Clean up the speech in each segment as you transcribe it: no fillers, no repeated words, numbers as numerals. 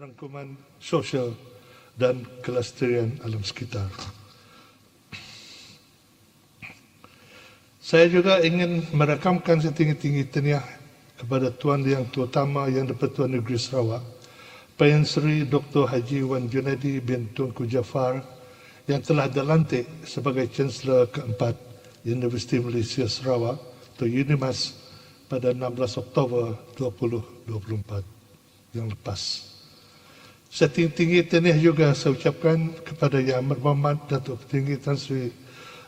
rangkuman sosial dan kelestarian alam sekitar. Saya juga ingin merakamkan setinggi-tinggi tahniah kepada Tuan Yang Terutama Yang di-Pertuan Negeri Sarawak, Payan Seri Dr. Haji Wan Junaidi bin Tunku Jafar yang telah dilantik sebagai Chancellor keempat Universiti Malaysia Sarawak atau UNIMAS pada 16 Oktober 2024 yang lepas. Setinggi-tinggi tahniah juga saya ucapkan kepada Yang Amat Berhormat Datuk Petinggi Tan Sri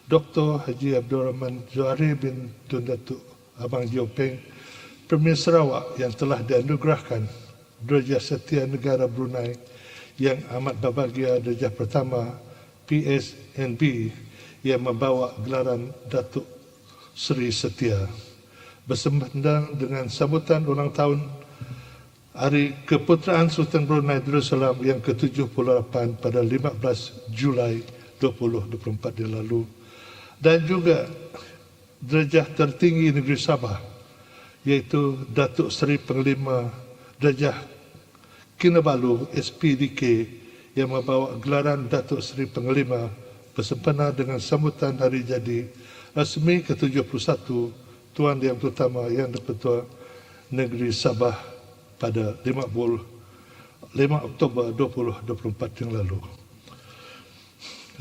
Dr. Haji Abdul Rahman Zuhari bin Tun Datuk Abang Jopeng, Premier Sarawak yang telah dianugerahkan Darjah Setia Negara Brunei yang amat berbahagia darjah pertama PSNB yang membawa gelaran Datuk Seri Setia bersempena dengan sambutan ulang tahun Hari Keputeraan Sultan Brunei Darussalam yang ke-78 pada 15 Julai 2024 yang lalu, dan juga darjah tertinggi negeri Sabah iaitu Datuk Seri Panglima Darjah Kinabalu SPDK yang membawa gelaran Datuk Seri Panglima bersempena dengan sambutan hari jadi rasmi ke-71 Tuan Yang Terutama Yang di-Pertuan Negeri Sabah pada 5 Oktober 2024 yang lalu.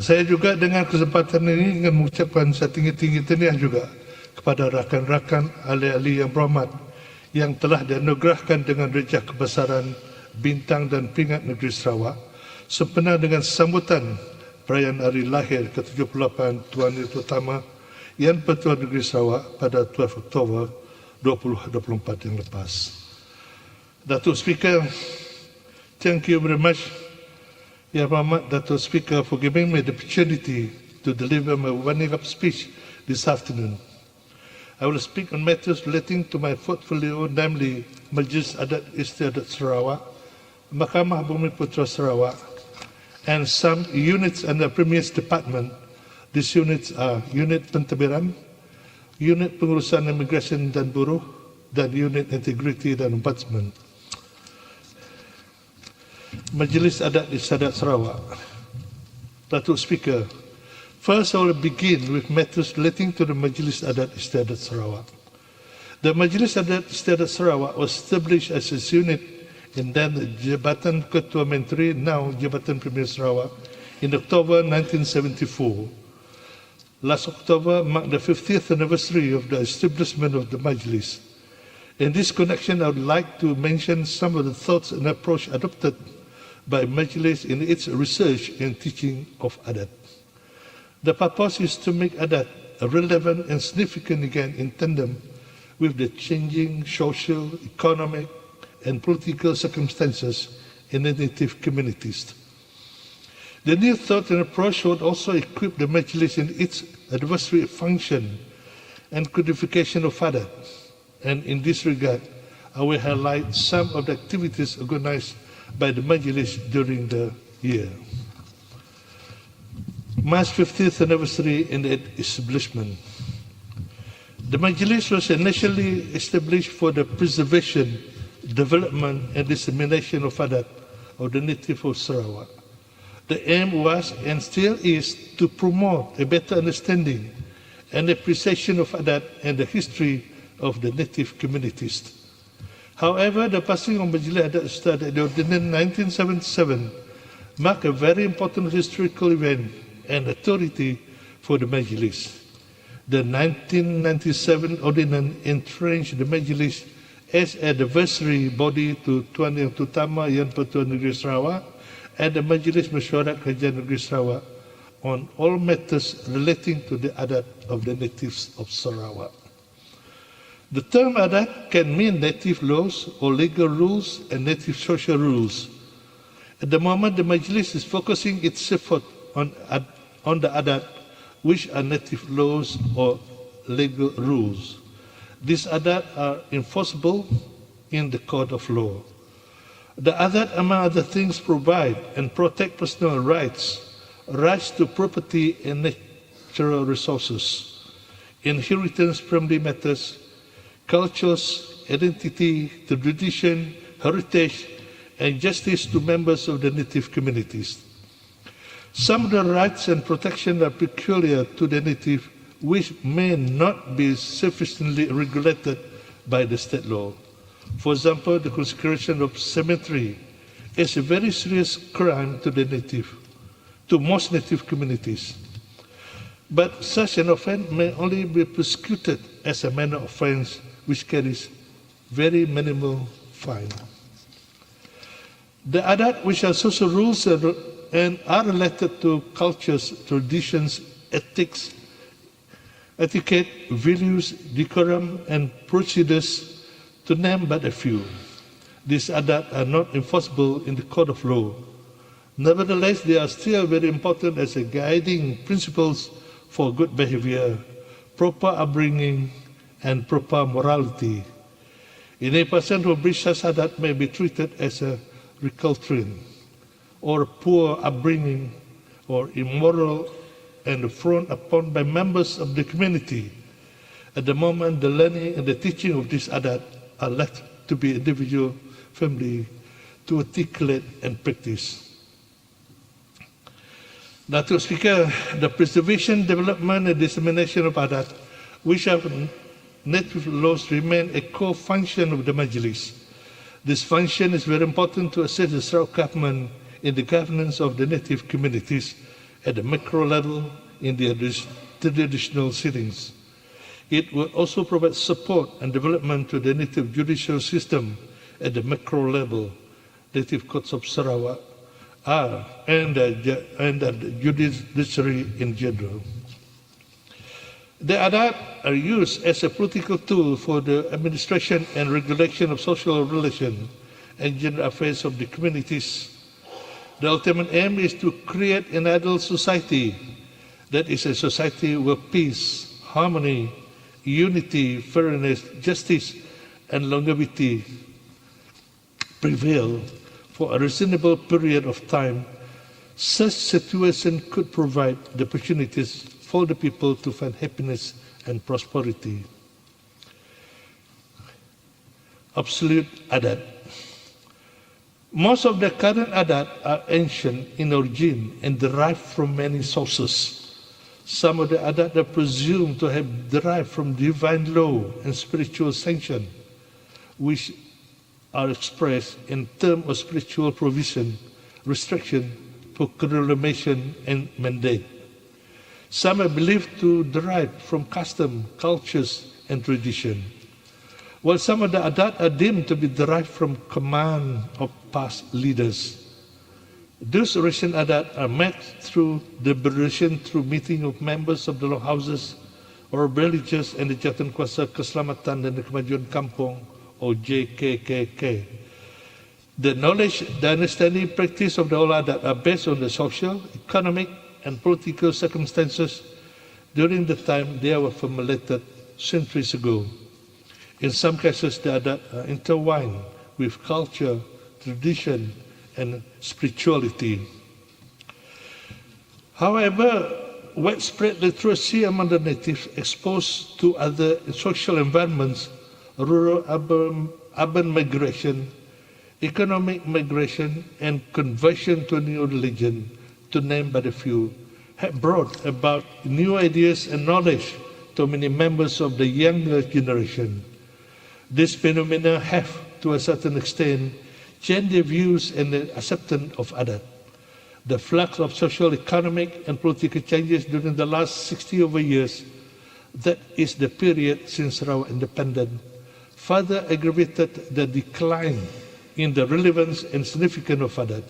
Saya juga dengan kesempatan ini ingin mengucapkan setinggi-tinggi tahniah juga kepada rakan-rakan ahli-ahli yang berhormat yang telah dianugerahkan dengan darjah kebesaran Bintang dan Pingat Negeri Sarawak sempena dengan sambutan perayaan hari lahir ke-78 Tuan Yang Terutama Yang di-Pertuan Negeri Sarawak pada 12 Oktober 2024 yang lepas. Datuk Speaker, thank you very much, Yang Berhormat Datuk Speaker, for giving me the opportunity to deliver my winding-up speech this afternoon. I will speak on matters relating to my portfolio, namely Majlis Adat Istiadat Sarawak, Mahkamah Bumi Putra Sarawak, and some units under Premier's Department. These units are Unit Pentadbiran, Unit Pengurusan Imigresen dan Buruh, dan Unit Integriti dan Ombudsman. Majlis Adat Istiadat Sarawak. Datuk Speaker, first I will begin with matters relating to the Majlis Adat Istiadat Sarawak. The Majlis Adat Istiadat Sarawak was established as a unit in then Jabatan Ketua Menteri, now Jabatan Premier Sarawak, in October 1974. Last October marked the 50th anniversary of the establishment of the Majlis. In this connection, I would like to mention some of the thoughts and approach adopted by Majlis in its research and teaching of Adat. The purpose is to make Adat relevant and significant again in tandem with the changing social, economic, and political circumstances in the native communities. The new thought and approach would also equip the Majlis in its advisory function and codification of Adat. And in this regard, I will highlight some of the activities organized by the Majlis during the year. March 50th anniversary in its establishment. The Majlis was initially established for the preservation, development and dissemination of Adat of the native of Sarawak. The aim was and still is to promote a better understanding and appreciation of Adat and the history of the native communities. However, the passing of Majlis Adat Istiadat in 1977 marked a very important historical event and authority for the Majlis. The 1997 Ordinance entrenched the Majlis as an advisory body to Tuan Yang Terutama Yang di-Pertuan Negeri Sarawak and the Majlis Mesyuarat Kedua Negeri Sarawak on all matters relating to the Adat of the natives of Sarawak. The term Adat can mean native laws or legal rules and native social rules. At the moment, the Majlis is focusing its effort on the Adat, which are native laws or legal rules. These Adat are enforceable in the court of law. The Adat, among other things, provide and protect personal rights, rights to property and natural resources, inheritance family matters, cultures, identity, tradition, heritage, and justice to members of the native communities. Some of the rights and protection are peculiar to the native, which may not be sufficiently regulated by the state law. For example, the consecration of cemetery is a very serious crime to the native, to most native communities. But such an offence may only be prosecuted as a minor offence which carries very minimal fine. The adat, which are social rules and are related to cultures, traditions, ethics, etiquette, values, decorum, and procedures, to name but a few. These adat are not enforceable in the court of law. Nevertheless, they are still very important as a guiding principles for good behavior, proper upbringing, and proper morality. Any person who breaches such adat may be treated as a recalcitrant, or poor upbringing, or immoral, and frowned upon by members of the community. At the moment, the learning and the teaching of this adat are left to be individual, family, to articulate and practice. Now, to Speaker, the preservation, development, and dissemination of adat, which are native laws, remain a core function of the Majlis. This function is very important to assist the Sarawak government in the governance of the native communities at the macro level in the traditional settings. It will also provide support and development to the native judicial system at the macro level, native courts of Sarawak, and the judiciary in general. The adat are used as a political tool for the administration and regulation of social relations and general affairs of the communities. The ultimate aim is to create an ideal society that is a society where peace, harmony, unity, fairness, justice, and longevity prevail for a reasonable period of time. Such situation could provide the opportunities for the people to find happiness and prosperity. Absolute adat. Most of the current adat are ancient in origin and derived from many sources. Some of the adat are presumed to have derived from divine law and spiritual sanction, which are expressed in terms of spiritual provision, restriction, proclamation, and mandate. Some are believed to derive from custom, cultures, and tradition, while some of the adat are deemed to be derived from command of past leaders. Those recent adat are met through deliberation through meeting of members of the law houses or religious and the Jawatan Kuasa Keselamatan dan Kemajuan Kampung, or JKKK. The knowledge, the understanding, practice of the all adat are based on the social, economic, and political circumstances during the time they were formulated centuries ago. In some cases, the adat are intertwined with culture, tradition, and spirituality. However, widespread literacy among the natives exposed to other social environments, rural urban migration, economic migration, and conversion to a new religion, to name but a few, have brought about new ideas and knowledge to many members of the younger generation. These phenomena have, to a certain extent, changed their views and the acceptance of adat. The flux of social, economic, and political changes during the last 60 over years, that is the period since Sarawak independence, further aggravated the decline in the relevance and significance of adat.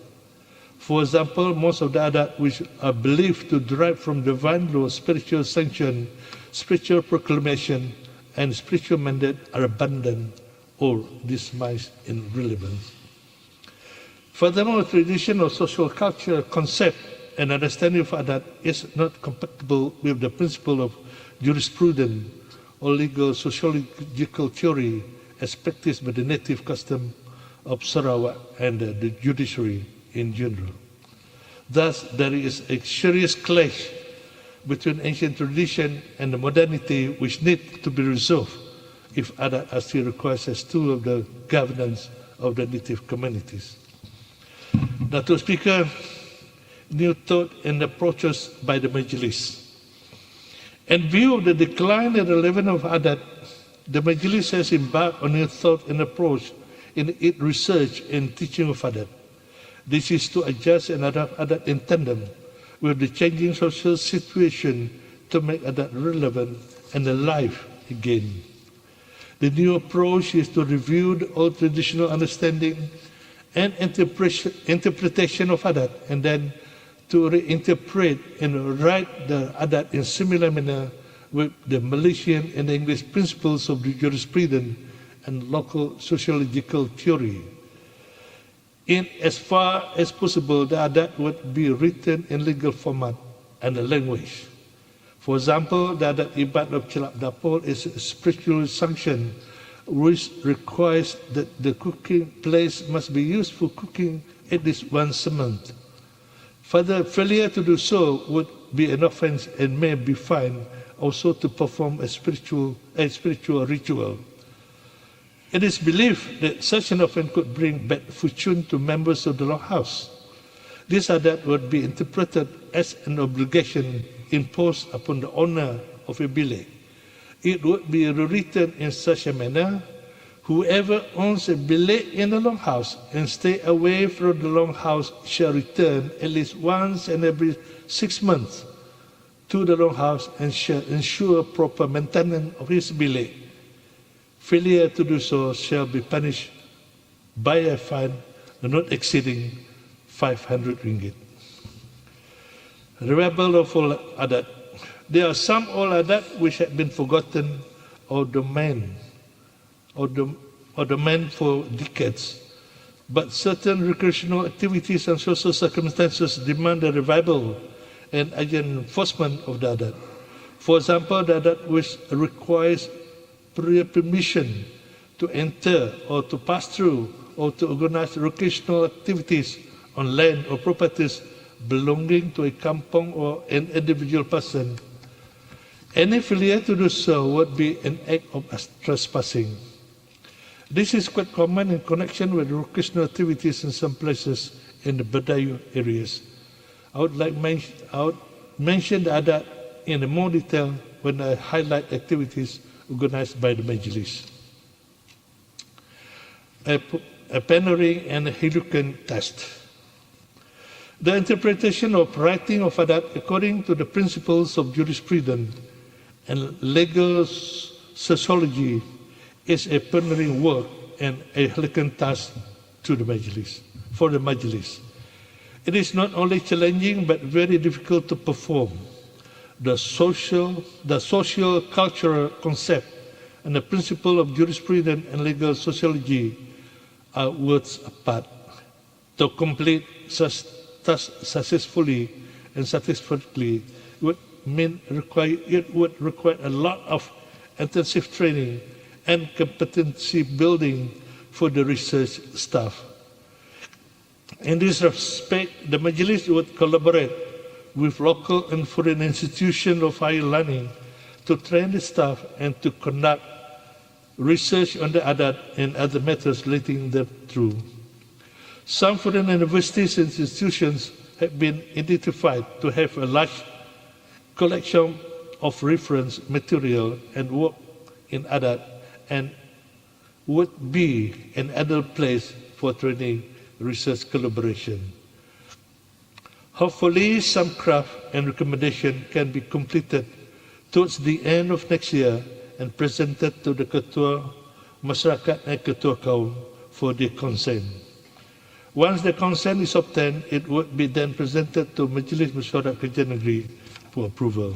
For example, most of the adat which are believed to derive from divine law, spiritual sanction, spiritual proclamation, and spiritual mandate are abandoned or dismissed in relevance. Furthermore, tradition of social culture concept and understanding of adat is not compatible with the principle of jurisprudence or legal sociological theory as practiced by the native custom of Sarawak and the judiciary in general. Thus, there is a serious clash between ancient tradition and the modernity which need to be resolved if adat are still required as tool of the governance of the native communities. Datuk Speaker, new thought and approaches by the Majlis. In view of the decline and relevance of adat, the Majlis has embarked on new thought and approach in its research and teaching of adat. This is to adjust and adapt adat in tandem with the changing social situation to make adat relevant and alive again. The new approach is to review the old traditional understanding and interpretation of adat, and then to reinterpret and write the adat in similar manner with the Malaysian and English principles of the jurisprudence and local sociological theory. In as far as possible, the adat would be written in legal format and a language. For example, the adat ibat of Celap Dapur is a spiritual sanction which requires that the cooking place must be used for cooking at least once a month. Further, failure to do so would be an offense and may be fined, also to perform a spiritual ritual. It is believed that such an offense could bring bad fortune to members of the Longhouse. This adat would be interpreted as an obligation imposed upon the owner of a bilik. It would be rewritten in such a manner: whoever owns a bilik in the Longhouse and stay away from the Longhouse shall return at least once in every 6 months to the Longhouse and shall ensure proper maintenance of his bilik. Failure to do so shall be punished by a fine not exceeding 500 ringgit. Revival of all adat. There are some old adat which have been forgotten or dormant for decades, but certain recreational activities and social circumstances demand the revival and enforcement of the adat. For example, the adat which requires prior permission to enter or to pass through or to organize recreational activities on land or properties belonging to a kampung or an individual person. Any failure to do so would be an act of trespassing. This is quite common in connection with recreational activities in some places in the Badayu areas. I would mention the adat in more detail when I highlight activities organized by the Majlis. A panoring and a Hilukan test. The interpretation of writing of adat according to the principles of jurisprudence and legal sociology is a pioneering work and a Hilukan task to the Majlis, for the Majlis. It is not only challenging but very difficult to perform. The socio-cultural concept and the principle of jurisprudence and legal sociology are worlds apart. To complete such tasks successfully and satisfactorily would require a lot of intensive training and competency building for the research staff. In this respect, the Majlis would collaborate with local and foreign institutions of higher learning to train the staff and to conduct research on the adat and other matters relating thereto. Some foreign universities and institutions have been identified to have a large collection of reference material and work in adat and would be an ideal place for training research collaboration. Hopefully, some craft and recommendation can be completed towards the end of next year and presented to the Ketua Mesyuarat Kedua for their consent. Once the consent is obtained, it would be then presented to Majlis Mesyuarat Kedua Negeri for approval.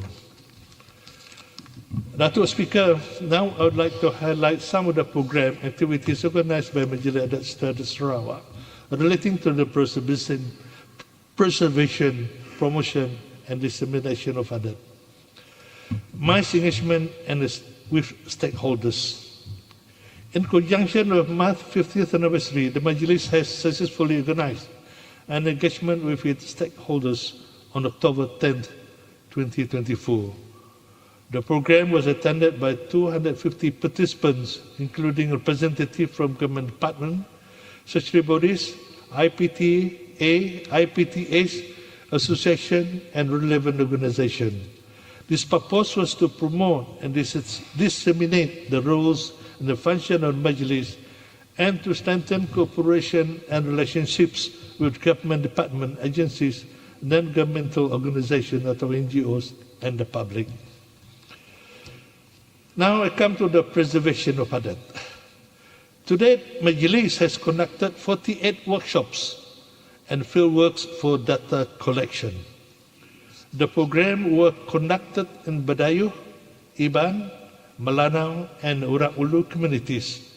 Datuk Speaker, now I would like to highlight some of the program activities organized by Majlis Adat Setia Sarawak relating to the preservation, promotion and dissemination of adat. Mass engagement with stakeholders. In conjunction with March 50th anniversary, the Majlis has successfully organized an engagement with its stakeholders on October 10th, 2024. The program was attended by 250 participants, including representatives from government departments, statutory bodies, IPT, PTA, IPTAs, association, and relevant organization. This purpose was to promote and disseminate the roles and the function of Majlis and to strengthen cooperation and relationships with government department, agencies, non-governmental organizations atau NGOs, and the public. Now I come to the preservation of adat. To date, Majlis has conducted 48 workshops and fieldworks for data collection. The program were conducted in Badayuh, Iban, Melanau, and Orang Ulu communities.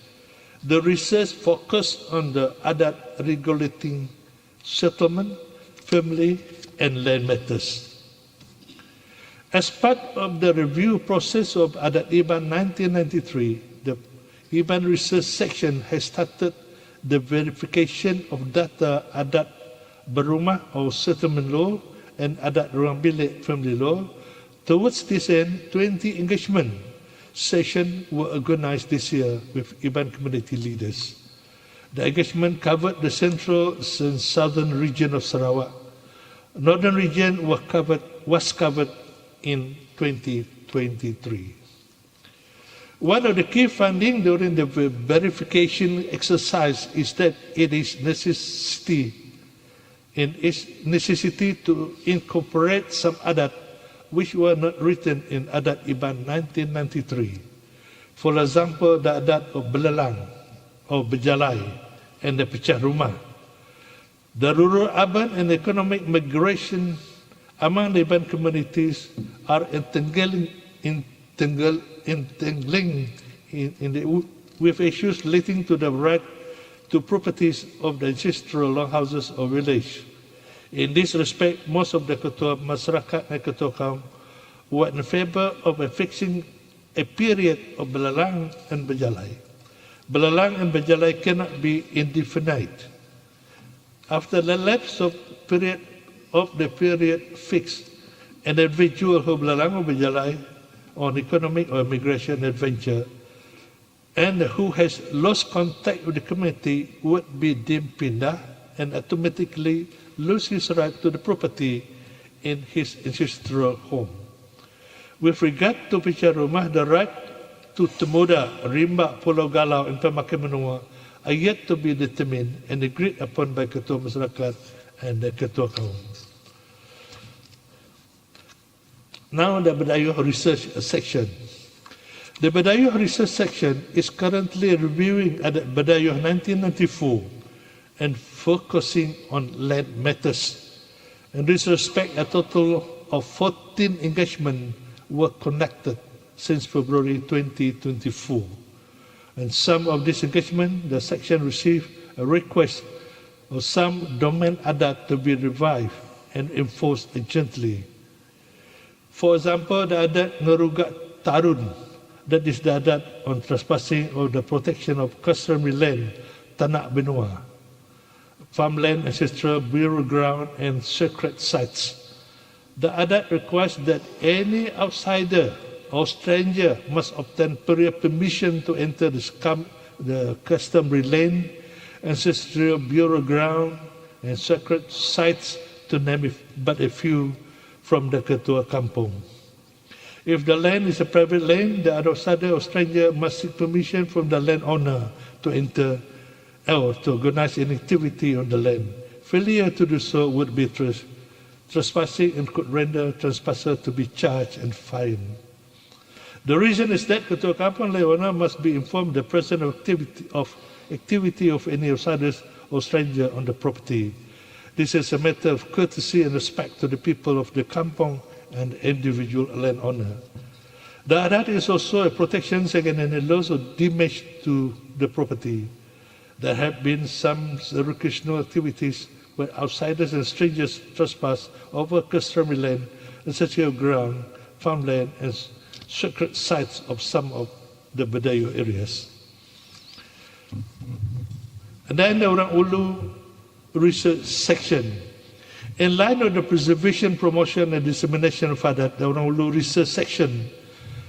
The research focused on the adat regulating settlement, family, and land matters. As part of the review process of Adat Iban 1993, the Iban Research Section has started the verification of data adat berumah or settlement law and adat ruang bilik family law. Towards this end, 20 engagement sessions were organized this year with Iban community leaders. The engagement covered the central and southern region of Sarawak. Northern region was covered in 2023. One of the key findings during the verification exercise is that it is necessity to incorporate some adat which were not written in Adat Iban 1993. For example, the adat of Belalang or Berjalai and the Pecah Rumah. The rural-urban and economic migration among the Iban communities are entangling with issues relating to the right to properties of the ancestral longhouses or village. In this respect, most of the ketua masyarakat and ketua kaum were in favor of fixing a period of Belalang and Berjalai. Belalang and Berjalai cannot be indefinite. After the lapse of the period fixed, an individual who Belalang or Berjalai on economic or migration adventure and who has lost contact with the community would be deemed pindah and automatically lose his right to the property in his ancestral home. With regard to Pecah Rumah, the right to Temuda, Rimba, Pulau Galau, and Pemakai Menua are yet to be determined and agreed upon by Ketua Masyarakat and the Ketua Kaum. Now the Badayuh Research Section. The Badayuh Research Section is currently reviewing Adat Badayuh 1994 and focusing on land matters. In this respect, a total of 14 engagements were conducted since February 2024. And some of these engagements, the section received a request of some domain adat to be revived and enforced urgently. For example, the adat Ngerugat Tarun, that is the adat on trespassing or the protection of customary land, Tanah Benua, farmland, ancestral burial ground, and sacred sites. The adat requires that any outsider or stranger must obtain prior permission to enter the customary land, ancestral burial ground, and sacred sites, to name but a few from the Ketua Kampung. If the land is a private land, the outsider or stranger must seek permission from the landowner to enter or to organize an activity on the land. Failure to do so would be trespassing and could render trespasser to be charged and fined. The reason is that Ketua Kampung landowner must be informed the present activity of any outsiders or stranger on the property. This is a matter of courtesy and respect to the people of the kampung and individual landowner. The adat is also a protection against any loss or damage to the property. There have been some recreational activities where outsiders and strangers trespass over customary land, ancestral ground, farmland, and sacred sites of some of the Badayuh areas. And then the Orang Ulu Research Section. In line with the preservation, promotion, and dissemination of adat, the Orang Ulu Research Section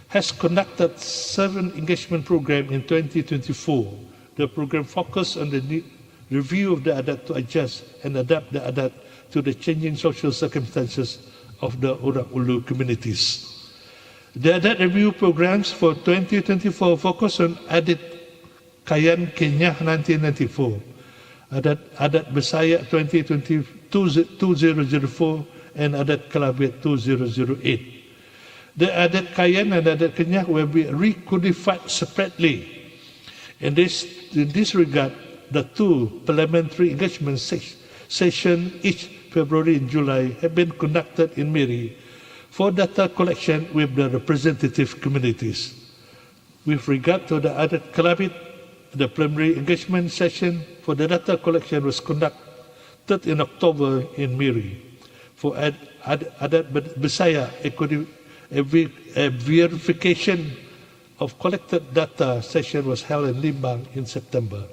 has conducted 7 engagement programs in 2024. The program focused on the review of the adat to adjust and adapt the adat to the changing social circumstances of the Orang Ulu communities. The adat review programs for 2024 focus on adat Kayan Kenyah 1994, adat Besaya 2004, and adat Kelabit 2008. The adat Kayan and adat Kenyah will be recodified separately. In this regard, the two parliamentary engagement sessions each February and July have been conducted in Miri for data collection with the representative communities. With regard to the adat Kelabit, the preliminary engagement session for the data collection was conducted in October in Miri. For adat Besaya, a verification of collected data session was held in Limbang in September.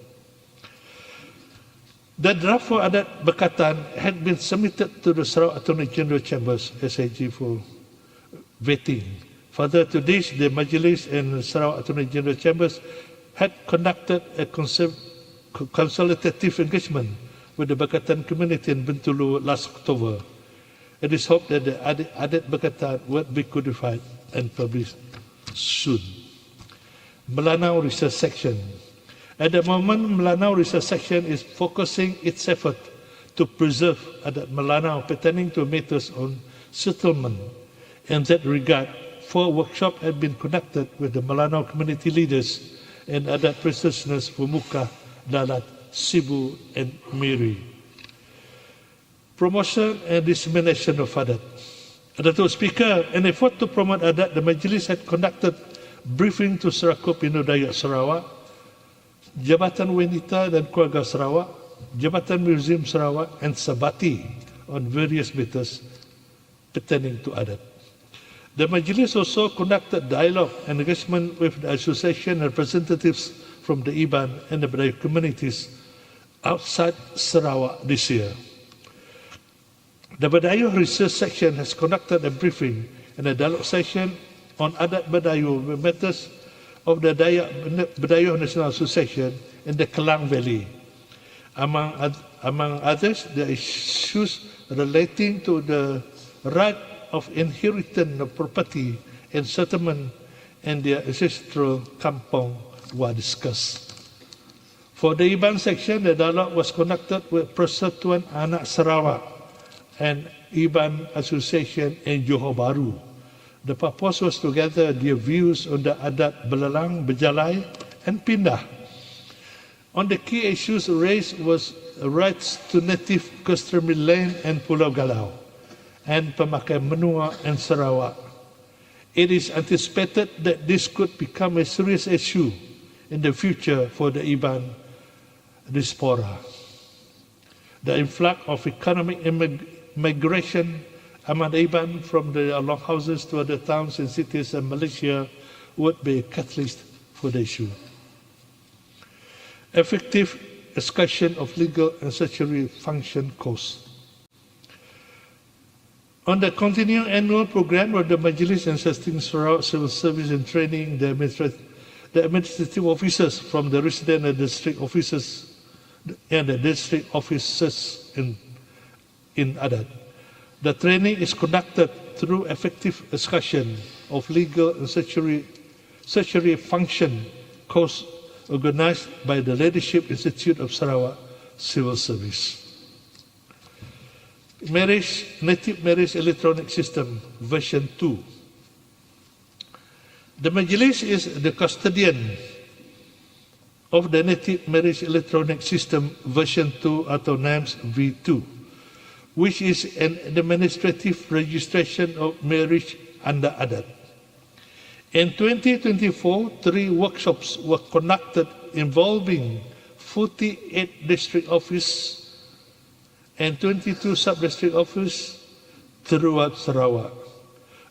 The draft for adat Bekatan had been submitted to the Sarawak Attorney General Chambers, SAG, for vetting. Further to this, the Majlis and Sarawak Attorney General Chambers had conducted a consultative engagement with the Bekatan community in Bintulu last October. It is hoped that the adat Bekatan would be codified and published soon. Melanau Research Section. At the moment, Melanau Research Section is focusing its effort to preserve adat Melanau pertaining to matters on settlement. In that regard, 4 workshops have been conducted with the Melanau community leaders and adat practitioners for Muka, Dalat, Sibu, and Miri. Promotion and dissemination of adat. Datuk Speaker, an effort to promote adat, the Majlis had conducted briefing to Seraku Pino Dayak Sarawak, Jabatan Wanita dan Keluarga Sarawak, Jabatan Museum Sarawak, and Sabati on various matters pertaining to adat. The Majlis also conducted dialogue and engagement with the association representatives from the Iban and the Badayu communities outside Sarawak this year. The Badayu Research Section has conducted a briefing and a dialogue session on adat Badayu with matters of the Badayu National Association in the Kelang Valley. Among others, the issues relating to the right of inheritance of property and settlement and their ancestral kampong were discussed. For the Iban section, the dialogue was conducted with Persatuan Anak Sarawak and Iban Association in Johor Bahru. The purpose was to gather their views on the adat Belalang, Berjalai, and Pindah. On the key issues raised was rights to native customary land and Pulau Galau, and pemakai menua and Sarawak. It is anticipated that this could become a serious issue in the future for the Iban diaspora. The influx of economic migration among the Iban from the longhouses to other towns and cities in Malaysia would be a catalyst for the issue. Effective discussion of legal and statutory function costs. On the continuing annual program of the Majlis and Assisting Sarawak Civil Service and Training, the administrative officers from the resident and district officers and the district officers in adat. The training is conducted through effective discussion of legal and statutory function course organized by the Leadership Institute of Sarawak Civil Service. Native Marriage Electronic System version 2. The Majlis is the custodian of the Native Marriage Electronic System version 2 atau NAMS V2, which is an administrative registration of marriage under adat. In 2024, 3 workshops were conducted involving 48 district offices and 22 sub-district offices throughout Sarawak.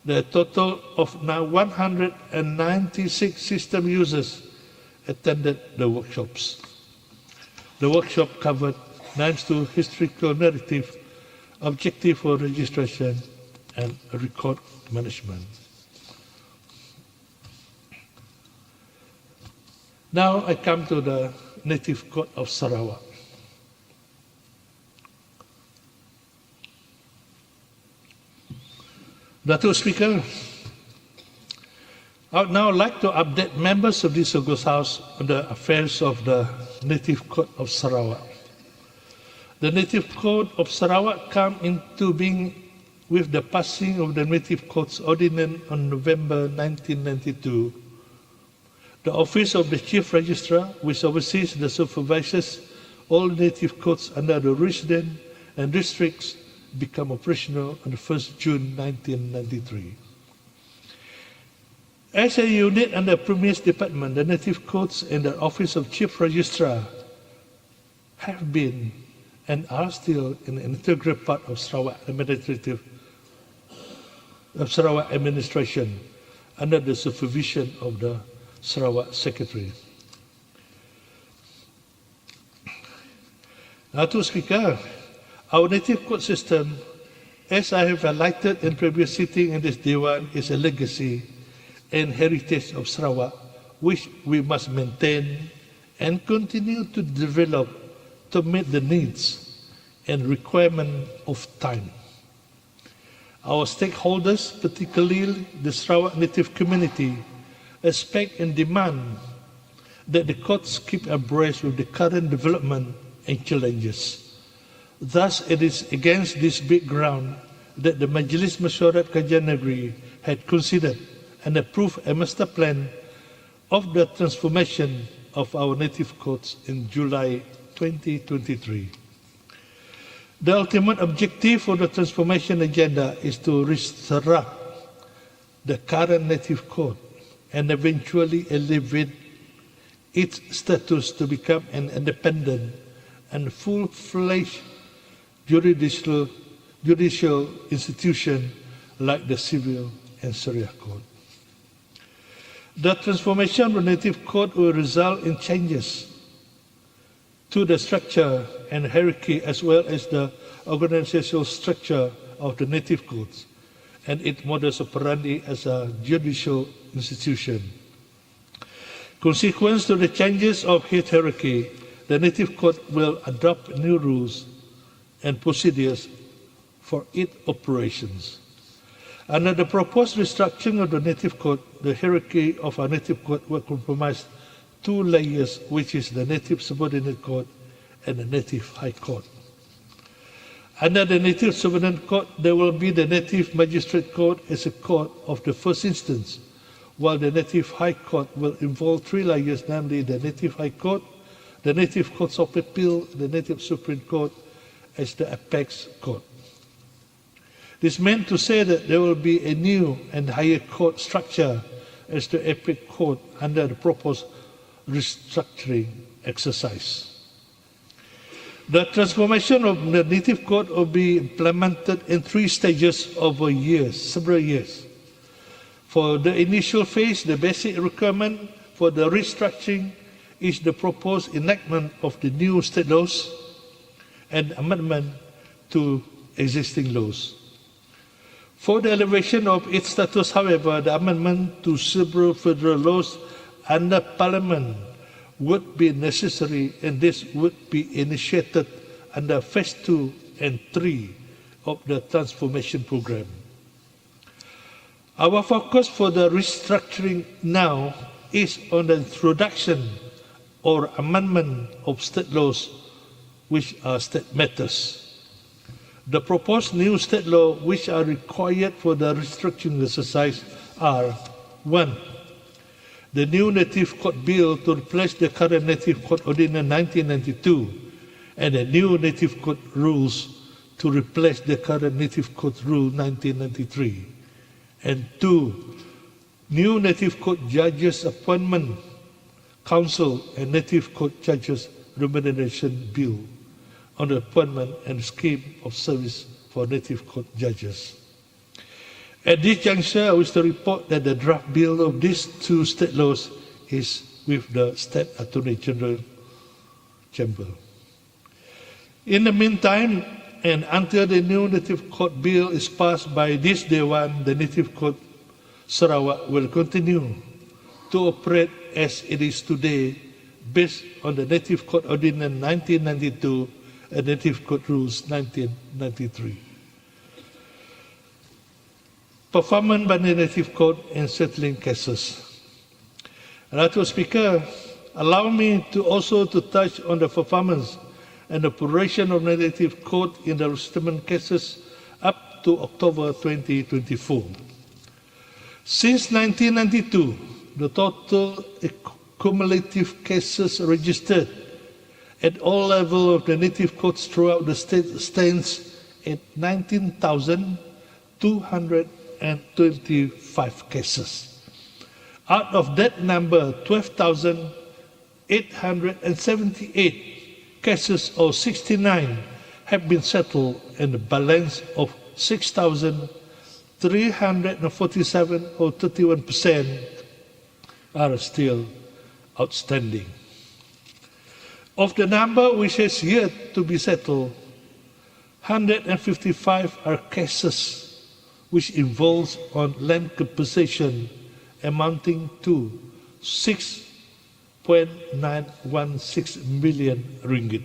The total of now 196 system users attended the workshops. The workshop covered NAMS 2 historical narrative, objective for registration, and record management. Now I come to the Native Code of Sarawak. Datuk Speaker, I would now like to update members of this August House on the affairs of the Native Code of Sarawak. The Native Code of Sarawak came into being with the passing of the Native Codes Ordinance on November 1992. The Office of the Chief Registrar, which oversees the supervises all Native Codes under the resident and districts, became operational on the 1st June 1993. As a unit under Premier's Department, the Native Codes and the Office of Chief Registrar have been and are still an integral part of Sarawak administration under the supervision of the Sarawak Secretary. Now, to Speaker, our Native Code system, as I have highlighted in previous sitting in this Dewan, is a legacy and heritage of Sarawak, which we must maintain and continue to develop to meet the needs and requirements of time. Our stakeholders, particularly the Sarawak Native community, expect and demand that the courts keep abreast with the current development and challenges. Thus, it is against this background that the Majlis Mesyuarat Kedua Negeri had considered and approved a master plan of the transformation of our native codes in July 2023. The ultimate objective of the transformation agenda is to restructure the current native code and eventually elevate its status to become an independent and full-fledged judicial institution like the Civil and Sharia Code. The transformation of the Native Code will result in changes to the structure and hierarchy as well as the organizational structure of the Native Codes and its modus operandi as a judicial institution. Consequent to the changes of its hierarchy, the Native Code will adopt new rules and procedures for its operations. Under the proposed restructuring of the Native Code, the hierarchy of our Native Code will comprise two layers, which is the Native Subordinate Code and the Native High Court. Under the Native Subordinate Code, there will be the Native Magistrate Code as a court of the first instance, while the Native High Court will involve three layers, namely the Native High Court, the Native Courts of Appeal, the Native Supreme Court as the apex court. This meant to say that there will be a new and higher court structure as the apex court under the proposed restructuring exercise. The transformation of the Native Code will be implemented in three stages over several years. For the initial phase, the basic requirement for the restructuring is the proposed enactment of the new state laws and amendment to existing laws. For the elevation of its status, however, the amendment to several federal laws under Parliament would be necessary, and this would be initiated under Phase 2 and 3 of the transformation program. Our focus for the restructuring now is on the introduction or amendment of state laws, which are state matters. The proposed new state law which are required for the restructuring exercise are: 1. The new Native Code Bill to replace the current Native Code Ordinance 1992 and the new Native Code Rules to replace the current Native Code Rule 1993. And 2. New Native Code Judges Appointment Council and Native Code Judges Remuneration Bill on the appointment and scheme of service for Native Court judges. At this juncture, I wish to report that the draft bill of these two state laws is with the State Attorney General Chamber. In the meantime, and until the new Native Court Bill is passed by this Dewan, the Native Court Sarawak will continue to operate as it is today, based on the Native Court Ordinance 1992 and Native Code Rules 1993. performance by the Native Court in settling cases. Honourable Speaker, allow me to also to touch on the performance and operation of the Native Court in the settlement cases up to October 2024. Since 1992, the total cumulative cases registered at all levels of the Native Courts throughout the state stands at 19,225 cases. Out of that number, 12,878 cases, or 69, have been settled, and the balance of 6,347, or 31%, are still outstanding. Of the number which has yet to be settled, 155 are cases which involves on land compensation amounting to 6.916 million ringgit.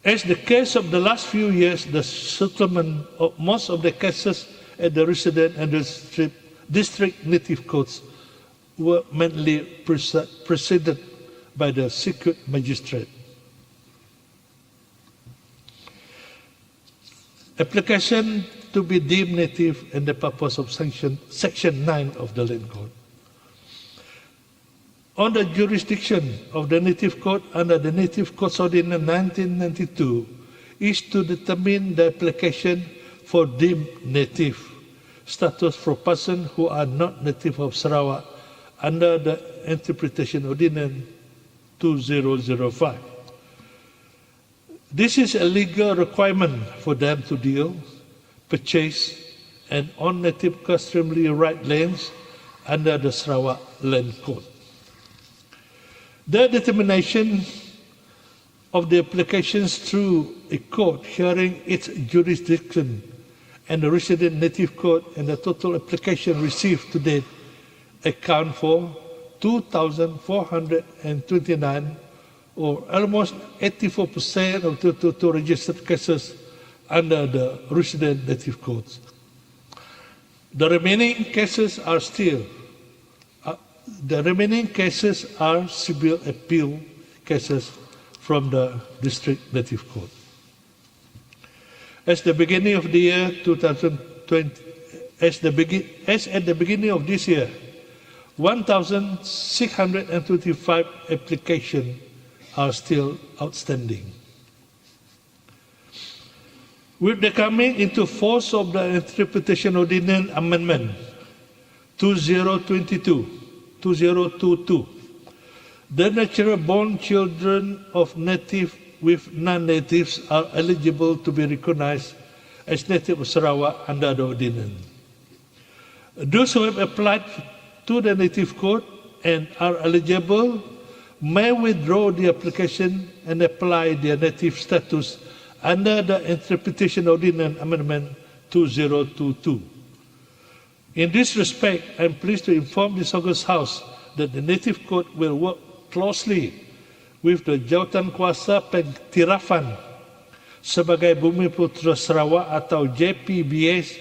As the case of the last few years, the settlement of most of the cases at the resident and district native courts were mainly presided by the circuit magistrate. Application to be deemed native and the purpose of Section 9 of the Land Code. On the jurisdiction of the Native Court under the Native Courts Ordinance 1992 is to determine the application for deemed native status for persons who are not native of Sarawak under the Interpretation Ordinance 2005. This is a legal requirement for them to deal, purchase, and own native customary right lands under the Sarawak Land Code. The determination of the applications through a court hearing its jurisdiction and the resident native court and the total application received to date account for 2,429, or almost 84% of the total registered cases under the resident native courts. The remaining cases are civil appeal cases from the district native court. As at the beginning of this year, 1,625 applications are still outstanding. With the coming into force of the Interpretation Ordinance Amendment 2022, the natural-born children of native with non-natives are eligible to be recognized as native of Sarawak under the ordinance. Those who have applied to the native court and are eligible may withdraw the application and apply their native status under the Interpretation Ordinance Amendment 2022. In this respect, I am pleased to inform this August House that the Native Court will work closely with the Jawatan Kuasa Pengiktirafan sebagai Bumi Putra Sarawak atau JPBS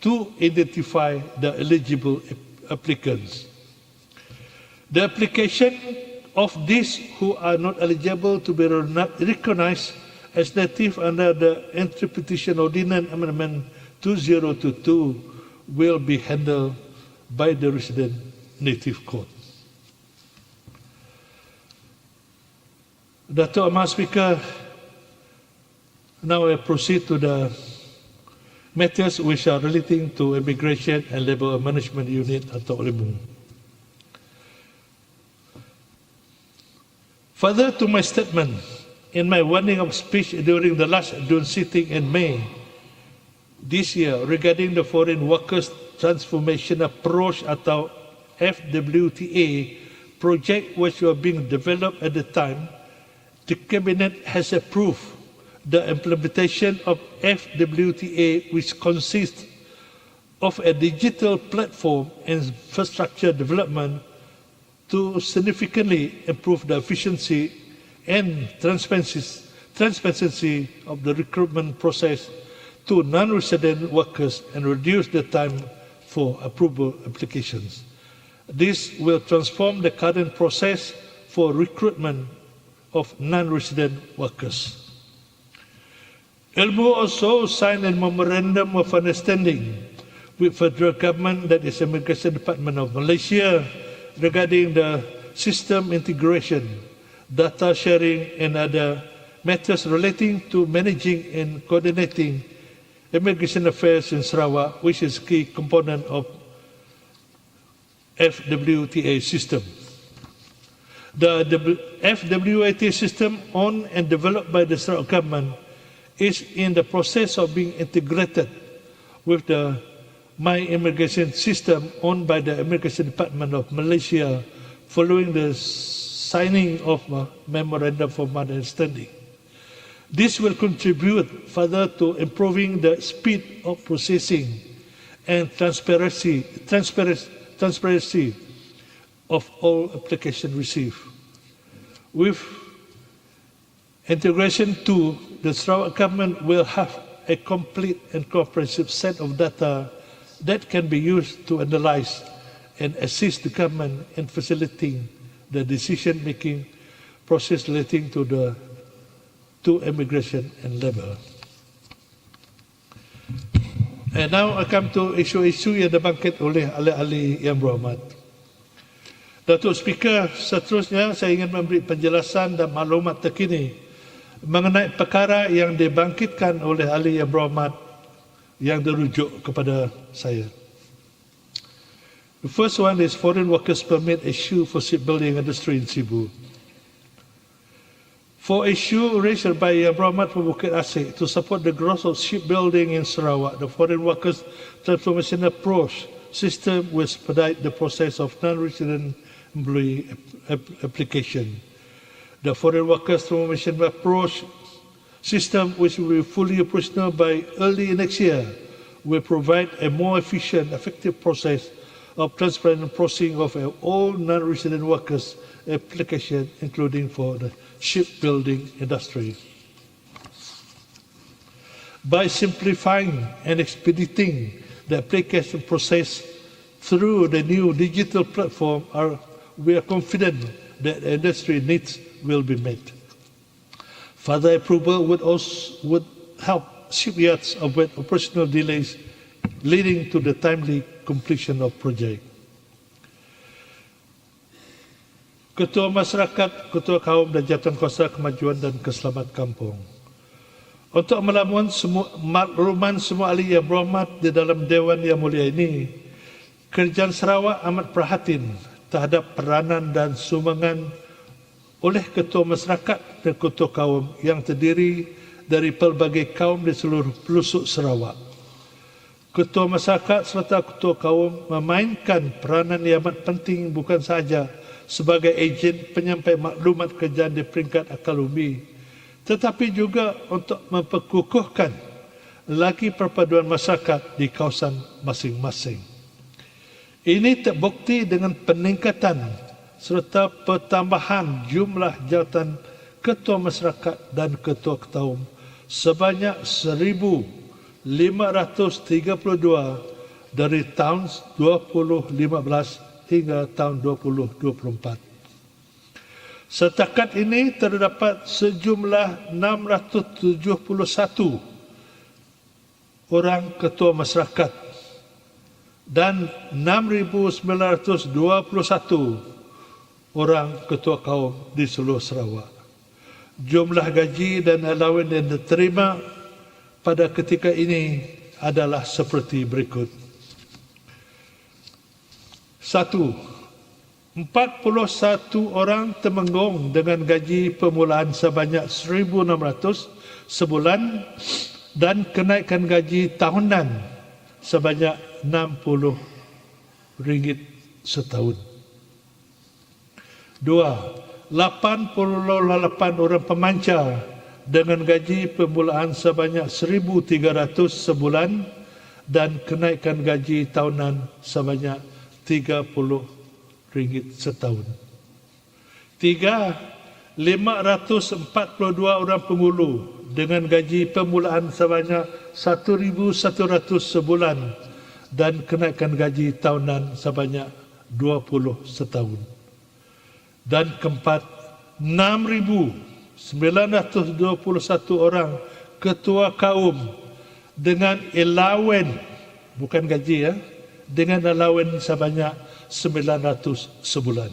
to identify the eligible applicants. The application of these who are not eligible to be recognized as native under the Interpretation Ordinance Amendment 2022 will be handled by the resident native court. Dato' Amar Speaker, now I proceed to the matters which are relating to Immigration and Labour Management Unit atau LIMU. Further to my statement in my warning of speech during the last June sitting in May this year regarding the Foreign Workers Transformation Approach atau FWTA project which were being developed at the time, the Cabinet has approved the implementation of FWTA, which consists of a digital platform and infrastructure development to significantly improve the efficiency and transparency of the recruitment process to non-resident workers and reduce the time for approval applications. This will transform the current process for recruitment of non-resident workers. ILMU also signed a memorandum of understanding with federal government, that is Immigration Department of Malaysia, regarding the system integration, data sharing and other matters relating to managing and coordinating immigration affairs in Sarawak, which is a key component of FWTA system. The FWTA system, owned and developed by the Sarawak government, is in the process of being integrated with the My Immigration system owned by the Immigration Department of Malaysia following the signing of a Memorandum of Understanding. This will contribute further to improving the speed of processing and transparency of all applications received. With integration too, the Sarawak government will have a complete and comprehensive set of data that can be used to analyze and assist the government in facilitating the decision-making process relating to immigration and labour. And now I come to isu-isu yang dibangkit oleh ahli-ahli yang berhormat. Datuk Speaker, seterusnya saya ingin memberi penjelasan dan maklumat terkini mengenai perkara yang dibangkitkan oleh ahli yang berhormat yang dirujuk kepada saya. The first one is foreign workers permit issue for shipbuilding industry in Cebu. For issue raised by Yang Berhormat from Bukit Asik to support the growth of shipbuilding in Sarawak, the foreign workers transformation approach system will expedite the process of non-resident employee application. The foreign workers transformation approach system, which will be fully operational by early next year, will provide a more efficient, effective process of transparent processing of all non-resident workers application, including for the shipbuilding industry. By simplifying and expediting the application process through the new digital platform, we are confident that industry needs will be met. Further approval would help shipyards avoid operational delays, leading to the timely completion of project. Ketua Masyarakat, Ketua Kaum dan Jawatankuasa Kemajuan dan Keselamatan Kampung. Untuk makluman semua ahli yang berhormat di dalam Dewan yang mulia ini, Kerajaan Sarawak amat prihatin terhadap peranan dan sumbangan oleh Ketua Masyarakat dan Ketua Kaum yang terdiri dari pelbagai kaum di seluruh pelosok Sarawak. Ketua Masyarakat serta Ketua Kaum memainkan peranan yang amat penting bukan sahaja sebagai ejen penyampai maklumat kerajaan di peringkat akal umbi, tetapi juga untuk memperkukuhkan lagi perpaduan masyarakat di kawasan masing-masing. Ini terbukti dengan peningkatan serta pertambahan jumlah jawatan Ketua Masyarakat dan Ketua Kaum sebanyak 1,532 dari tahun 2015 hingga tahun 2024. Setakat ini terdapat sejumlah 671 orang ketua masyarakat dan 6,921 orang ketua kaum di seluruh Sarawak. Jumlah gaji dan allowance yang diterima pada ketika ini adalah seperti berikut. 1. 41 orang temenggung dengan gaji permulaan sebanyak 1,600 sebulan dan kenaikan gaji tahunan sebanyak RM60 setahun. 2. 88 orang pemancar dengan gaji permulaan sebanyak 1,300 sebulan dan kenaikan gaji tahunan sebanyak RM30 setahun. 3. 542 orang pengulu dengan gaji permulaan sebanyak 1,100 sebulan dan kenaikan gaji tahunan sebanyak 20 setahun. Dan keempat, 6,921 orang ketua kaum dengan allowance, bukan gaji dengan allowance sebanyak 900 sebulan.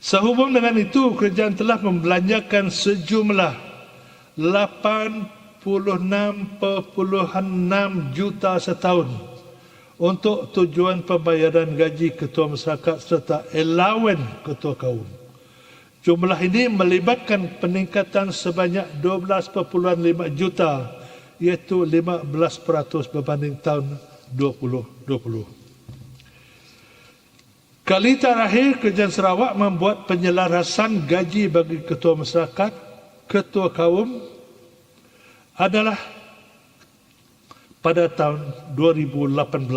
Sehubung dengan itu, kerajaan telah membelanjakan sejumlah 86.6 juta setahun untuk tujuan pembayaran gaji ketua masyarakat serta allowance ketua kaum. Jumlah ini melibatkan peningkatan sebanyak 12.5 juta, iaitu 15% berbanding tahun 2020. Kali terakhir, Kerajaan Sarawak membuat penyelarasan gaji bagi ketua masyarakat, ketua kaum adalah pada tahun 2018.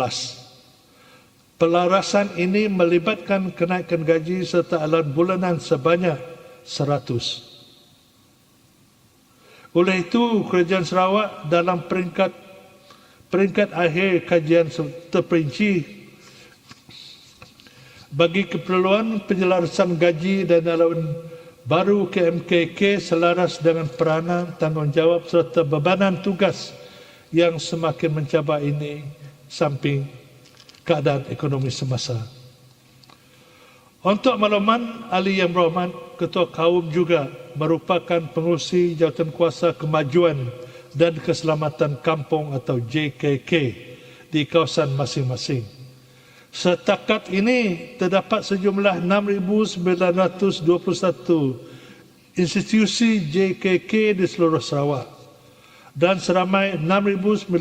Pelarasan ini melibatkan kenaikan gaji serta allowance bulanan sebanyak 100. Oleh itu, Kerajaan Sarawak dalam peringkat akhir kajian terperinci bagi keperluan penyelarasan gaji dan allowance baru KMKK selaras dengan peranan, tanggungjawab serta bebanan tugas yang semakin mencabar ini samping keadaan ekonomi semasa. Untuk makluman ahli yang berhormat, Ketua Kaum juga merupakan pengurusi Jawatankuasa Kemajuan dan Keselamatan Kampung atau JKK di kawasan masing-masing. Setakat ini terdapat sejumlah 6,921 institusi JKK di seluruh Sarawak dan seramai 6,921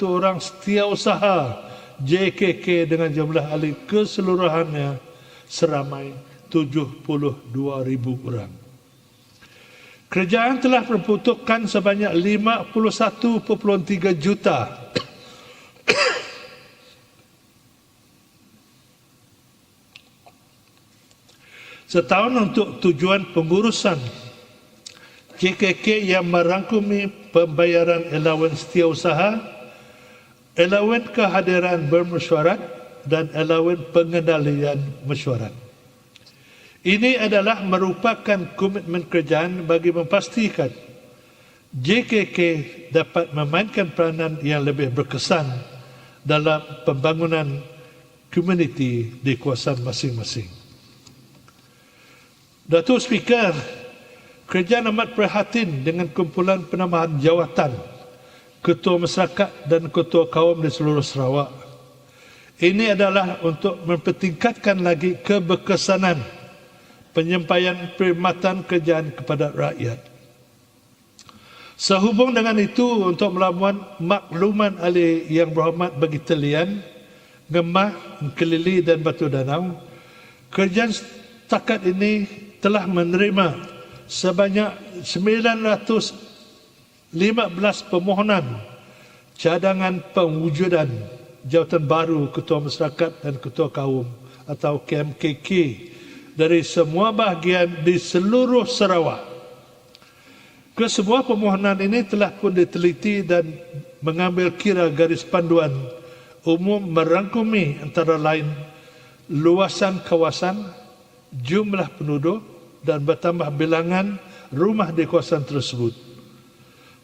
orang setiausaha JKK dengan jumlah ahli keseluruhannya seramai 72,000 orang. Kerajaan telah memperuntukkan sebanyak 51.3 juta setahun untuk tujuan pengurusan JKK yang merangkumi pembayaran allowance setiausaha, allowance kehadiran bermesyuarat dan allowance pengendalian mesyuarat. Ini adalah merupakan komitmen kerajaan bagi memastikan JKK dapat memainkan peranan yang lebih berkesan dalam pembangunan komuniti di kawasan masing-masing. Datuk Speaker, kerajaan amat prihatin dengan kumpulan penambahan jawatan ketua masyarakat dan ketua kaum di seluruh Sarawak. Ini adalah untuk mempertingkatkan lagi keberkesanan penyampaian perkhidmatan kerajaan kepada rakyat. Sehubung dengan itu, untuk melawan makluman ahli yang berhormat bagi talian, Ngemah, Kelili dan Batu Danau, kerajaan setakat ini telah menerima sebanyak 915 permohonan cadangan pewujudan jawatan baru ketua masyarakat dan ketua kaum atau KMKK dari semua bahagian di seluruh Sarawak. Kesemua permohonan ini telah pun diteliti dan mengambil kira garis panduan umum merangkumi antara lain luasan kawasan, jumlah penduduk dan bertambah bilangan rumah di kawasan tersebut.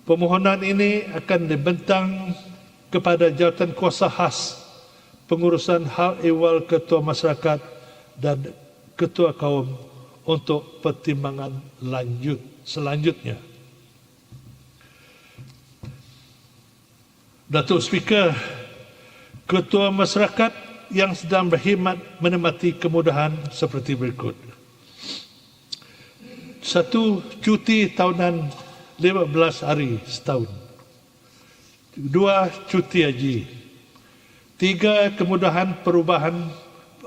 Permohonan ini akan dibentang kepada jawatan kuasa khas pengurusan hal ehwal ketua masyarakat dan ketua kaum untuk pertimbangan selanjutnya. Datuk Speaker, ketua masyarakat yang sedang berkhidmat menikmati kemudahan seperti berikut. 1. Cuti tahunan 15 hari setahun. 2. Cuti haji. 3. Kemudahan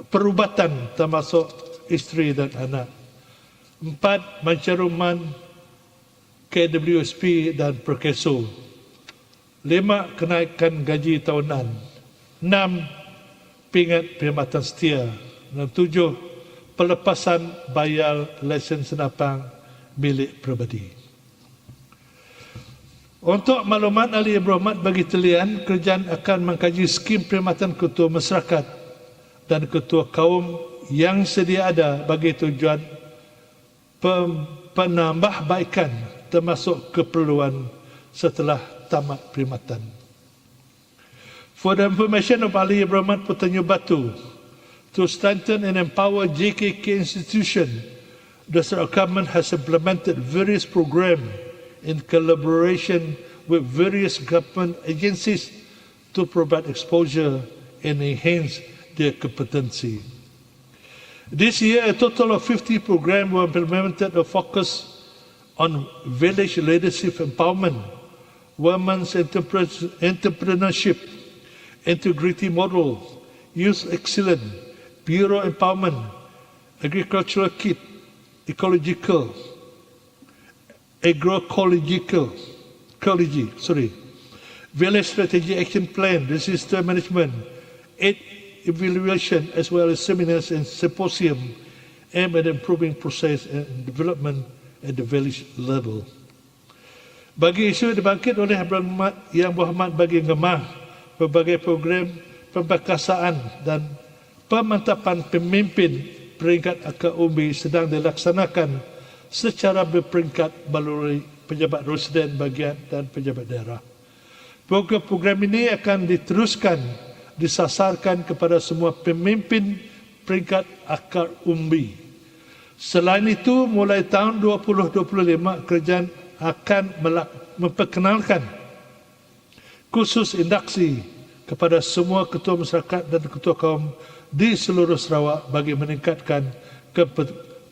perubatan termasuk isteri dan anak. 4. Mencaruman KWSP dan Perkeso. 5. Kenaikan gaji tahunan. 6. Pingat perkhidmatan setia. Dan 7. Pelepasan bayar lesen senapang milik peribadi. Untuk maklumat ahli berhormat bagi talian, kerajaan akan mengkaji skim perkhidmatan ketua masyarakat dan ketua kaum yang sedia ada bagi tujuan penambahbaikan termasuk keperluan setelah tamat perkhidmatan. For the information of ahli berhormat Petanjung Batu, to strengthen and empower JKK institution, the Sarawak government has implemented various programs in collaboration with various government agencies to provide exposure and enhance their competency. This year, a total of 50 programs were implemented to focus on village leadership empowerment, women's entrepreneurship, integrity model, youth excellence, bureau empowerment, agricultural kit, agroecology, village strategy action plan, disaster management, aid evaluation, as well as seminars and symposium aimed at improving process and development at the village level. Bagi isu yang dibangkit oleh Yang Berhormat Bagi Ngemah, berbagai program pembekasaan dan pemantapan pemimpin peringkat akar umbi sedang dilaksanakan secara berperingkat melalui pejabat residen bahagian dan pejabat daerah. Program-program ini akan diteruskan, disasarkan kepada semua pemimpin peringkat akar umbi. Selain itu, mulai tahun 2025, kerajaan akan memperkenalkan khusus induksi kepada semua ketua masyarakat dan ketua kaum di seluruh Sarawak bagi meningkatkan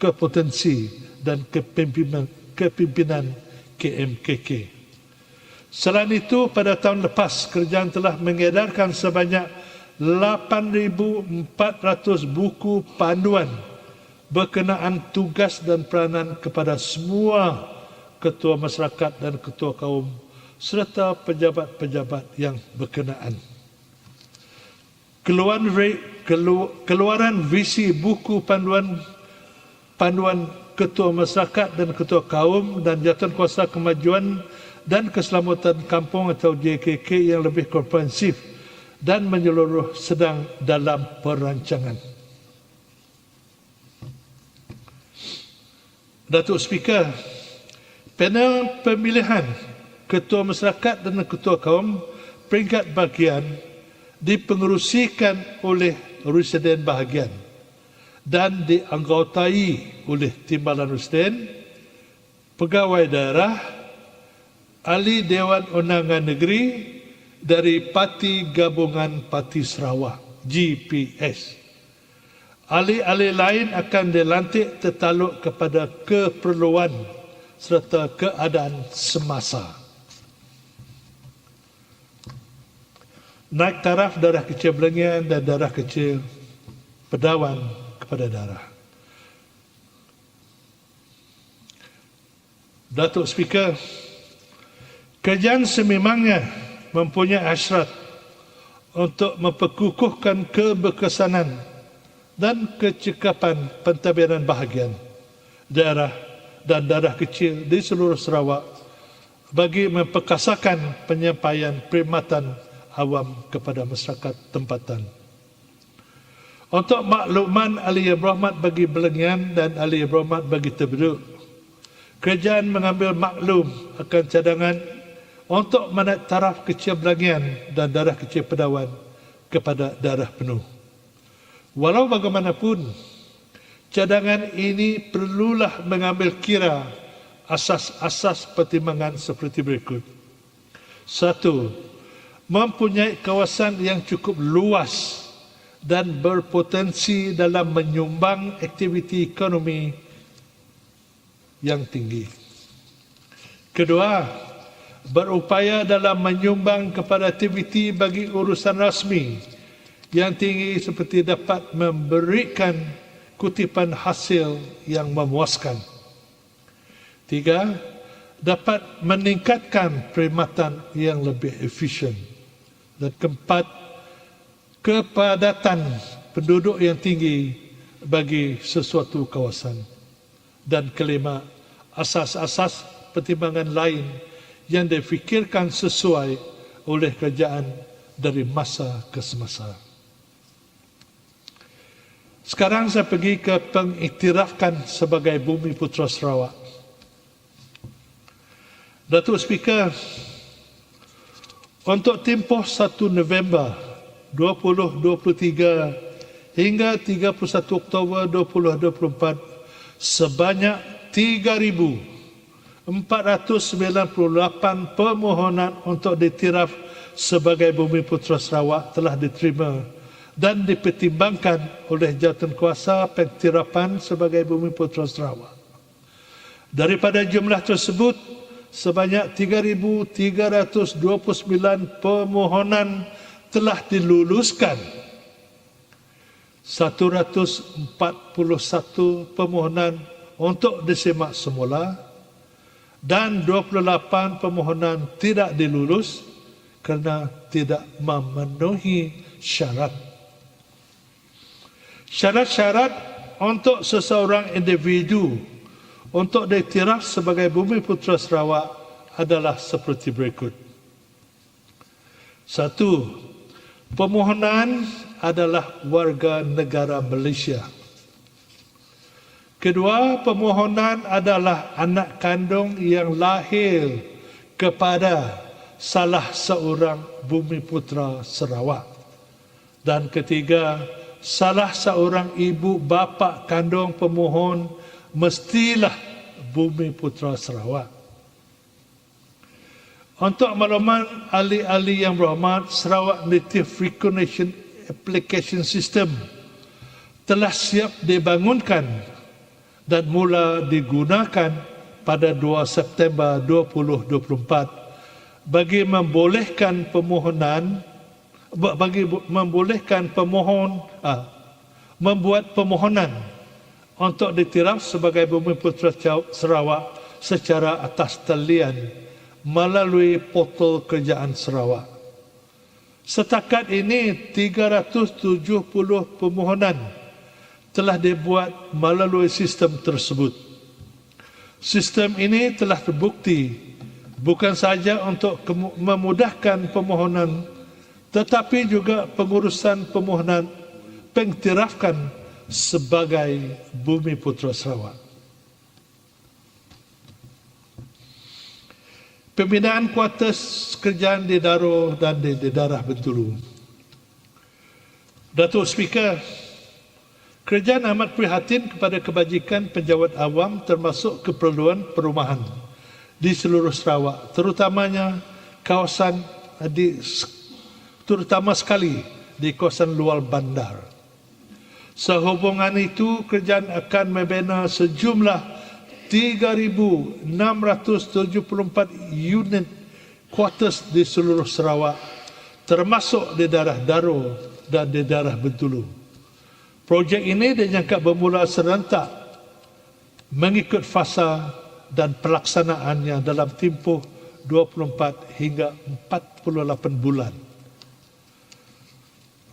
kompetensi dan kepimpinan KMKK. Selain itu, pada tahun lepas, kerajaan telah mengedarkan sebanyak 8,400 buku panduan berkenaan tugas dan peranan kepada semua ketua masyarakat dan ketua kaum serta pejabat-pejabat yang berkenaan. Keluaran visi buku panduan ketua masyarakat dan ketua kaum dan jawatankuasa kemajuan dan keselamatan kampung atau JKK yang lebih komprehensif dan menyeluruh sedang dalam perancangan. Datuk Speaker, panel pemilihan ketua masyarakat dan ketua kaum peringkat bahagian dipengerusikan oleh residen bahagian dan dianggotai oleh timbalan residen, pegawai daerah, ahli Dewan Undangan Negeri dari Parti Gabungan Parti Sarawak, GPS. Ahli-ahli lain akan dilantik tertaluk kepada keperluan serta keadaan semasa. Naik taraf darah kecil Belengian dan darah kecil Pedawan kepada darah. Datuk Speaker, kerajaan sememangnya mempunyai hasrat untuk memperkukuhkan keberkesanan dan kecekapan pentadbiran bahagian daerah dan darah kecil di seluruh Sarawak bagi memperkasakan penyampaian perkhidmatan awam kepada masyarakat tempatan. Untuk makluman ahli yang berhormat bagi Belengian dan ahli yang berhormat bagi Tebeduk, kerajaan mengambil maklum akan cadangan untuk menaik taraf kecil Belengian dan darah kecil Pedawan kepada darah penuh. Walau bagaimanapun, cadangan ini perlulah mengambil kira asas-asas pertimbangan seperti berikut. 1. Mempunyai kawasan yang cukup luas dan berpotensi dalam menyumbang aktiviti ekonomi yang tinggi. Kedua, berupaya dalam menyumbang kepada aktiviti bagi urusan rasmi yang tinggi seperti dapat memberikan kutipan hasil yang memuaskan. 3. Dapat meningkatkan perkhidmatan yang lebih efisien. Dan keempat, kepadatan penduduk yang tinggi bagi sesuatu kawasan. Dan kelima, asas-asas pertimbangan lain yang difikirkan sesuai oleh kerajaan dari masa ke semasa. Sekarang saya pergi ke pengiktirafkan sebagai Bumi Putera Sarawak. Datuk Speaker, untuk tempoh 1 November 2023 hingga 31 Oktober 2024, sebanyak 3,498 permohonan untuk diiktiraf sebagai Bumi Putera Sarawak telah diterima dan dipertimbangkan oleh Jawatankuasa Pengiktirapan sebagai Bumi Putera Sarawak. Daripada jumlah tersebut, sebanyak 3,329 permohonan telah diluluskan. 141 permohonan untuk disemak semula dan 28 permohonan tidak dilulus kerana tidak memenuhi syarat. Syarat-syarat untuk seseorang individu untuk diiktiraf sebagai Bumi Putera Sarawak adalah seperti berikut. 1. Permohonan adalah warga negara Malaysia. Kedua, permohonan adalah anak kandung yang lahir kepada salah seorang Bumi Putera Sarawak. Dan ketiga, salah seorang ibu bapa kandung pemohon mestilah Bumi Putera Sarawak. Untuk makluman ahli-ahli yang berhormat, Sarawak Native Recognition Application System telah siap dibangunkan dan mula digunakan pada 2 September 2024 bagi membolehkan pemohon membuat permohonan untuk diiktiraf sebagai Bumi Putera Sarawak secara atas talian melalui portal Kerajaan Sarawak. Setakat ini 370 permohonan telah dibuat melalui sistem tersebut. Sistem ini telah terbukti bukan sahaja untuk memudahkan permohonan tetapi juga pengurusan permohonan pengiktirafkan sebagai Bumi Putera Sarawak. Pembinaan kuartus kerajaan di Daro dan di daerah Bintulu. Datuk Speaker, kerajaan amat prihatin kepada kebajikan penjawat awam termasuk keperluan perumahan di seluruh Sarawak, terutama sekali di kawasan luar bandar. Sehubungan itu, kerajaan akan membina sejumlah 3,674 unit kuartus di seluruh Sarawak, termasuk di daerah Daro dan di daerah Bintulu. Projek ini dijangka bermula serentak mengikut fasa dan pelaksanaannya dalam tempoh 24 hingga 48 bulan.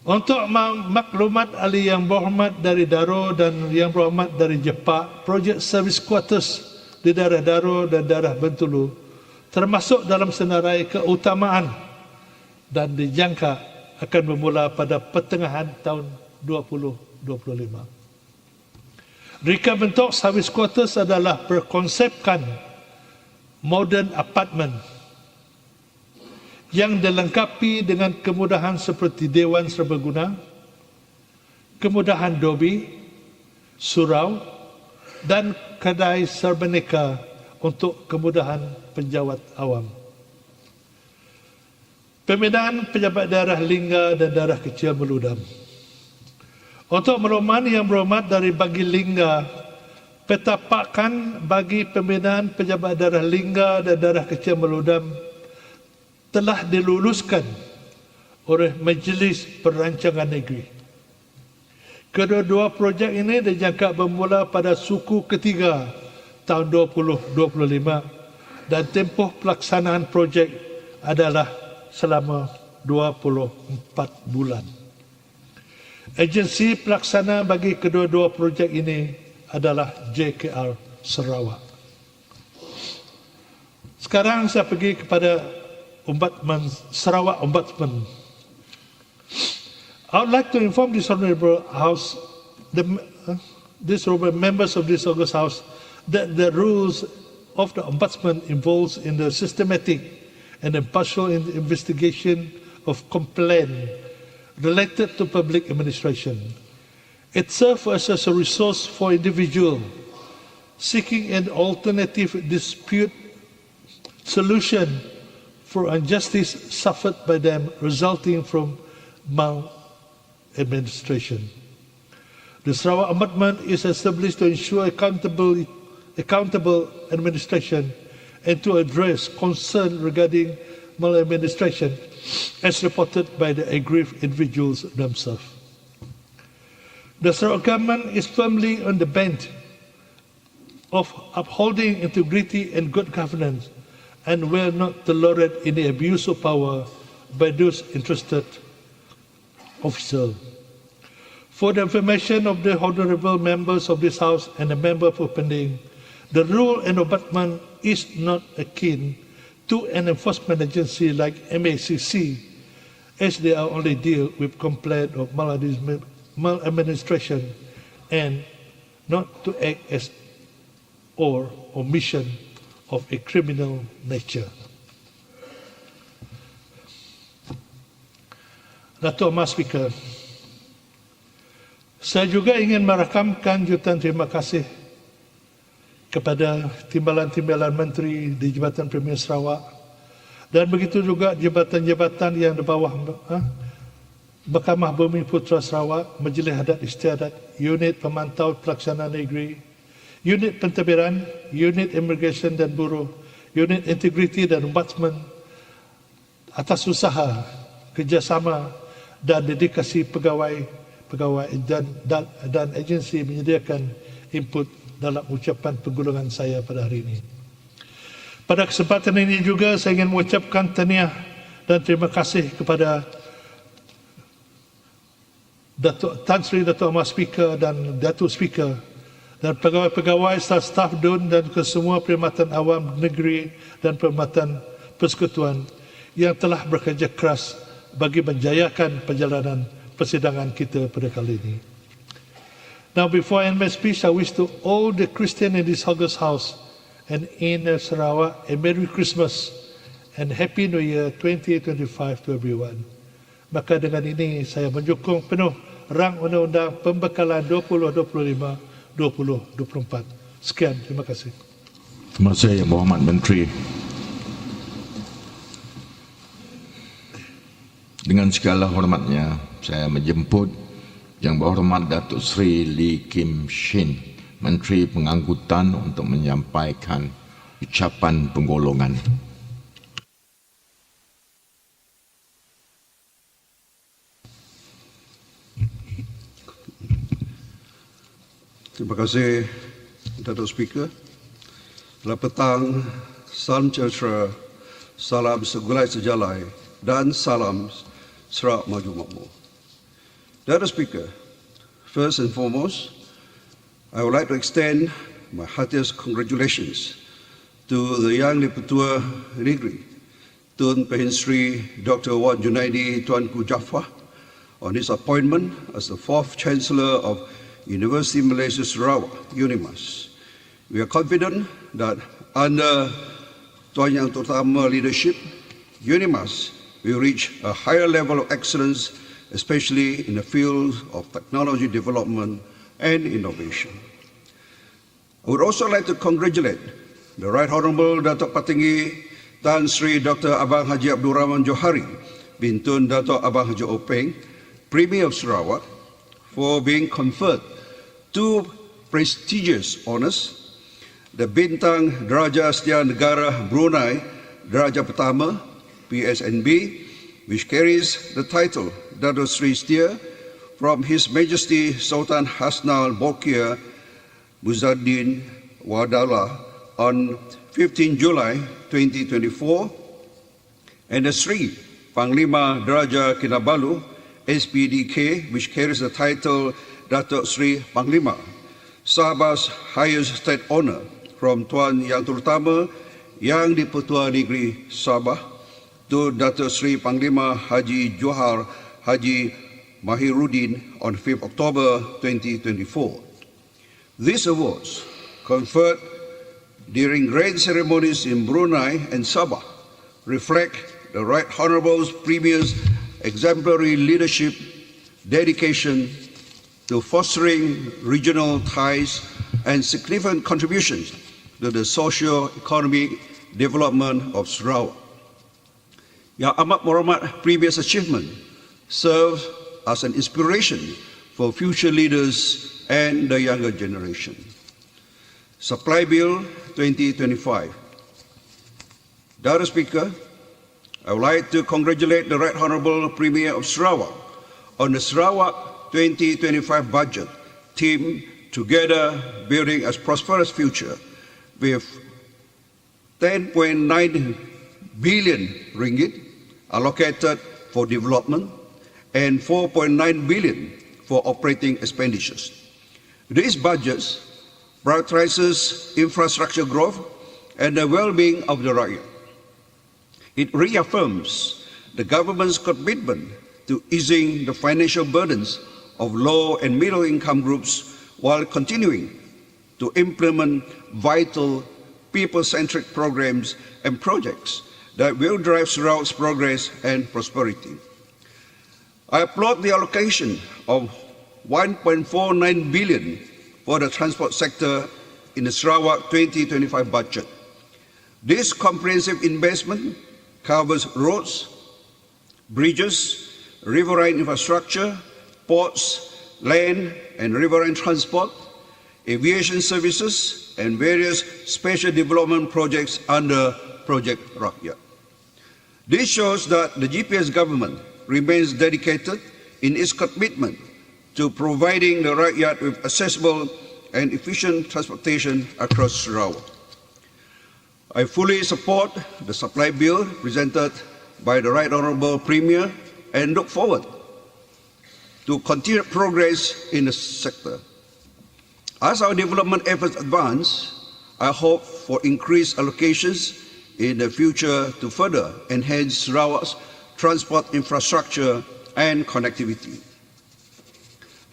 Untuk maklumat ahli yang berhormat dari Daro dan yang berhormat dari Jepak, projek servis kuartus di daerah Daro dan daerah Bintulu termasuk dalam senarai keutamaan dan dijangka akan bermula pada pertengahan tahun 2025. Reka bentuk servis kuartus adalah berkonsepkan modern apartment yang dilengkapi dengan kemudahan seperti Dewan Serbaguna, kemudahan dobi, surau dan kedai serbaneka untuk kemudahan penjawat awam. Pembinaan pejabat daerah Lingga dan daerah kecil Meludam. Untuk makluman yang berhormat dari Bagi Lingga, petapakan bagi pembinaan pejabat daerah Lingga dan daerah kecil Meludam telah diluluskan oleh Majlis Perancangan Negeri. Kedua-dua projek ini dijangka bermula pada suku ketiga tahun 2025 dan tempoh pelaksanaan projek adalah selama 24 bulan. Agensi pelaksana bagi kedua-dua projek ini adalah JKR Sarawak. Sekarang saya pergi kepada Ombudsman Sarawak Ombudsman. I would like to inform this honourable House, these members of this August House, that the rules of the Ombudsman involves in the systematic and impartial investigation of complaint related to public administration. It serves as a resource for individuals seeking an alternative dispute solution for injustice suffered by them resulting from maladministration. The Sarawak Ombudsman is established to ensure accountable administration and to address concern regarding maladministration as reported by the aggrieved individuals themselves. The Sarawak government is firmly on the bench of upholding integrity and good governance and will not tolerate any abuse of power by those interested officials. For the information of the honourable members of this House and the member for pending, the rule in Ombudsman is not akin to an enforcement agency like MACC, as they are only deal with complaint of maladministration and not to act as or omission of a criminal nature. Dato' Mas Speaker, saya juga ingin merakamkan jutaan terima kasih kepada timbalan-timbalan menteri di Jabatan Premier Sarawak dan begitu juga jabatan-jabatan yang di bawah Mahkamah Bumi Putra Sarawak, Majlis Adat Istiadat, Unit Pemantau Pelaksanaan Negeri, Unit Pentadbiran, Unit Immigration dan Buruh, Unit Integriti dan Ombudsman atas usaha, kerjasama dan dedikasi pegawai dan agensi menyediakan input dalam ucapan penggulungan saya pada hari ini. Pada kesempatan ini juga saya ingin mengucapkan tahniah dan terima kasih kepada Tan Sri Dato' Mas Speaker dan Datuk Speaker dan pegawai-pegawai staf DUN dan kesemua perkhidmatan awam negeri dan perkhidmatan persekutuan yang telah bekerja keras bagi menjayakan perjalanan persidangan kita pada kali ini. Now, before I end my speech, I wish to all the Christian in this August House and in Sarawak a Merry Christmas and Happy New Year 2025 to everyone. Maka dengan ini saya menyokong penuh rang undang-undang pembekalan 2025-2024. Sekian, terima kasih. Terima kasih Yang Berhormat Menteri. Dengan segala hormatnya, saya menjemput Yang Berhormat Datuk Seri Lee Kim Shin, Menteri Pengangkutan untuk menyampaikan ucapan penggolongan. Terima kasih Datuk Speaker. Selamat petang, salam sejahtera, salam segulai sejalai dan salam Sarawak maju makmur. Datuk Speaker, first and foremost, I would like to extend my heartiest congratulations to the Yang di-Pertua Negeri, Tun Pehin Sri Dr. Wan Junaidi Tuanku Jaafar, on his appointment as the fourth Chancellor of University Malaysia Sarawak, UNIMAS. We are confident that under Tuan Yang Terutama leadership, UNIMAS will reach a higher level of excellence, especially in the field of technology development and innovation. I would also like to congratulate the Right Honourable Datuk Patinggi Tan Sri Dr. Abang Haji Abdul Rahman Johari bin Tun Datuk Abang Haji Openg, Premier of Sarawak, for being conferred two prestigious honours, the Bintang Daraja Setia Negara Brunei Daraja Pertama, PSNB, which carries the title Datuk Seri Setia from His Majesty Sultan Hasnal Bolkiah Muzaddin Wadala on 15 July 2024, and the Sri Panglima Daraja Kinabalu, SPDK, which carries the title Datuk Sri Panglima, Sabah's highest state honour from Tuan Yang Terutama Yang di-Pertua Negeri Sabah, to Datuk Seri Panglima Haji Johar Haji Mahiruddin on 5th October 2024. These awards, conferred during grand ceremonies in Brunei and Sabah, reflect the Right Honourable Premier's exemplary leadership, dedication to fostering regional ties and significant contributions to the socio-economic development of Sarawak. Yang amat berhormat previous achievement serves as an inspiration for future leaders and the younger generation. Supply Bill 2025. Dr. Speaker, I would like to congratulate the Right Honourable Premier of Sarawak on the Sarawak 2025 budget theme, Together Building a Prosperous Future, with 10.9 billion ringgit allocated for development and 4.9 billion for operating expenditures. These budgets prioritizes infrastructure growth and the well-being of the rakyat. It reaffirms the government's commitment to easing the financial burdens of low and middle-income groups while continuing to implement vital people-centric programs and projects that will drive Sarawak's progress and prosperity. I applaud the allocation of 1.49 billion for the transport sector in the Sarawak 2025 budget. This comprehensive investment covers roads, bridges, riverine infrastructure, ports, land and riverine transport, aviation services, and various special development projects under Project Rakyat. This shows that the GPS government remains dedicated in its commitment to providing the rakyat with accessible and efficient transportation across Sarawak. I fully support the supply bill presented by the Right Honourable Premier and look forward to continued progress in the sector. As our development efforts advance, I hope for increased allocations in the future to further enhance Sarawak's transport infrastructure and connectivity.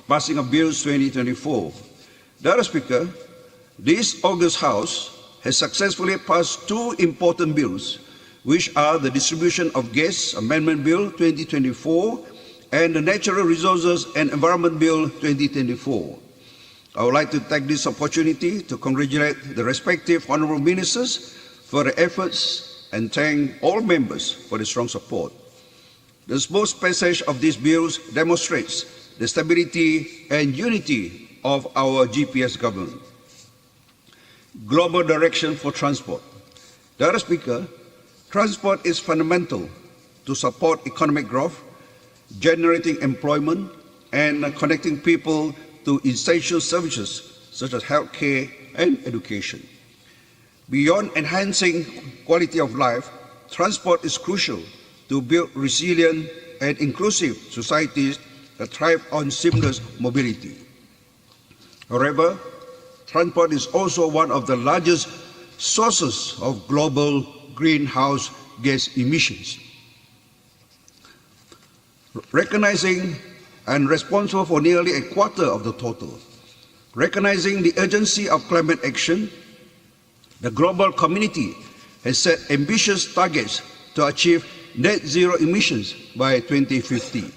Passing of Bills 2024. Dr. Speaker, this August House has successfully passed two important bills, which are the Distribution of Gas Amendment Bill 2024 and the Natural Resources and Environment Bill 2024. I would like to take this opportunity to congratulate the respective honourable ministers for their efforts and thank all members for the strong support. The smooth passage of these bills demonstrates the stability and unity of our GPS government. Global direction for transport. Dr. Speaker, transport is fundamental to support economic growth, generating employment, and connecting people to essential services such as healthcare and education. Beyond enhancing quality of life, transport is crucial to build resilient and inclusive societies that thrive on seamless mobility. However, transport is also one of the largest sources of global greenhouse gas emissions. Recognizing and responsible for nearly a quarter of the total. Recognizing the urgency of climate action, the global community has set ambitious targets to achieve net zero emissions by 2050.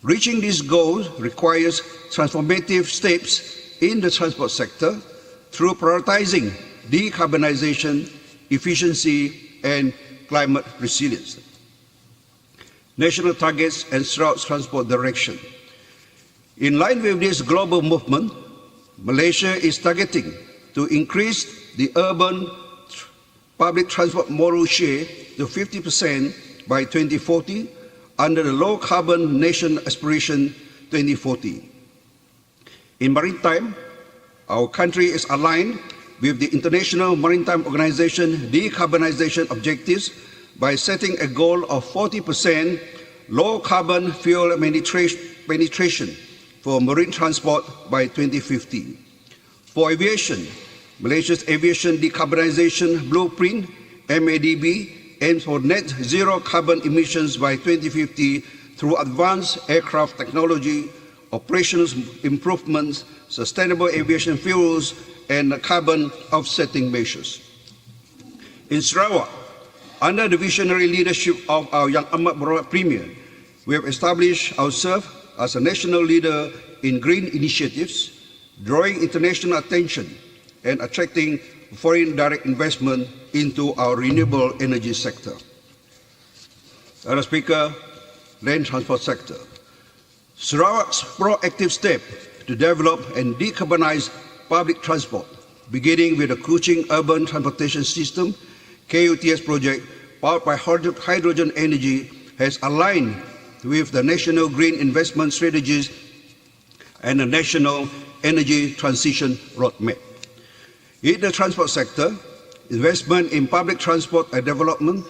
Reaching these goals requires transformative steps in the transport sector through prioritizing decarbonization, efficiency, and climate resilience. National targets and Sarawak's transport direction. In line with this global movement, Malaysia is targeting to increase the urban public transport modal share to 50% by 2040 under the Low Carbon Nation Aspiration 2040. In maritime, our country is aligned with the International Maritime Organization decarbonization objectives by setting a goal of 40% low carbon fuel penetration for marine transport by 2050. For aviation, Malaysia's Aviation Decarbonization Blueprint, MYTV, aims for net zero carbon emissions by 2050 through advanced aircraft technology, operational improvements, sustainable aviation fuels, and carbon offsetting measures. In Sarawak, under the visionary leadership of our Yang Amat Berhormat Premier, we have established ourselves as a national leader in green initiatives, drawing international attention and attracting foreign direct investment into our renewable energy sector. Madam Speaker, land transport sector. Sarawak's proactive step to develop and decarbonize public transport, beginning with the Kuching Urban Transportation System, KUTS project, powered by hydrogen energy, has aligned with the National Green Investment Strategies and the National Energy Transition Roadmap. In the transport sector, investment in public transport and development,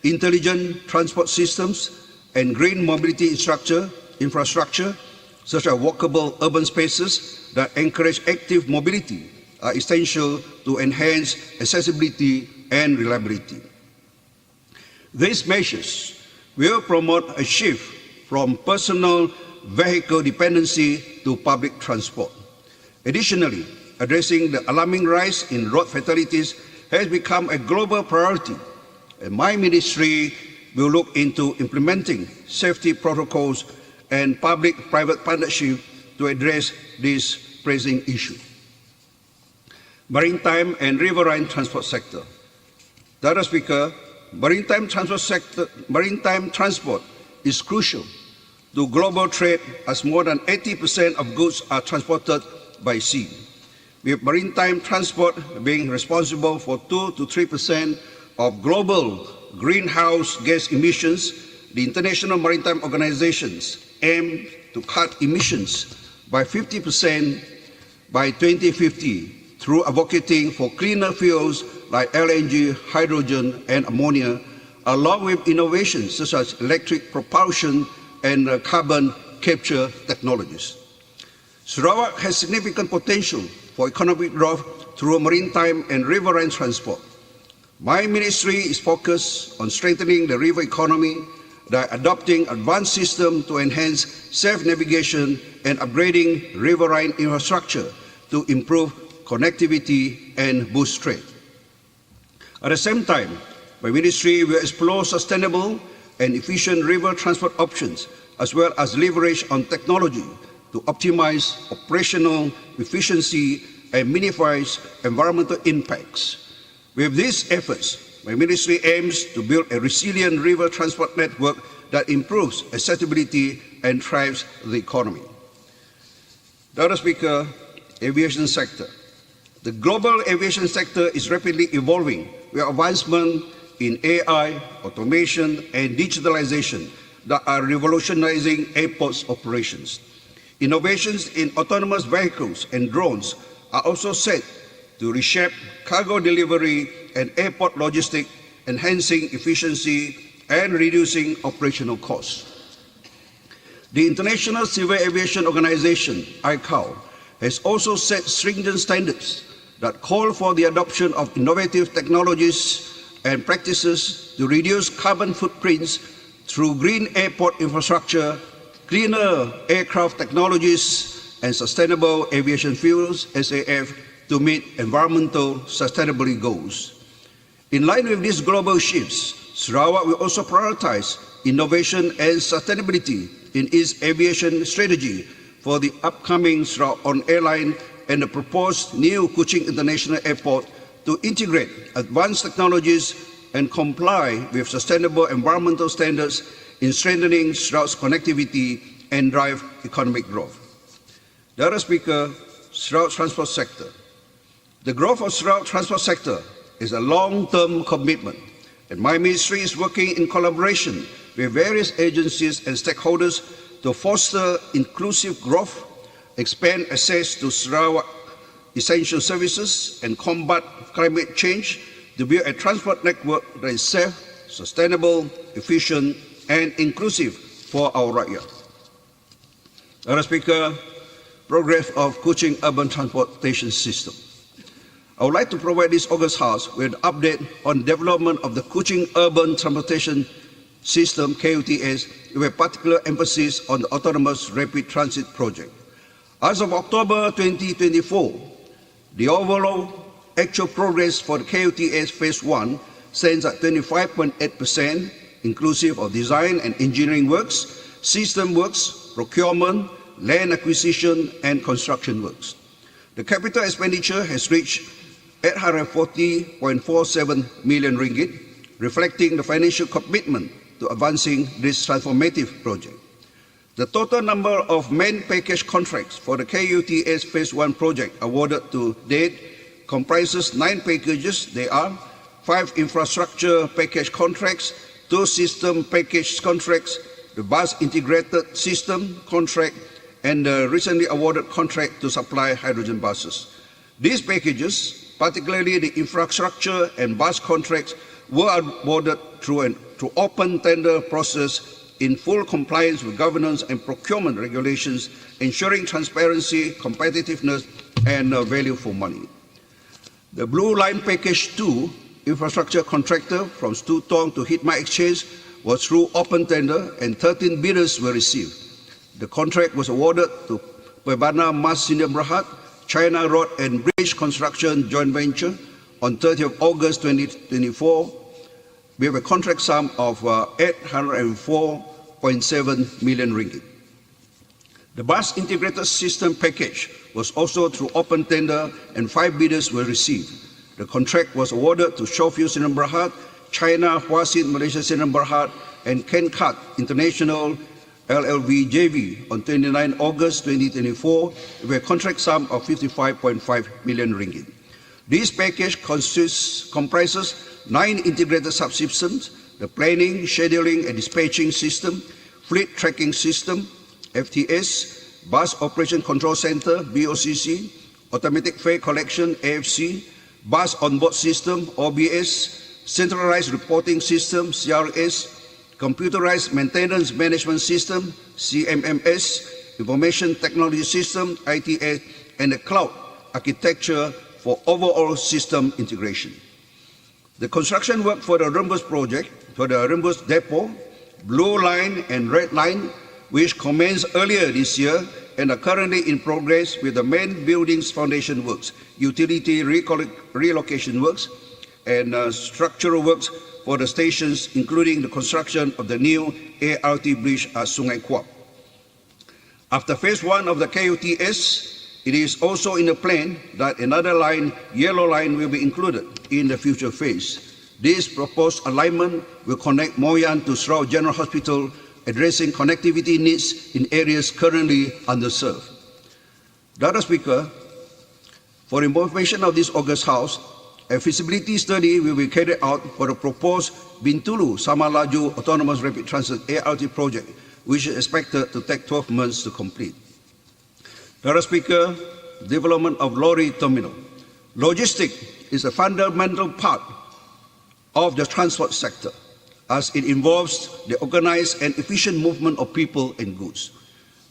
intelligent transport systems, and green mobility infrastructure, such as walkable urban spaces that encourage active mobility, are essential to enhance accessibility and reliability. These measures will promote a shift from personal vehicle dependency to public transport. Additionally, addressing the alarming rise in road fatalities has become a global priority, and my ministry will look into implementing safety protocols and public-private partnership to address this pressing issue. Maritime and riverine transport sector. Madam Speaker, maritime transport is crucial to global trade, as more than 80% of goods are transported by sea, with maritime transport being responsible for 2 to 3% of global greenhouse gas emissions. The International Maritime Organizations aim to cut emissions by 50% by 2050 through advocating for cleaner fuels like LNG, hydrogen, and ammonia, along with innovations such as electric propulsion and carbon capture technologies. Sarawak has significant potential for economic growth through maritime and riverine transport. My ministry is focused on strengthening the river economy by adopting advanced systems to enhance safe navigation and upgrading riverine infrastructure to improve connectivity and boost trade. At the same time, my ministry will explore sustainable and efficient river transport options, as well as leverage on technology to optimize operational efficiency and minimize environmental impacts. With these efforts, my ministry aims to build a resilient river transport network that improves accessibility and drives the economy. Madam Speaker, aviation sector. The global aviation sector is rapidly evolving with advancement in AI, automation, and digitalization that are revolutionizing airports operations. Innovations in autonomous vehicles and drones are also set to reshape cargo delivery and airport logistics, enhancing efficiency and reducing operational costs. The International Civil Aviation Organization, ICAO, has also set stringent standards that call for the adoption of innovative technologies and practices to reduce carbon footprints through green airport infrastructure, cleaner aircraft technologies, and sustainable aviation fuels, SAF, to meet environmental sustainability goals. In line with these global shifts, Sarawak will also prioritize innovation and sustainability in its aviation strategy for the upcoming Sarawak on airline and the proposed new Kuching International Airport to integrate advanced technologies and comply with sustainable environmental standards in strengthening Sarawak's connectivity and drive economic growth. Madam Speaker, Sarawak transport sector. The growth of Sarawak transport sector is a long-term commitment, and my ministry is working in collaboration with various agencies and stakeholders to foster inclusive growth, expand access to Sarawak essential services, and combat climate change to build a transport network that is safe, sustainable, efficient, and inclusive for our rakyat. Madam Speaker, progress of Kuching Urban Transportation System. I would like to provide this August House with an update on development of the Kuching Urban Transportation System, KUTS, with a particular emphasis on the Autonomous Rapid Transit Project. As of October 2024, the overall actual progress for the KUTS Phase 1 stands at 25.8%, inclusive of design and engineering works, system works, procurement, land acquisition, and construction works. The capital expenditure has reached 840.47 million ringgit, reflecting the financial commitment to advancing this transformative project. The total number of main package contracts for the KUTS Phase 1 project awarded to date comprises 9 packages. They are 5 infrastructure package contracts, 2 system package contracts, the bus integrated system contract, and the recently awarded contract to supply hydrogen buses. These packages, particularly the infrastructure and bus contracts, were awarded through open tender process in full compliance with governance and procurement regulations, ensuring transparency, competitiveness, and value for money. The Blue Line Package 2 infrastructure contractor from Stu Tong to Hitma Exchange was through open tender, and 13 bidders were received. The contract was awarded to Pebana Mas Sdn Bhd, China Road and Bridge Construction Joint Venture on 30th August 2024 with a contract sum of 804.7 million ringgit. The bus integrated system package was also through open tender, and 5 bidders were received. The contract was awarded to Showfield Sdn Bhd, China Huaxin Malaysia Sdn Bhd, and Kencat International LLV JV on 29 August 2024 with a contract sum of 55.5 million ringgit. This package comprises 9 integrated subsystems: the planning, scheduling and dispatching system, fleet tracking system, FTS, bus operation control center, BOCC, automatic fare collection, AFC, bus onboard system, OBS, centralized reporting system, CRS, computerized maintenance management system, CMMS, information technology system, ITS, and the cloud architecture for overall system integration. The construction work for the Rembus project, for the Rembus depot, Blue Line and Red Line, which commenced earlier this year and are currently in progress with the main buildings foundation works, utility relocation works, and structural works for the stations, including the construction of the new ART bridge at Sungai Kuap. After Phase 1 of the KUTS, it is also in the plan that another line, Yellow Line, will be included in the future phase. This proposed alignment will connect Moyan to Sarawak General Hospital, addressing connectivity needs in areas currently underserved. Dr. Speaker, for information of this August House, a feasibility study will be carried out for the proposed Bintulu Samalaju Autonomous Rapid Transit ART project, which is expected to take 12 months to complete. Dr. Speaker, development of lorry terminal. Logistics is a fundamental part of the transport sector, as it involves the organized and efficient movement of people and goods.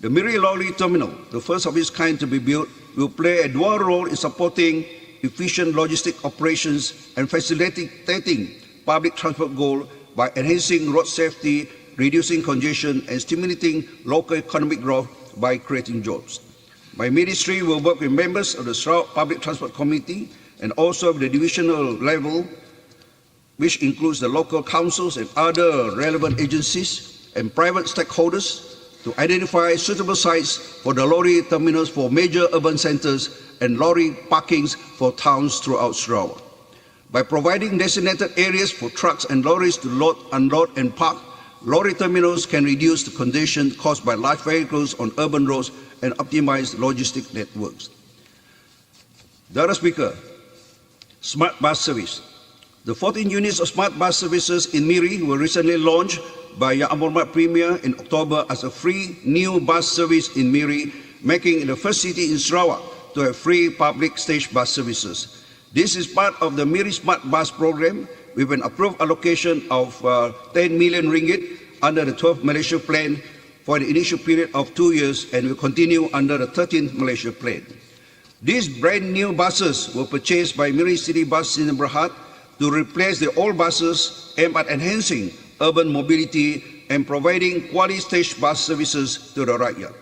The Miri Lorry Terminal, the first of its kind to be built, will play a dual role in supporting efficient logistic operations and facilitating public transport goals by enhancing road safety, reducing congestion, and stimulating local economic growth by creating jobs. My ministry will work with members of the Sarawak Public Transport Committee and also at the divisional level, which includes the local councils and other relevant agencies and private stakeholders, to identify suitable sites for the lorry terminals for major urban centers and lorry parkings for towns throughout Sarawak. By providing designated areas for trucks and lorries to load, unload and park, lorry terminals can reduce the congestion caused by large vehicles on urban roads and optimize logistic networks. Dr. Speaker, Smart Bus Service. The 14 units of smart bus services in Miri were recently launched by Yang Amat Premier in October as a free new bus service in Miri, making it the first city in Sarawak to have free public stage bus services. This is part of the Miri Smart Bus program with an approved allocation of 10 million ringgit under the 12th Malaysia Plan for the initial period of 2 years and will continue under the 13th Malaysia Plan. These brand new buses were purchased by Miri City Bus Sdn Bhd to replace the old buses aimed at enhancing urban mobility and providing quality stage bus services to the rakyat.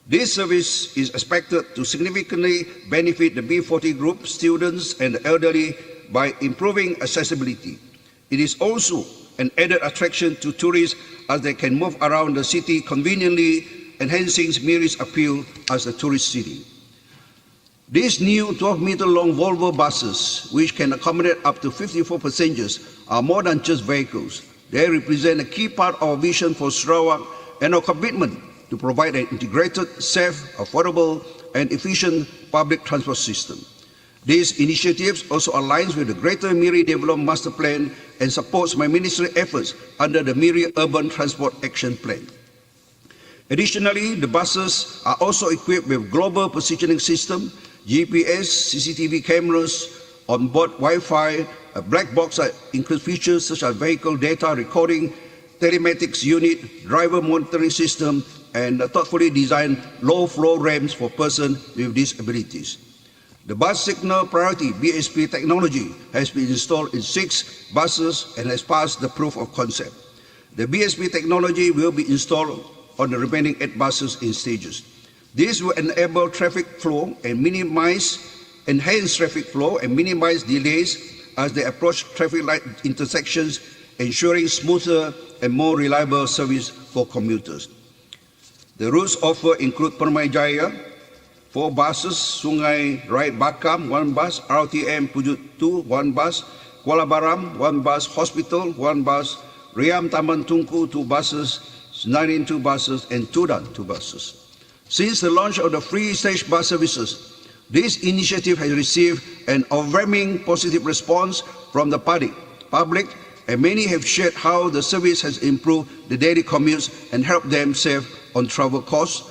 This service is expected to significantly benefit the B40 group, students and the elderly by improving accessibility. It is also an added attraction to tourists as they can move around the city conveniently, enhancing Miri's appeal as a tourist city. These new 12-meter-long Volvo buses, which can accommodate up to 54 passengers, are more than just vehicles. They represent a key part of our vision for Sarawak and our commitment to provide an integrated, safe, affordable, and efficient public transport system. These initiatives also aligns with the Greater Miri Development Master Plan and supports my ministry efforts under the Miri Urban Transport Action Plan. Additionally, the buses are also equipped with global positioning system, GPS, CCTV cameras, onboard Wi-Fi, a black box that includes features such as vehicle data recording, telematics unit, driver monitoring system, and thoughtfully designed low-flow ramps for persons with disabilities. The bus signal priority BSP technology has been installed in 6 buses and has passed the proof of concept. The BSP technology will be installed on the remaining 8 buses in stages. This will enable traffic flow and enhance traffic flow and minimize delays as they approach traffic light intersections, ensuring smoother and more reliable service for commuters. The routes offered include Permai Jaya, 4 buses, Sungai Raya Bakam, 1 bus, RTM Pujut 2, 1 bus, Kuala Baram, 1 bus, Hospital, 1 bus, Riam Taman Tunku, 2 buses, Senarin 2 buses, and Tudan 2 buses. Since the launch of the free stage bus services, this initiative has received an overwhelming positive response from the public, and many have shared how the service has improved the daily commutes and helped them save on travel costs,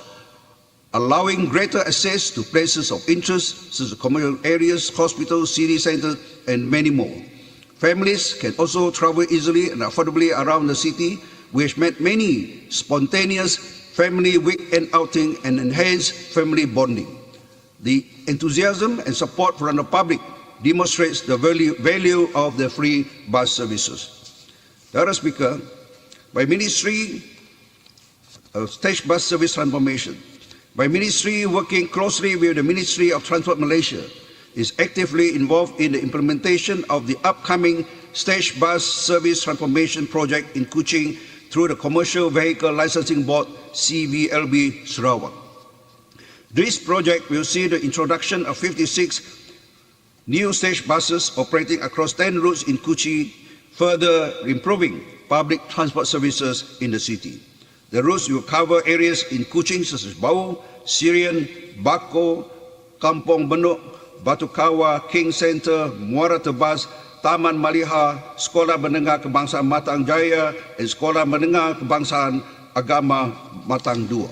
allowing greater access to places of interest such as commercial areas, hospitals, city centers, and many more. Families can also travel easily and affordably around the city, which meant many spontaneous family weekend outing and enhanced family bonding. The enthusiasm and support from the public demonstrates the value of the free bus services. Dr. Speaker, by Ministry of Stage Bus Service Transformation, my ministry, working closely with the Ministry of Transport Malaysia, is actively involved in the implementation of the upcoming Stage Bus Service Transformation Project in Kuching through the Commercial Vehicle Licensing Board, CVLB Sarawak. This project will see the introduction of 56 new stage buses operating across 10 routes in Kuching, further improving public transport services in the city. The routes will cover areas in Kuching such as Bau, Syrian, Bako, Kampong Benuk, Batu Kawa, King Center, Muara Tebas, Taman Maliha, Sekolah Menengah Kebangsaan Matang Jaya, and Sekolah Menengah Kebangsaan Agama Matang 2.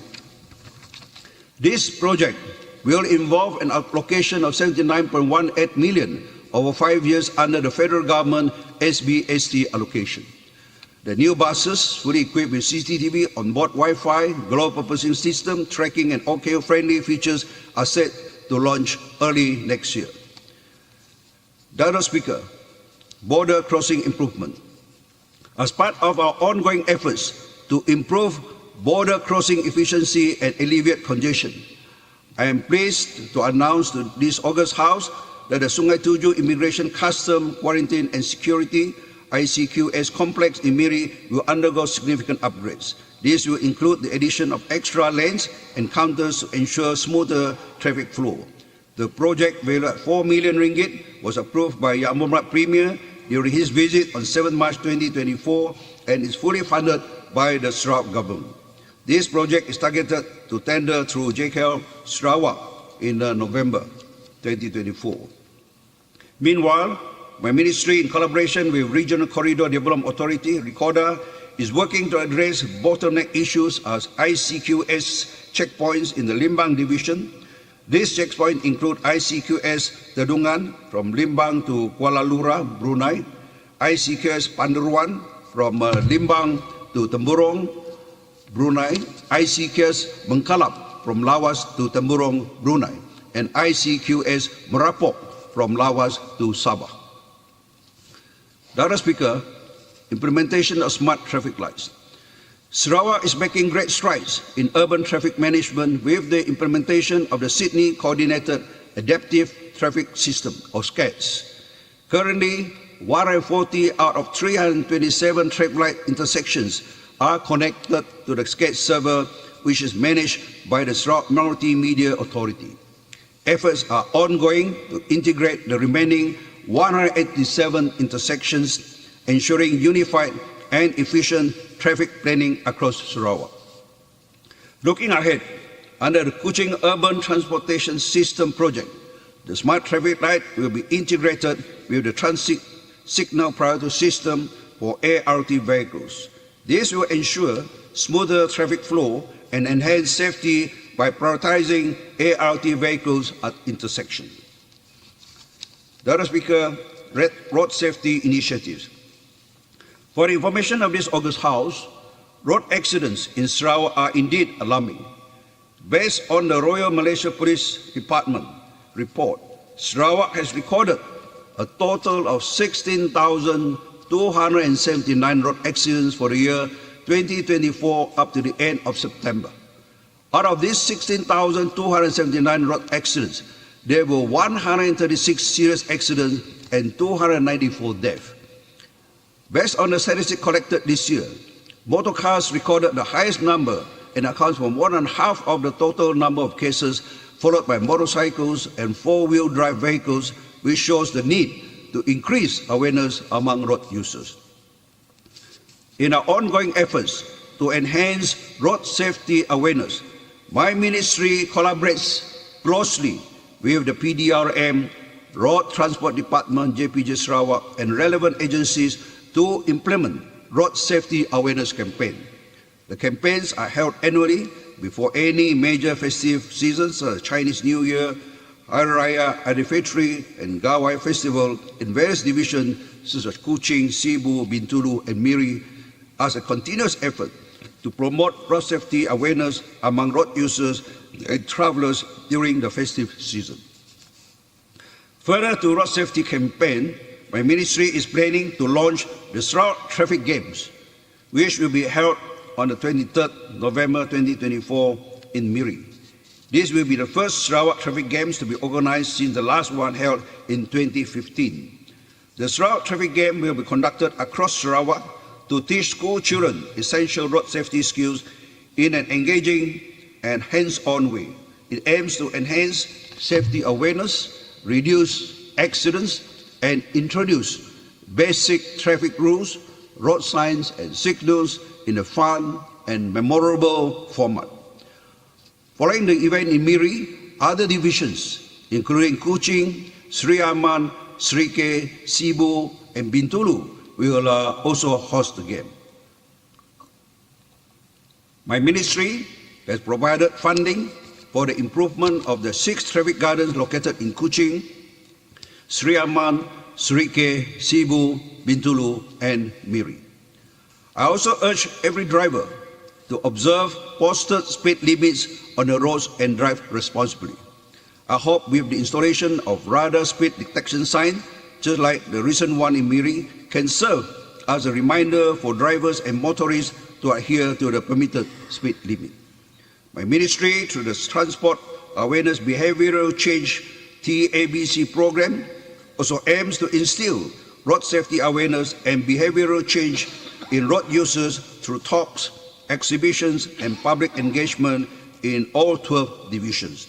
This project will involve an allocation of 79.18 million over 5 years under the federal government SBST allocation. The new buses, fully equipped with CCTV, onboard Wi-Fi, global purposing system, tracking and OKO-friendly features, are set to launch early next year. Dr. Speaker, border crossing improvement. As part of our ongoing efforts to improve border crossing efficiency and alleviate congestion, I am pleased to announce to this August House that the Sungai Tujuh Immigration, Custom, Quarantine and Security ICQS complex in Miri will undergo significant upgrades. This will include the addition of extra lanes and counters to ensure smoother traffic flow. The project, valued at 4 million ringgit, was approved by Yang Muhammad Premier during his visit on 7 March 2024 and is fully funded by the Sarawak government. This project is targeted to tender through JKL Sarawak in November 2024. Meanwhile, my ministry, in collaboration with Regional Corridor Development Authority, RECODA, is working to address bottleneck issues as ICQS checkpoints in the Limbang Division. These checkpoints include ICQS Tedungan from Limbang to Kuala Lura, Brunei, ICQS Panderuan from Limbang to Temburong, Brunei, ICQS Bengkalap from Lawas to Temburong, Brunei. and ICQS Merapok from Lawas to Sabah. Dr. Speaker, implementation of smart traffic lights. Sarawak is making great strides in urban traffic management with the implementation of the Sydney Coordinated Adaptive Traffic System, or SCATS. Currently, 140 out of 327 traffic light intersections are connected to the SCATS server, which is managed by the Sarawak Multimedia Authority. Efforts are ongoing to integrate the remaining 187 intersections, ensuring unified and efficient traffic planning across Sarawak. Looking ahead, under the Kuching Urban Transportation System project, the smart traffic light will be integrated with the transit signal priority system for ART vehicles. This will ensure smoother traffic flow and enhance safety by prioritizing ART vehicles at intersections. Dr. Speaker, road safety initiatives. For the information of this August House, road accidents in Sarawak are indeed alarming. Based on the Royal Malaysia Police Department report, Sarawak has recorded a total of 16,279 road accidents for the year 2024 up to the end of September. Out of these 16,279 road accidents, there were 136 serious accidents and 294 deaths. Based on the statistics collected this year, motor cars recorded the highest number and accounts for more than half of the total number of cases, followed by motorcycles and four-wheel drive vehicles, which shows the need to increase awareness among road users. In our ongoing efforts to enhance road safety awareness, my ministry collaborates closely with the PDRM, Road Transport Department, JPJ Sarawak, and relevant agencies to implement road safety awareness campaign. The campaigns are held annually before any major festive seasons, such as Chinese New Year, Hari Raya, Aidilfitri, and Gawai Festival in various divisions such as Kuching, Sibu, Bintulu, and Miri, as a continuous effort to promote road safety awareness among road users and travelers during the festive season. Further to road safety campaign, my ministry is planning to launch the Sarawak Traffic Games, which will be held on the 23rd November 2024 in Miri. This will be the first Sarawak Traffic Games to be organized since the last one held in 2015. The Sarawak Traffic Game will be conducted across Sarawak to teach school children essential road safety skills in an engaging and hands-on way. It aims to enhance safety awareness, reduce accidents, and introduce basic traffic rules, road signs, and signals in a fun and memorable format. Following the event in Miri, other divisions, including Kuching, Sri Aman, Sri Ke, Sibu, and Bintulu, will also host the game. My ministry has provided funding for the improvement of the 6 traffic gardens located in Kuching, Sri Aman, Sri Ke, Sibu, Bintulu, and Miri. I also urge every driver to observe posted speed limits on the roads and drive responsibly. I hope with the installation of radar speed detection signs, just like the recent one in Miri, can serve as a reminder for drivers and motorists to adhere to the permitted speed limit. My ministry, through the Transport Awareness Behavioral Change TABC program, also aims to instill road safety awareness and behavioral change in road users through talks, exhibitions, and public engagement in all 12 divisions.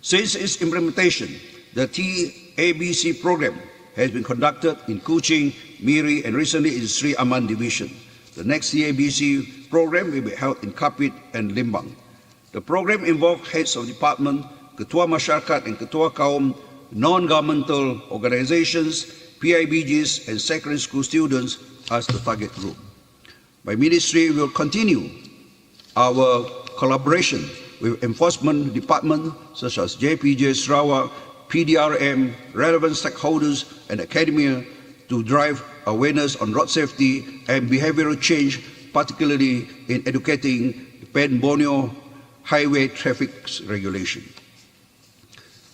Since its implementation, the TABC program has been conducted in Kuching, Miri, and recently in Sri Aman division. The next TABC program will be held in Kapit and Limbang. The program involved heads of department, Ketua Masyarakat and Ketua Kaum, non-governmental organizations, PIBGs, and secondary school students as the target group. My ministry will continue our collaboration with enforcement departments such as JPJ Sarawak, PDRM, relevant stakeholders, and academia to drive awareness on road safety and behavioral change, particularly in educating Pen Borneo highway traffic regulation.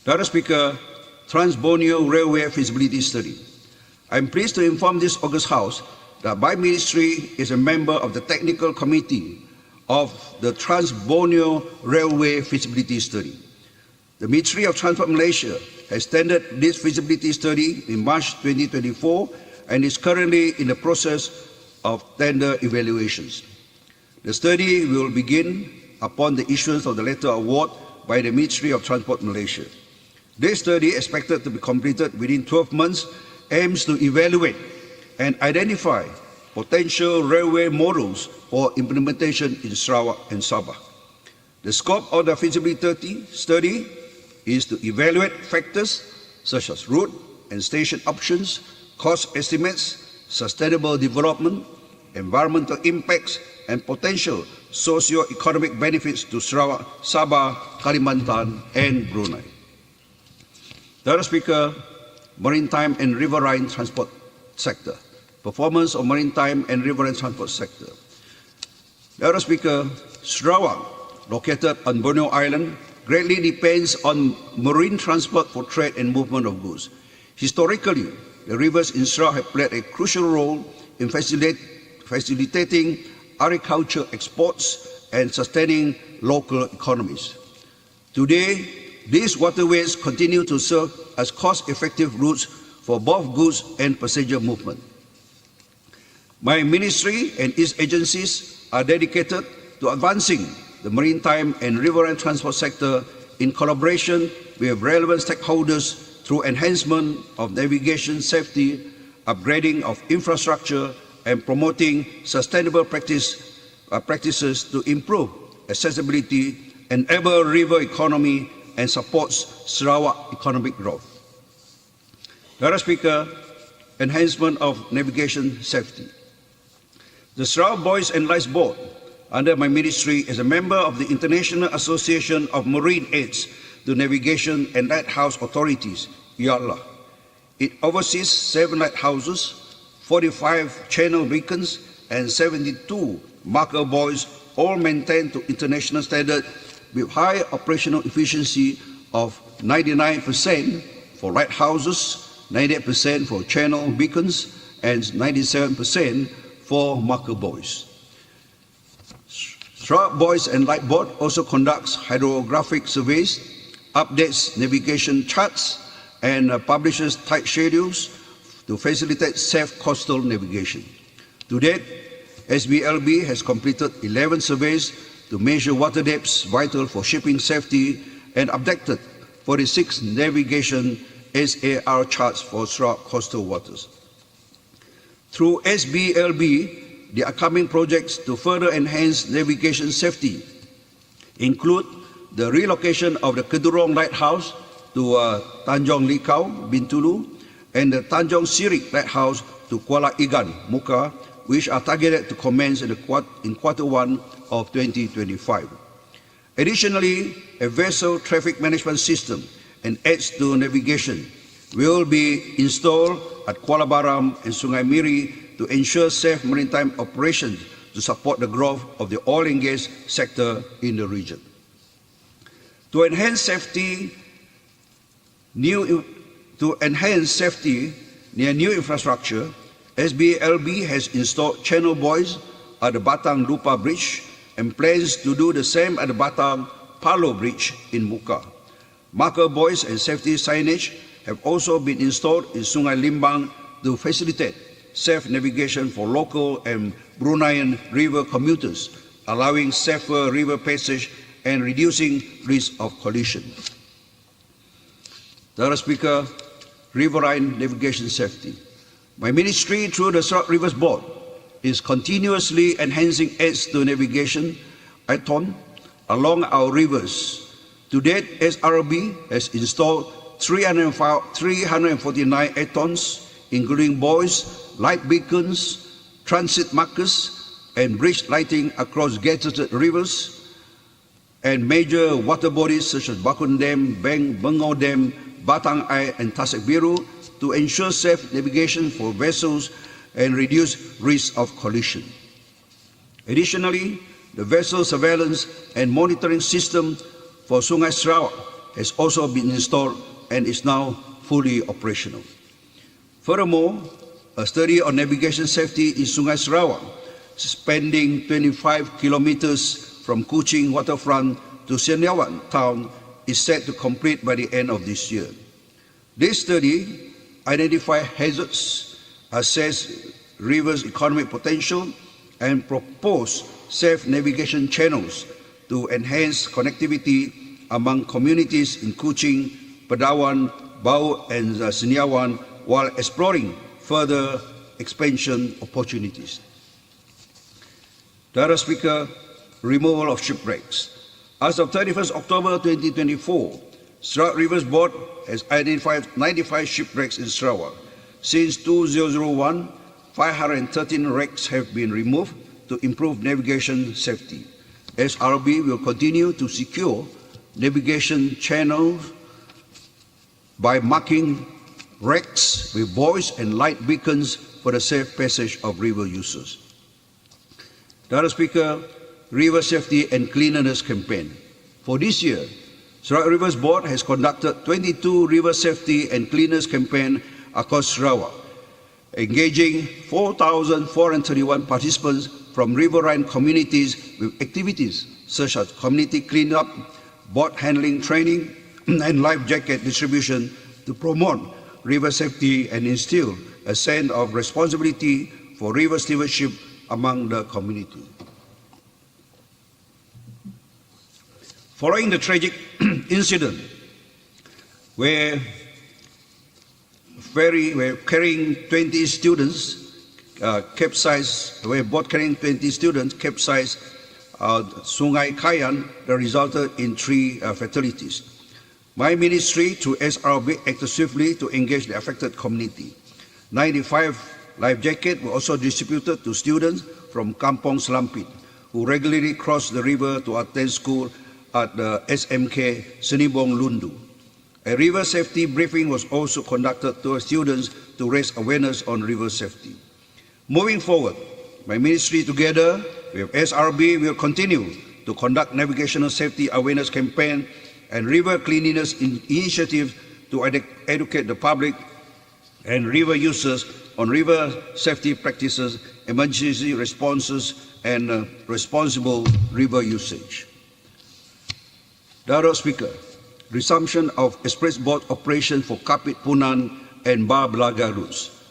The other speaker, Trans-Borneo Railway Feasibility Study. I'm pleased to inform this August House that my ministry is a member of the Technical Committee of the Trans-Borneo Railway Feasibility Study. The Ministry of Transport Malaysia has tendered this feasibility study in March 2024 and is currently in the process of tender evaluations. The study will begin upon the issuance of the letter award by the Ministry of Transport Malaysia. This study, expected to be completed within 12 months, aims to evaluate and identify potential railway models for implementation in Sarawak and Sabah. The scope of the feasibility study is to evaluate factors such as route and station options, cost estimates, sustainable development, environmental impacts, and potential socio-economic benefits to Sarawak, Sabah, Kalimantan, and Brunei. The other speaker, Maritime and Riverine Transport Sector. Performance of maritime and riverine transport sector. The other speaker, Sarawak, located on Borneo Island, greatly depends on marine transport for trade and movement of goods. Historically, the rivers in Sarawak have played a crucial role in facilitating agriculture exports and sustaining local economies. Today, these waterways continue to serve as cost-effective routes for both goods and passenger movement. My ministry and its agencies are dedicated to advancing the maritime and riverine transport sector in collaboration with relevant stakeholders through enhancement of navigation safety, upgrading of infrastructure, and promoting sustainable practices to improve accessibility, enable river economy, and supports Sarawak economic growth. The other speaker, enhancement of navigation safety. The Sarawak Buoys and Lights Board, under my ministry, is a member of the International Association of Marine Aids to Navigation and Lighthouse Authorities, IALA. It oversees 7 lighthouses, 45 channel beacons, and 72 marker buoys, all maintained to international standard with high operational efficiency of 99% for lighthouses, 98% for channel beacons, and 97% for marker buoys. Sarawak Buoys and Light Board also conducts hydrographic surveys, updates navigation charts, and publishes tight schedules to facilitate safe coastal navigation. To date, SBLB has completed 11 surveys to measure water depths vital for shipping safety and updated 46 navigation SAR charts for Sarawak coastal waters. Through SBLB, the upcoming projects to further enhance navigation safety include the relocation of the Kedurong Lighthouse to Tanjong Likau, Bintulu, and the Tanjong Sirik Lighthouse to Kuala Igan, Muka, which are targeted to commence in quarter 1 of 2025. Additionally, a vessel traffic management system and aids to navigation will be installed at Kuala Baram and Sungai Miri to ensure safe maritime operations to support the growth of the oil and gas sector in the region. To enhance safety near new infrastructure, SBLB has installed channel buoys at the Batang Lupa Bridge and plans to do the same at the Batang Palo Bridge in Muka. Marker buoys and safety signage have also been installed in Sungai Limbang to facilitate safe navigation for local and Bruneian river commuters, allowing safer river passage and reducing risk of collision. The other speaker, riverine navigation safety. My ministry, through the Sarawak Rivers Board, is continuously enhancing aids to navigation along our rivers. To date, SRB has installed 349 ATONs, including buoys, light beacons, transit markers, and bridge lighting across gated rivers and major water bodies such as Bakun Dam, Bengau Dam, Batang Ai, and Tasik Biru to ensure safe navigation for vessels and reduce risk of collision. Additionally, the vessel surveillance and monitoring system for Sungai Sarawak has also been installed and is now fully operational. Furthermore, a study on navigation safety in Sungai Sarawak, spanning 25 kilometers from Kuching waterfront to Seniawan town, is set to complete by the end of this year. This study identifies hazards, assess rivers' economic potential, and propose safe navigation channels to enhance connectivity among communities in Kuching, Pedawan, Bau, and Seniawan, while exploring further expansion opportunities. Director Speaker, removal of shipwrecks. As of 31st October 2024, Sarawak Rivers Board has identified 95 shipwrecks in Sarawak. Since 2001, 513 wrecks have been removed to improve navigation safety. SRB will continue to secure navigation channels by marking wrecks with voice and light beacons for the safe passage of river users. Director Speaker, River Safety and Cleanliness Campaign. For this year, Sarawak Rivers Board has conducted 22 river safety and cleanliness campaigns across Sarawak, engaging 4,431 participants from riverine communities with activities such as community cleanup, boat handling training, and life jacket distribution to promote river safety and instill a sense of responsibility for river stewardship among the community. Following the tragic incident where carrying 20 students capsized, where boat carrying 20 students capsized Sungai Kayan, that resulted in 3 fatalities. My ministry, through SRB, acted swiftly to engage the affected community. 95 life jackets were also distributed to students from Kampong Selampit, who regularly cross the river to attend school at the SMK Senibong Lundu. A river safety briefing was also conducted to students to raise awareness on river safety. Moving forward, my ministry together with SRB will continue to conduct navigational safety awareness campaign and river cleanliness initiatives to educate the public and river users on river safety practices, emergency responses, and responsible river usage. Director Speaker, resumption of express boat operation for Kapit Punan and Bar Belaga routes.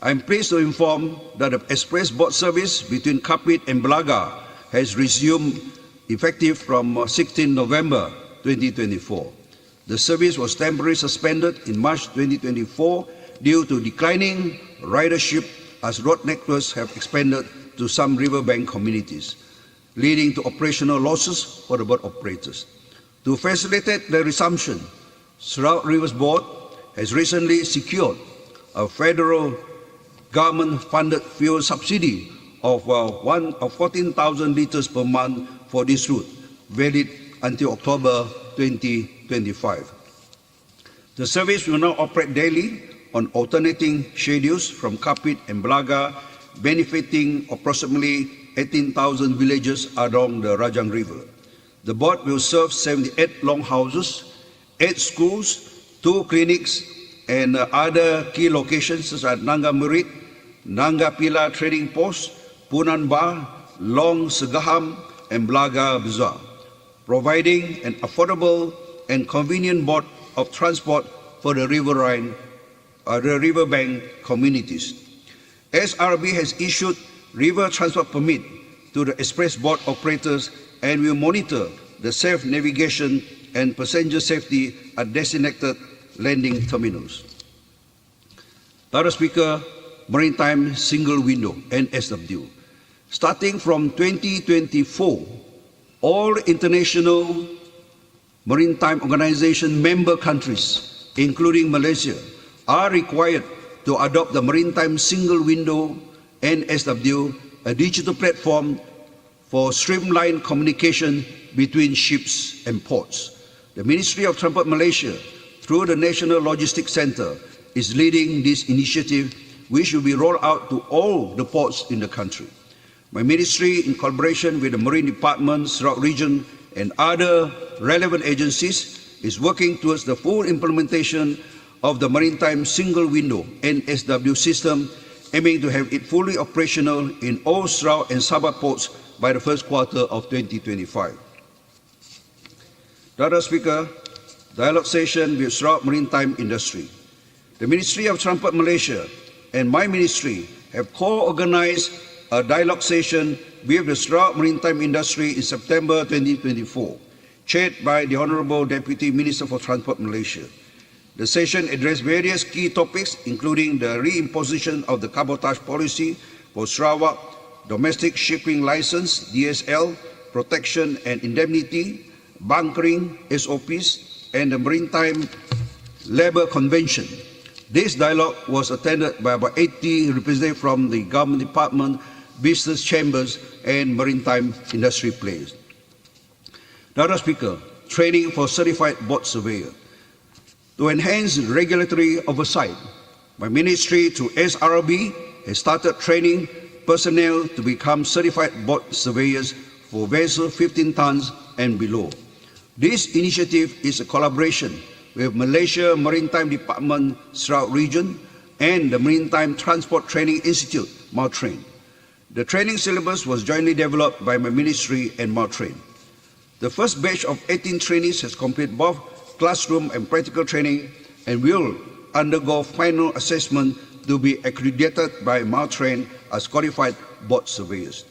I am pleased to inform that the express boat service between Kapit and Belaga has resumed effective from 16 November 2024. The service was temporarily suspended in March 2024 due to declining ridership as road networks have expanded to some riverbank communities, leading to operational losses for the boat operators. To facilitate the resumption, Sarawak Rivers Board has recently secured a federal government-funded fuel subsidy of 14,000 litres per month for this route, valid until October 2025. The service will now operate daily on alternating schedules from Kapit and Belaga, benefiting approximately 18,000 villages along the Rajang River. The board will serve 78 longhouses, 8 schools, 2 clinics, and other key locations such as Nangga Merit, Nangga Pila Trading Post, Punan Bar, Long Segaham, and Belaga Bazaar, providing an affordable and convenient mode of transport for the riverbank communities. SRB has issued river transport permit to the express boat operators and will monitor the safe navigation and passenger safety at designated landing terminals. Director Speaker, Maritime Single Window, NSW. Starting from 2024, all international maritime organization member countries, including Malaysia, are required to adopt the Maritime Single Window, NSW, a digital platform for streamlined communication between ships and ports. The Ministry of Transport Malaysia, through the National Logistics Centre, is leading this initiative, which will be rolled out to all the ports in the country. My ministry, in collaboration with the Marine Department, Sarawak Region, and other relevant agencies, is working towards the full implementation of the Maritime Single Window (NSW) system, aiming to have it fully operational in all Sarawak and Sabah ports by the first quarter of 2025. Dr. Speaker, dialogue session with Sarawak maritime industry. The Ministry of Transport Malaysia and my ministry have co-organized a dialogue session with the Sarawak maritime industry in September 2024, chaired by the Honourable Deputy Minister for Transport Malaysia. The session addressed various key topics, including the reimposition of the cabotage policy for Sarawak, domestic shipping license (DSL), protection and indemnity, bunkering (SOPs), and the Maritime Labour Convention. This dialogue was attended by about 80 representatives from the Government Department, business chambers, and maritime industry players. Dr. Speaker, training for certified boat surveyor. To enhance regulatory oversight, my ministry through SRB has started training personnel to become certified boat surveyors for vessels 15 tons and below. This initiative is a collaboration with Malaysia Maritime Department Sarawak Region and the Maritime Transport Training Institute, MAUTRAIN. The training syllabus was jointly developed by my ministry and MAUTRAIN. The first batch of 18 trainees has completed both classroom and practical training and will undergo final assessment to be accredited by MAUTRAIN as qualified boat surveyors.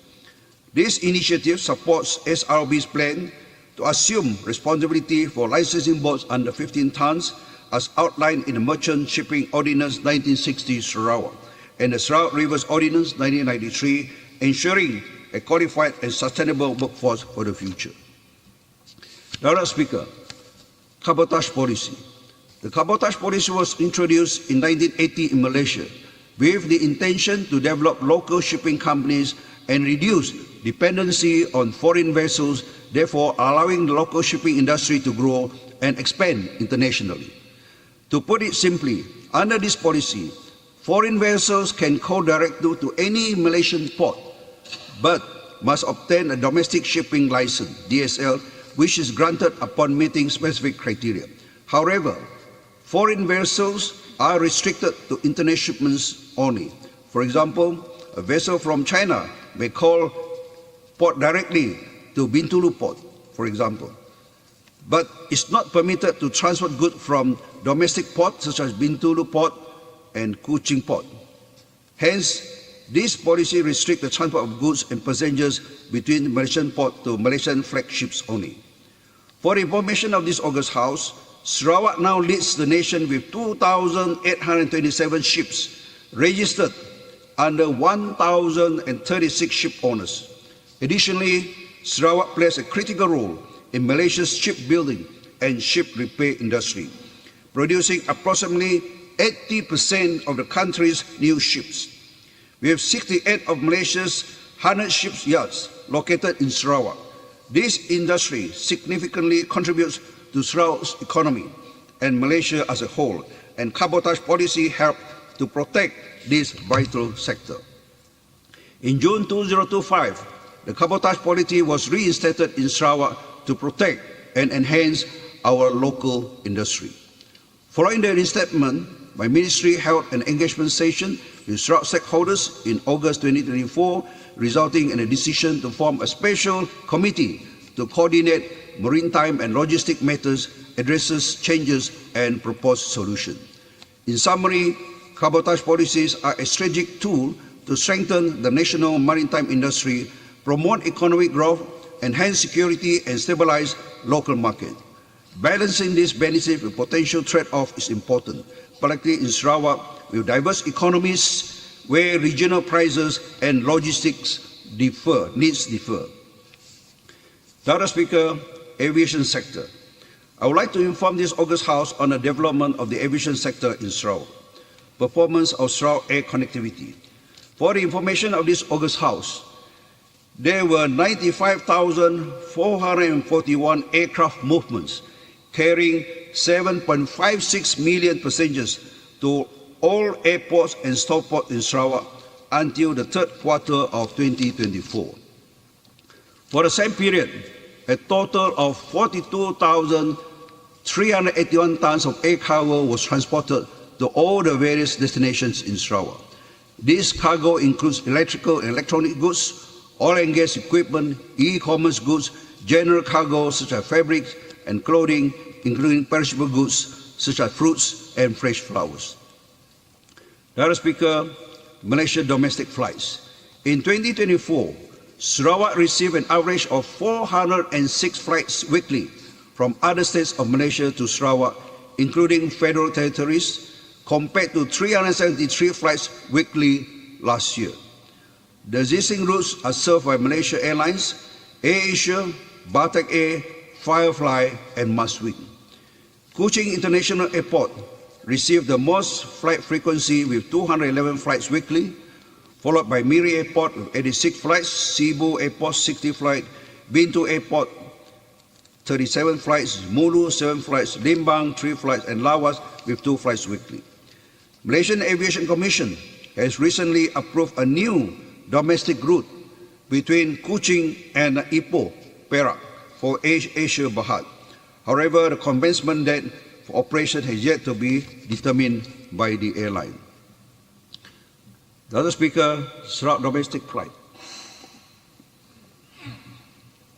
This initiative supports SRB's plan to assume responsibility for licensing boats under 15 tons as outlined in the Merchant Shipping Ordinance 1960 Sarawak and the Sarawak Rivers Ordinance 1993, ensuring a qualified and sustainable workforce for the future. Dr. Speaker, cabotage policy. The cabotage policy was introduced in 1980 in Malaysia with the intention to develop local shipping companies and reduce dependency on foreign vessels, therefore allowing the local shipping industry to grow and expand internationally. To put it simply, under this policy, foreign vessels can co-direct to any Malaysian port, but must obtain a domestic shipping license, DSL, which is granted upon meeting specific criteria. However, foreign vessels are restricted to international shipments only. For example, a vessel from China may call port directly to Bintulu Port, for example, but it's not permitted to transfer goods from domestic ports such as Bintulu Port and Kuching Port. Hence, this policy restricts the transport of goods and passengers between Malaysian port to Malaysian flagships only. For information of this August House, Sarawak now leads the nation with 2,827 ships registered under 1,036 ship owners. Additionally, Sarawak plays a critical role in Malaysia's shipbuilding and ship repair industry, producing approximately 80% of the country's new ships. We have 68 of Malaysia's 100 shipyards located in Sarawak. This industry significantly contributes to Sarawak's economy and Malaysia as a whole, and cabotage policy helps to protect this vital sector. In June 2025, the cabotage policy was reinstated in Sarawak to protect and enhance our local industry. Following the reinstatement, my ministry held an engagement session with Sarawak stakeholders in August 2024, resulting in a decision to form a special committee to coordinate maritime and logistic matters, addresses changes and propose solutions. In summary, cabotage policies are a strategic tool to strengthen the national maritime industry, promote economic growth, enhance security and stabilize local market. Balancing this benefit with potential trade-off is important, particularly in Sarawak with diverse economies where regional prices and logistics needs differ. Dr. Speaker, aviation sector. I would like to inform this August House on the development of the aviation sector in Sarawak. Performance of Sarawak air connectivity. For the information of this August House, there were 95,441 aircraft movements carrying 7.56 million passengers to all airports and stopoports in Sarawak until the third quarter of 2024. For the same period, a total of 42,3 381 tons of air cargo was transported to all the various destinations in Sarawak. This cargo includes electrical and electronic goods, oil and gas equipment, e-commerce goods, general cargo such as fabrics and clothing, including perishable goods such as fruits and fresh flowers. Madam Speaker, Malaysia domestic flights. In 2024, Sarawak received an average of 406 flights weekly from other states of Malaysia to Sarawak, including federal territories, compared to 373 flights weekly last year. The existing routes are served by Malaysia Airlines, AirAsia, Batak Air, Firefly, and Maswing. Kuching International Airport received the most flight frequency with 211 flights weekly, followed by Miri Airport with 86 flights, Cebu Airport 60 flights, Bintu Airport 37 flights, Mulu 7 flights, Limbang 3 flights, and Lawas with 2 flights weekly. Malaysian Aviation Commission has recently approved a new domestic route between Kuching and Ipoh, Perak for Asia Berhad. However, the commencement date for operation has yet to be determined by the airline. The other speaker, Sarawak domestic flight.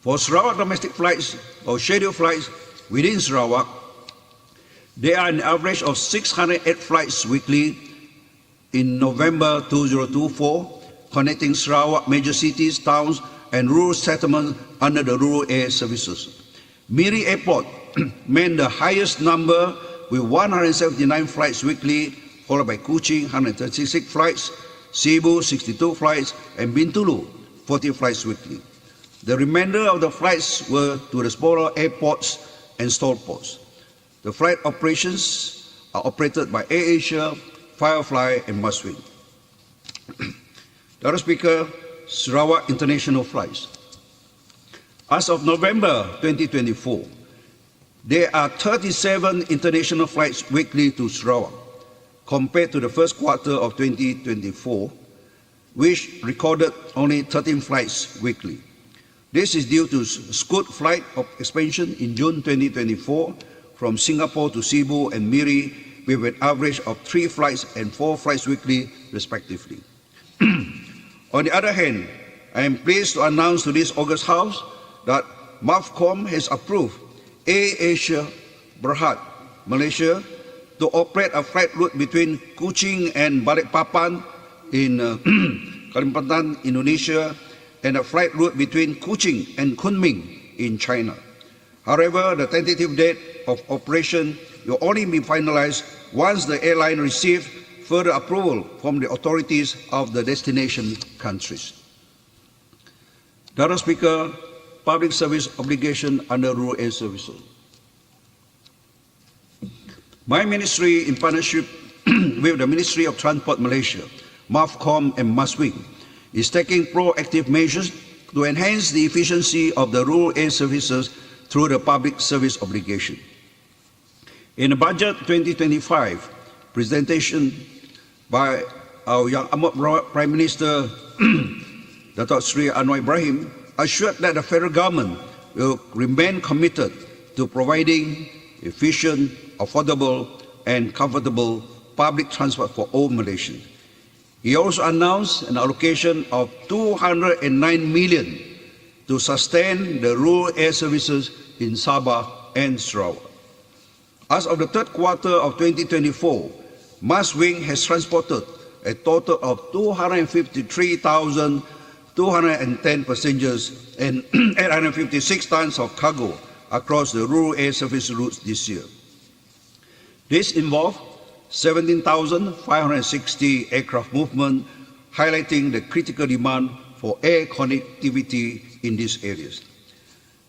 For Sarawak domestic flights or scheduled flights within Sarawak, there are an average of 608 flights weekly in November 2024, connecting Sarawak major cities, towns, and rural settlements under the Rural Air Services. Miri Airport manned the highest number with 179 flights weekly, followed by Kuching 136 flights, Cebu 62 flights, and Bintulu 40 flights weekly. The remainder of the flights were to the smaller airports and stall ports. The flight operations are operated by AirAsia, Firefly, and Maswing. The other speaker, Sarawak international flights. As of November 2024, there are 37 international flights weekly to Sarawak, compared to the first quarter of 2024, which recorded only 13 flights weekly. This is due to Scoot flight of expansion in June 2024 from Singapore to Cebu and Miri, with an average of 3 flights and 4 flights weekly, respectively. On the other hand, I am pleased to announce to this August House that MAVCOM has approved AirAsia Berhad, Malaysia, to operate a flight route between Kuching and Balikpapan in Kalimantan, Indonesia, and a flight route between Kuching and Kunming in China. However, the tentative date of operation will only be finalized once the airline receives further approval from the authorities of the destination countries. The other speaker, public service obligation under Rural Air Services. My ministry, in partnership with the Ministry of Transport Malaysia, MAVCOM and Maswing, is taking proactive measures to enhance the efficiency of the rural air services through the public service obligation. In the Budget 2025 presentation by our Yang Amat Prime Minister, Datuk Sri Anwar Ibrahim, assured that the federal government will remain committed to providing efficient, affordable, and comfortable public transport for all Malaysians. He also announced an allocation of 209 million to sustain the rural air services in Sabah and Sarawak. As of the third quarter of 2024, Maswing has transported a total of 253,210 passengers and 856 tons of cargo across the rural air service routes this year. This involved 17,560 aircraft movement, highlighting the critical demand for air connectivity in these areas.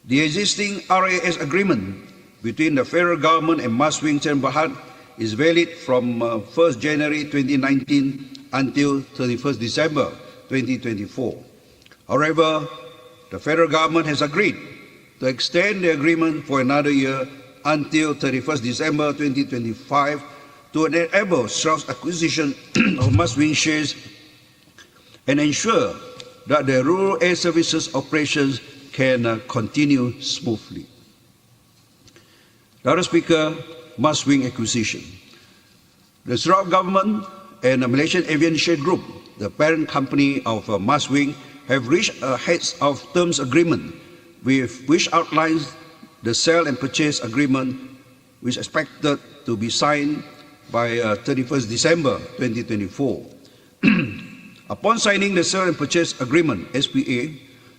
The existing RAS agreement between the federal government and Maswing Berhad is valid from 1st January 2019 until 31st December 2024. However, the federal government has agreed to extend the agreement for another year until 31st December 2025 to enable Sarawak's acquisition of Maswing shares and ensure that the rural air services operations can continue smoothly. Madam Speaker, Maswing acquisition. The Sarawak government and the Malaysian Aviation Group, the parent company of Maswing, have reached a heads of terms agreement which outlines the sale and purchase agreement, which is expected to be signed by 31st December 2024. Upon signing the sale and purchase agreement, SPA,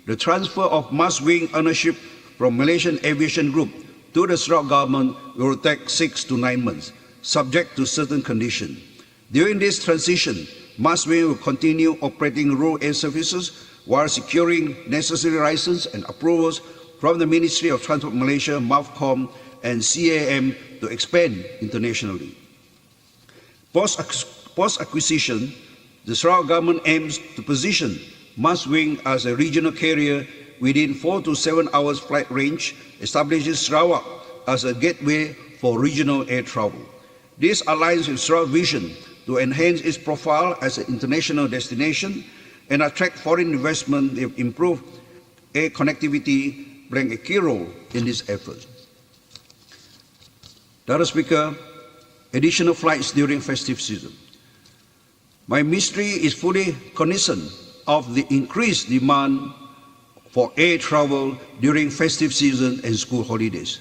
the transfer of Maswing ownership from Malaysian Aviation Group to the Sarawak government will take 6 to 9 months, subject to certain conditions. During this transition, Maswing will continue operating rural air services while securing necessary licenses and approvals from the Ministry of Transport Malaysia, MAVCOM, and CAM to expand internationally. Post-acquisition, the Sarawak government aims to position Maswing as a regional carrier within 4 to 7 hours flight range, establishing Sarawak as a gateway for regional air travel. This aligns with Sarawak's vision to enhance its profile as an international destination and attract foreign investment. If improved air connectivity playing a key role in this effort. Madam Speaker, additional flights during festive season. My ministry is fully cognizant of the increased demand for air travel during festive season and school holidays.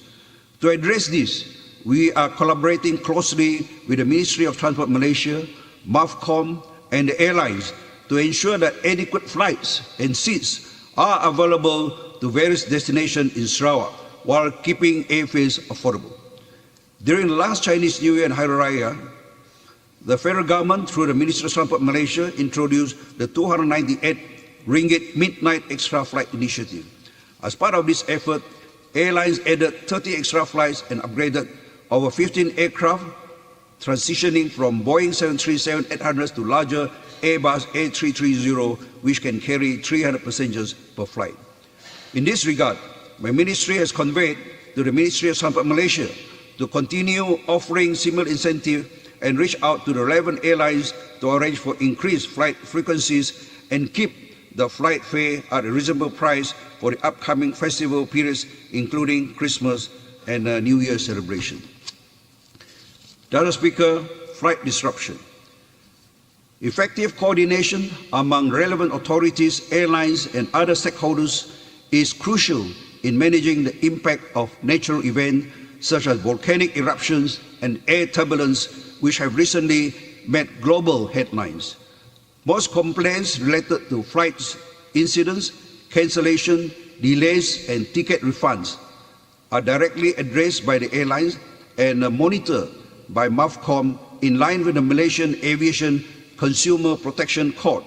To address this, we are collaborating closely with the Ministry of Transport Malaysia, MAVCOM, and the airlines to ensure that adequate flights and seats are available to various destinations in Sarawak while keeping airfares affordable. During the last Chinese New Year and Hari Raya, the federal government, through the Ministry of Transport Malaysia, introduced the ringgit Midnight Extra Flight Initiative. As part of this effort, airlines added 30 extra flights and upgraded over 15 aircraft, transitioning from Boeing 737-800s to larger Airbus A330, which can carry 300 passengers per flight. In this regard, my ministry has conveyed to the Ministry of Transport Malaysia to continue offering similar incentive and reach out to the relevant airlines to arrange for increased flight frequencies and keep the flight fare at a reasonable price for the upcoming festival periods, including Christmas and New Year celebration. Madam Speaker, flight disruption. Effective coordination among relevant authorities, airlines, and other stakeholders is crucial in managing the impact of natural events such as volcanic eruptions and air turbulence, which have recently made global headlines. Most complaints related to flight incidents, cancellation, delays, and ticket refunds are directly addressed by the airlines and monitored by MAVCOM in line with the Malaysian Aviation Consumer Protection Code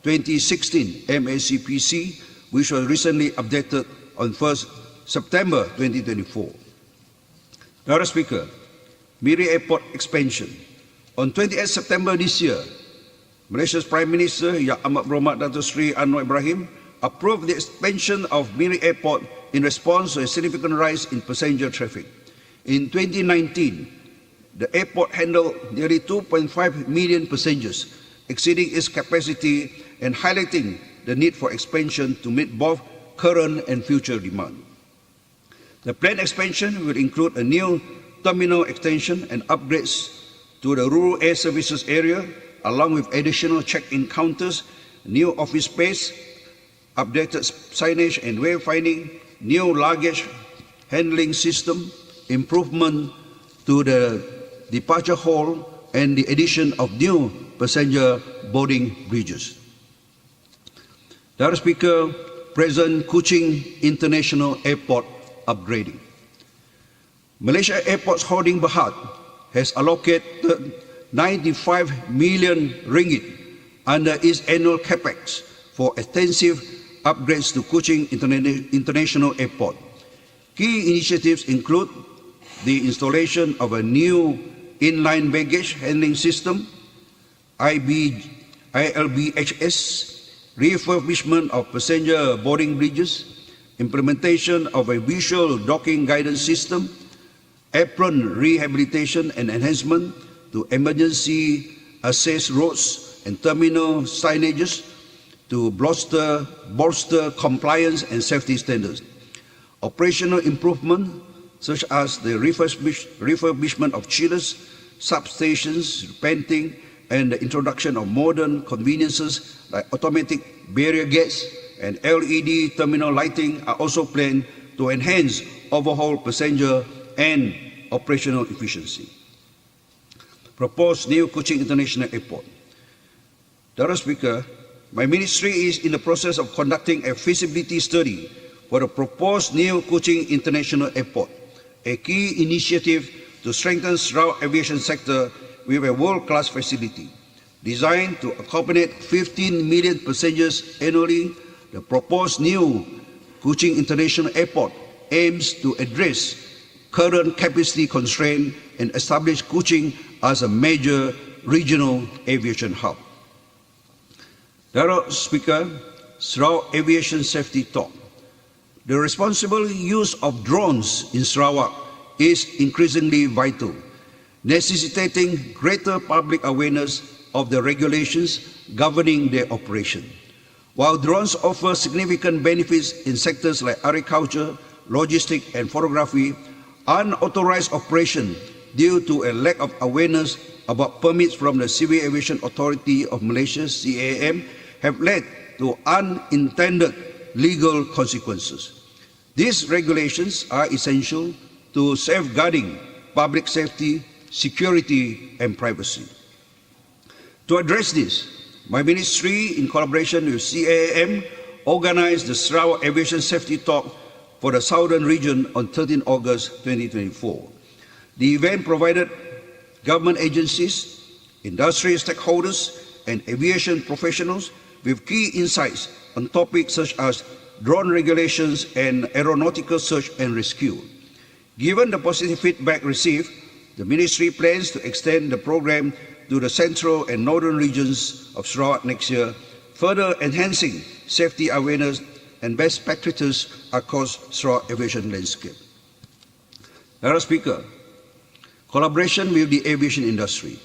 2016 MACPC, which was recently updated on 1st September 2024. Madam Speaker, Miri Airport expansion. On 28 September this year, Malaysia's Prime Minister Yang Amat Berhormat Datuk Seri Anwar Ibrahim approved the expansion of Miri Airport in response to a significant rise in passenger traffic. In 2019, the airport handled nearly 2.5 million passengers, exceeding its capacity and highlighting the need for expansion to meet both current and future demand. The planned expansion will include a new terminal extension and upgrades to the rural air services area, along with additional check-in counters, new office space, updated signage and wayfinding, new luggage handling system, improvement to the departure hall, and the addition of new passenger boarding bridges. Madam Speaker, present Kuching International Airport upgrading. Malaysia Airports Holding Berhad has allocated 95 million ringgit under its annual capex for extensive upgrades to Kuching International Airport. Key initiatives include the installation of a new inline baggage handling system, ILBHS, refurbishment of passenger boarding bridges, implementation of a visual docking guidance system, apron rehabilitation and enhancement to emergency access roads and terminal signages to bolster compliance and safety standards, operational improvement such as the refurbishment of chillers, substations, painting, and the introduction of modern conveniences like automatic barrier gates and LED terminal lighting are also planned to enhance overall passenger and operational efficiency. Proposed new Kuching International Airport. Dr. Speaker, my ministry is in the process of conducting a feasibility study for the proposed new Kuching International Airport, a key initiative to strengthen Sarawak aviation sector with a world-class facility. Designed to accommodate 15 million passengers annually, the proposed new Kuching International Airport aims to address current capacity constraint and establish Kuching as a major regional aviation hub. Dr. Speaker, Sarawak Aviation Safety Talk. The responsible use of drones in Sarawak is increasingly vital, necessitating greater public awareness of the regulations governing their operation. While drones offer significant benefits in sectors like agriculture, logistics, and photography, unauthorized operation due to a lack of awareness about permits from the Civil Aviation Authority of Malaysia, CAAM, have led to unintended legal consequences. These regulations are essential to safeguarding public safety, security, and privacy. To address this, my ministry, in collaboration with CAAM, organized the Sarawak Aviation Safety Talk for the Southern Region on 13 August 2024. The event provided government agencies, industry stakeholders, and aviation professionals with key insights on topics such as drone regulations and aeronautical search and rescue. Given the positive feedback received, the ministry plans to extend the program to the central and northern regions of Sarawak next year, further enhancing safety awareness and best practices across Sarawak aviation landscape. Madam Speaker, collaboration with the aviation industry.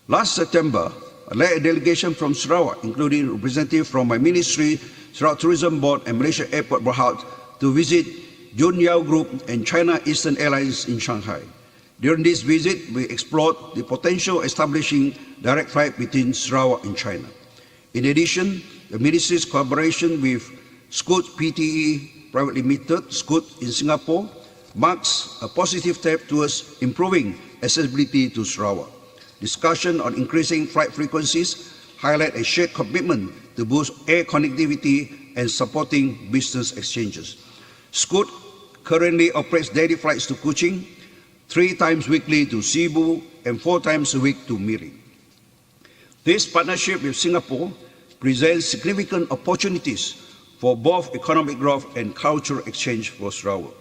Last September, I led a delegation from Sarawak, including representatives from my ministry, Sarawak Tourism Board, and Malaysia Airport Berhad, to visit Junyao Group and China Eastern Airlines in Shanghai. During this visit, we explored the potential establishing direct flight between Sarawak and China. In addition, the ministry's collaboration with Scoot Pte. Private Limited, Scoot in Singapore, marks a positive step towards improving accessibility to Sarawak. Discussion on increasing flight frequencies highlight a shared commitment to boost air connectivity and supporting business exchanges. Scoot currently operates daily flights to Kuching, 3 times weekly to Cebu, and 4 times a week to Miri. This partnership with Singapore presents significant opportunities for both economic growth and cultural exchange for Sarawak.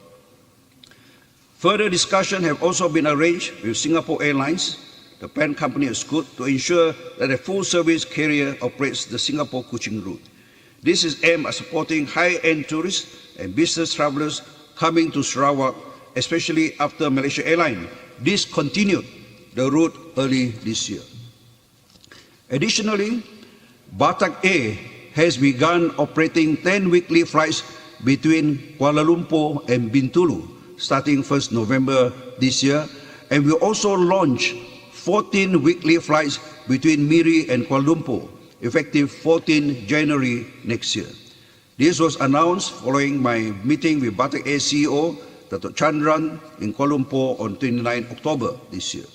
Further discussions have also been arranged with Singapore Airlines, the parent company of Scoot, to ensure that a full-service carrier operates the Singapore-Kuching route. This is aimed at supporting high-end tourists and business travelers coming to Sarawak, especially after Malaysia Airlines discontinued the route early this year. Additionally, Batak Air has begun operating 10 weekly flights between Kuala Lumpur and Bintulu starting 1st November this year, and will also launch 14 weekly flights between Miri and Kuala Lumpur, effective 14 January next year. This was announced following my meeting with Batak Air CEO, Dr. Chandran, in Kuala Lumpur on 29 October this year.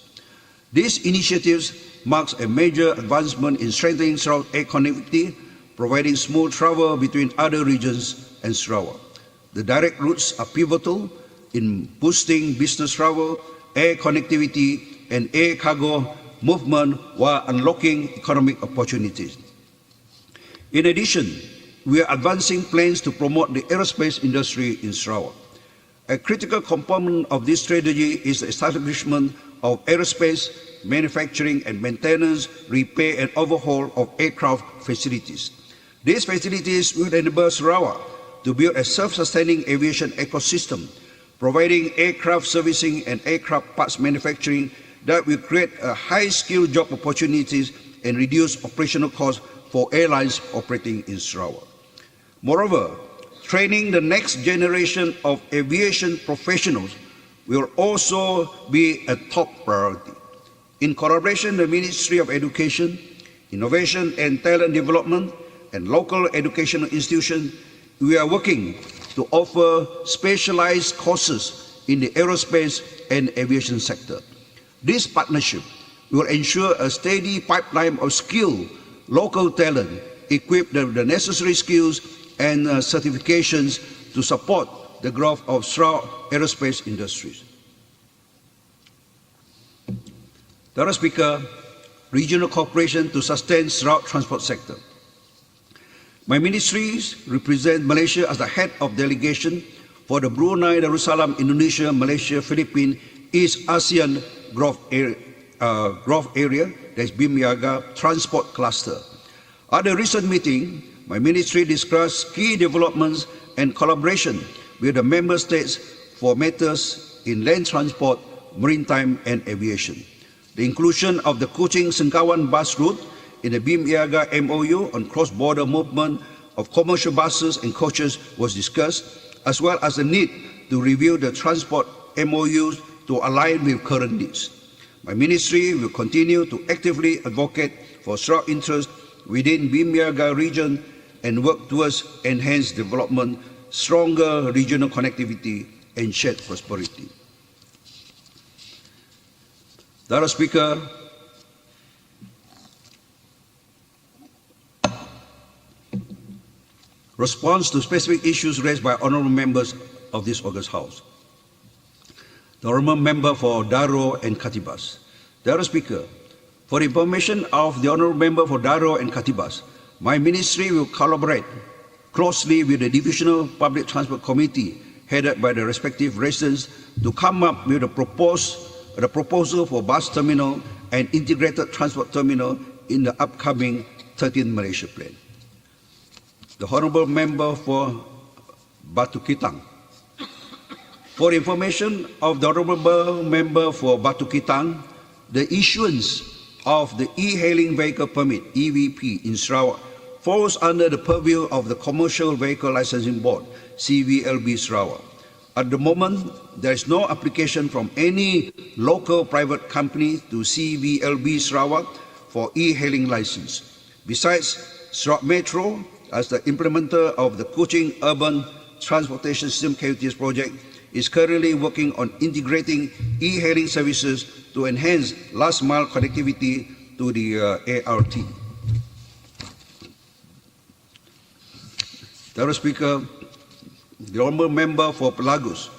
These initiatives marks a major advancement in strengthening Sarawak air connectivity, providing smooth travel between other regions and Sarawak. The direct routes are pivotal in boosting business travel, air connectivity, and air cargo movement while unlocking economic opportunities. In addition, we are advancing plans to promote the aerospace industry in Sarawak. A critical component of this strategy is the establishment of aerospace manufacturing and maintenance, repair, and overhaul of aircraft facilities. These facilities will enable Sarawak to build a self-sustaining aviation ecosystem, providing aircraft servicing and aircraft parts manufacturing that will create a high-skilled job opportunities and reduce operational costs for airlines operating in Sarawak. Moreover, training the next generation of aviation professionals will also be a top priority. In collaboration with the Ministry of Education, Innovation and Talent Development, and local educational institutions, we are working to offer specialized courses in the aerospace and aviation sector. This partnership will ensure a steady pipeline of skilled local talent equipped with the necessary skills and certifications to support the growth of Sarawak aerospace industries. Madam Speaker, regional cooperation to sustain Sarawak transport sector. My ministries represent Malaysia as the head of delegation for the Brunei Darussalam Indonesia Malaysia Philippines East ASEAN Growth Area, that's BIMYAGA Transport Cluster. At the recent meeting, my ministry discussed key developments and collaboration with the member states for matters in land transport, maritime and aviation. The inclusion of the Kuching-Sengkawan bus route in the BIMYAGA MOU on cross-border movement of commercial buses and coaches was discussed, as well as the need to review the transport MOUs to align with current needs. My ministry will continue to actively advocate for Sarawak interests within BIMYAGA region and work towards enhanced development, stronger regional connectivity and shared prosperity. Madam Speaker, response to specific issues raised by honourable members of this August House. The honourable member for Daro and Katibas. Madam Speaker, for information of the honourable member for Daro and Katibas, my ministry will collaborate closely with the Divisional Public Transport Committee headed by the respective residents to come up with a proposal for bus terminal and integrated transport terminal in the upcoming 13th Malaysia Plan. The honourable member for Batu Kitang. For information of the honourable member for Batu Kitang, the issuance of the e-hailing vehicle permit (EVP) in Sarawak falls under the purview of the Commercial Vehicle Licensing Board (CVLB) Sarawak. At the moment, there is no application from any local private company to CVLB Sarawak for e-hailing license. Besides, Sarawak Metro, as the implementer of the Kuching Urban Transportation System KUTS project, is currently working on integrating e-hailing services to enhance last-mile connectivity to the ART. Madam Speaker, the honourable member for Pelagos.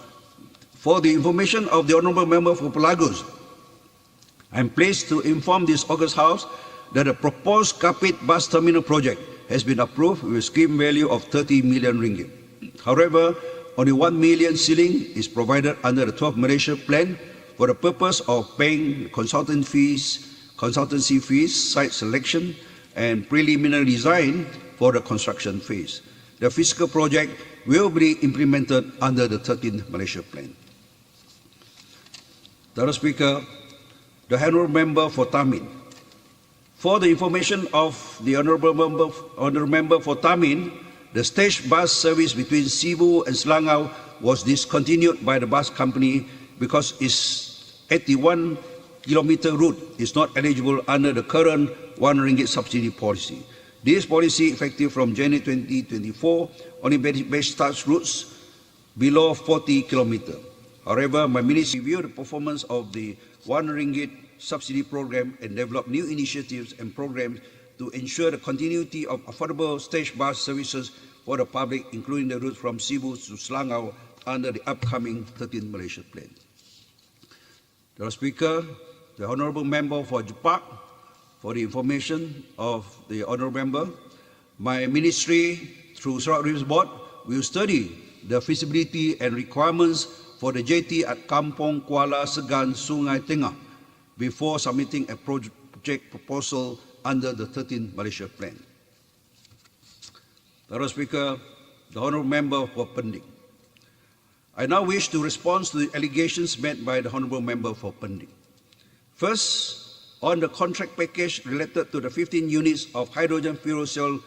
For the information of the honourable member for Pelagos, I am pleased to inform this August House that the proposed Kapit bus terminal project has been approved with a scheme value of 30 million ringgit. However, only 1 million ceiling is provided under the 12th Malaysia Plan for the purpose of paying consultancy fees, site selection, and preliminary design for the construction phase. The physical project will be implemented under the 13th Malaysia Plan. Madam Speaker, the honourable member for Tamin. For the information of the honourable member for Tamin, the stage bus service between Cebu and Selangor was discontinued by the bus company because its 81-kilometre route is not eligible under the current RM1 subsidy policy. This policy, effective from January 2024, only base starts routes below 40 kilometres. However, my ministry reviewed the performance of the RM1 subsidy program and developed new initiatives and programs to ensure the continuity of affordable stage bus services for the public, including the routes from Cebu to Selangor under the upcoming 13th Malaysia Plan. Madam Speaker, the honourable member for Jepak, for the information of the honourable member, my ministry, through Sarawak Rivers Board, will study the feasibility and requirements for the jetty at Kampung Kuala Segan, Sungai Tengah before submitting a project proposal under the 13th Malaysia Plan. Madam Speaker, the honourable member for Pendik. I now wish to respond to the allegations made by the honourable member for Pendik. First, on the contract package related to the 15 units of hydrogen fuel cell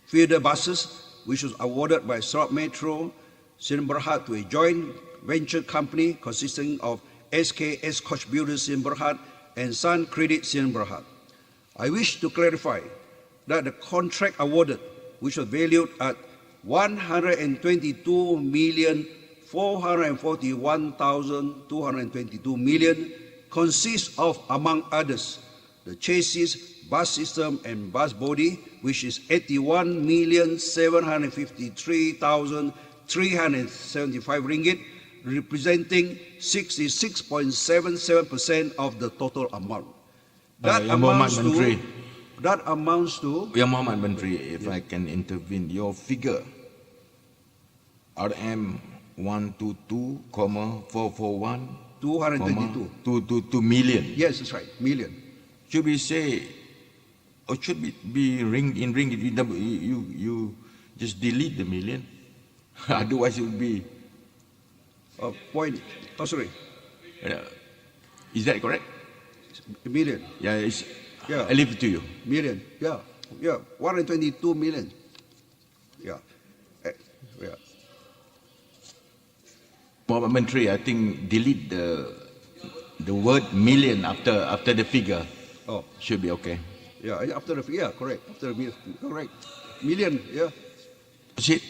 feeder buses, which was awarded by Sarawak Metro, Sdn Bhd to a joint venture company consisting of SKS Koch Builders Sdn Bhd and Sun Credit Sdn Bhd. I wish to clarify that the contract awarded, which was valued at 122,441,222 million, consists of, among others, the chassis, bus system and bus body, which is 81,753,375 ringgit, representing 66.77% of the total amount. That amounts to Yang Muhammad Menteri, if I can intervene, your figure RM 122,441 222 million. Yes, that's right, million. Should we say, or should it be ring in ringgit? You just delete the million. Otherwise, it would be. Sorry. Is that correct? Million. Yeah. Yeah. I leave it to you. Million. Yeah. 122 million. Yeah. Yeah. Muhammad Menteri, I think delete the word million after the figure. Oh, should be okay. yeah. After the correct. After the correct. Million. Yeah. That's it.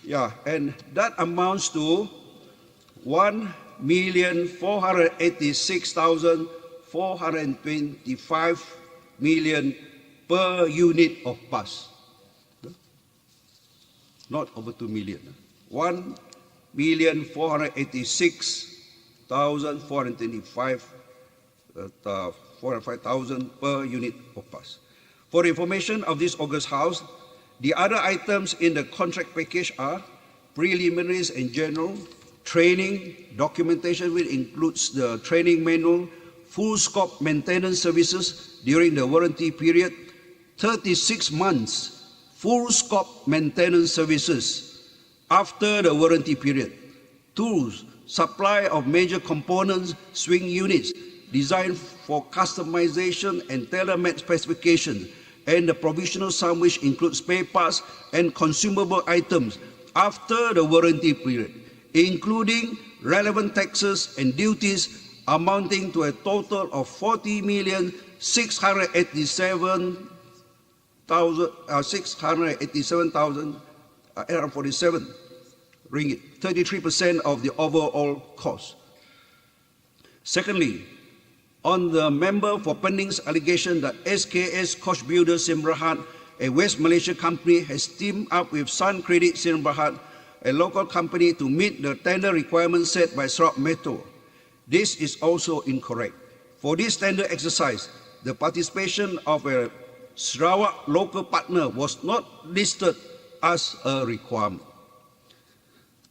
Yeah, and that amounts to 1,486,425 million per unit of bus. Not over 2 million. 1,486,425,405,000 per unit of bus. For information of this August House, the other items in the contract package are preliminaries and general, training, documentation which includes the training manual, full scope maintenance services during the warranty period, 36 months full scope maintenance services after the warranty period, tools, supply of major components, swing units designed for customization and tailor-made specifications, and the provisional sum which includes spare parts and consumable items after the warranty period, including relevant taxes and duties amounting to a total of 687,847 ringgit, 33% of the overall cost. Secondly, on the member for pending's allegation that SKS Koch Builders Sdn Bhd, a West Malaysia company, has teamed up with Sun Credit Sdn Bhd, a local company, to meet the tender requirements set by Sarawak Metro. This is also incorrect. For this tender exercise, the participation of a Sarawak local partner was not listed as a requirement.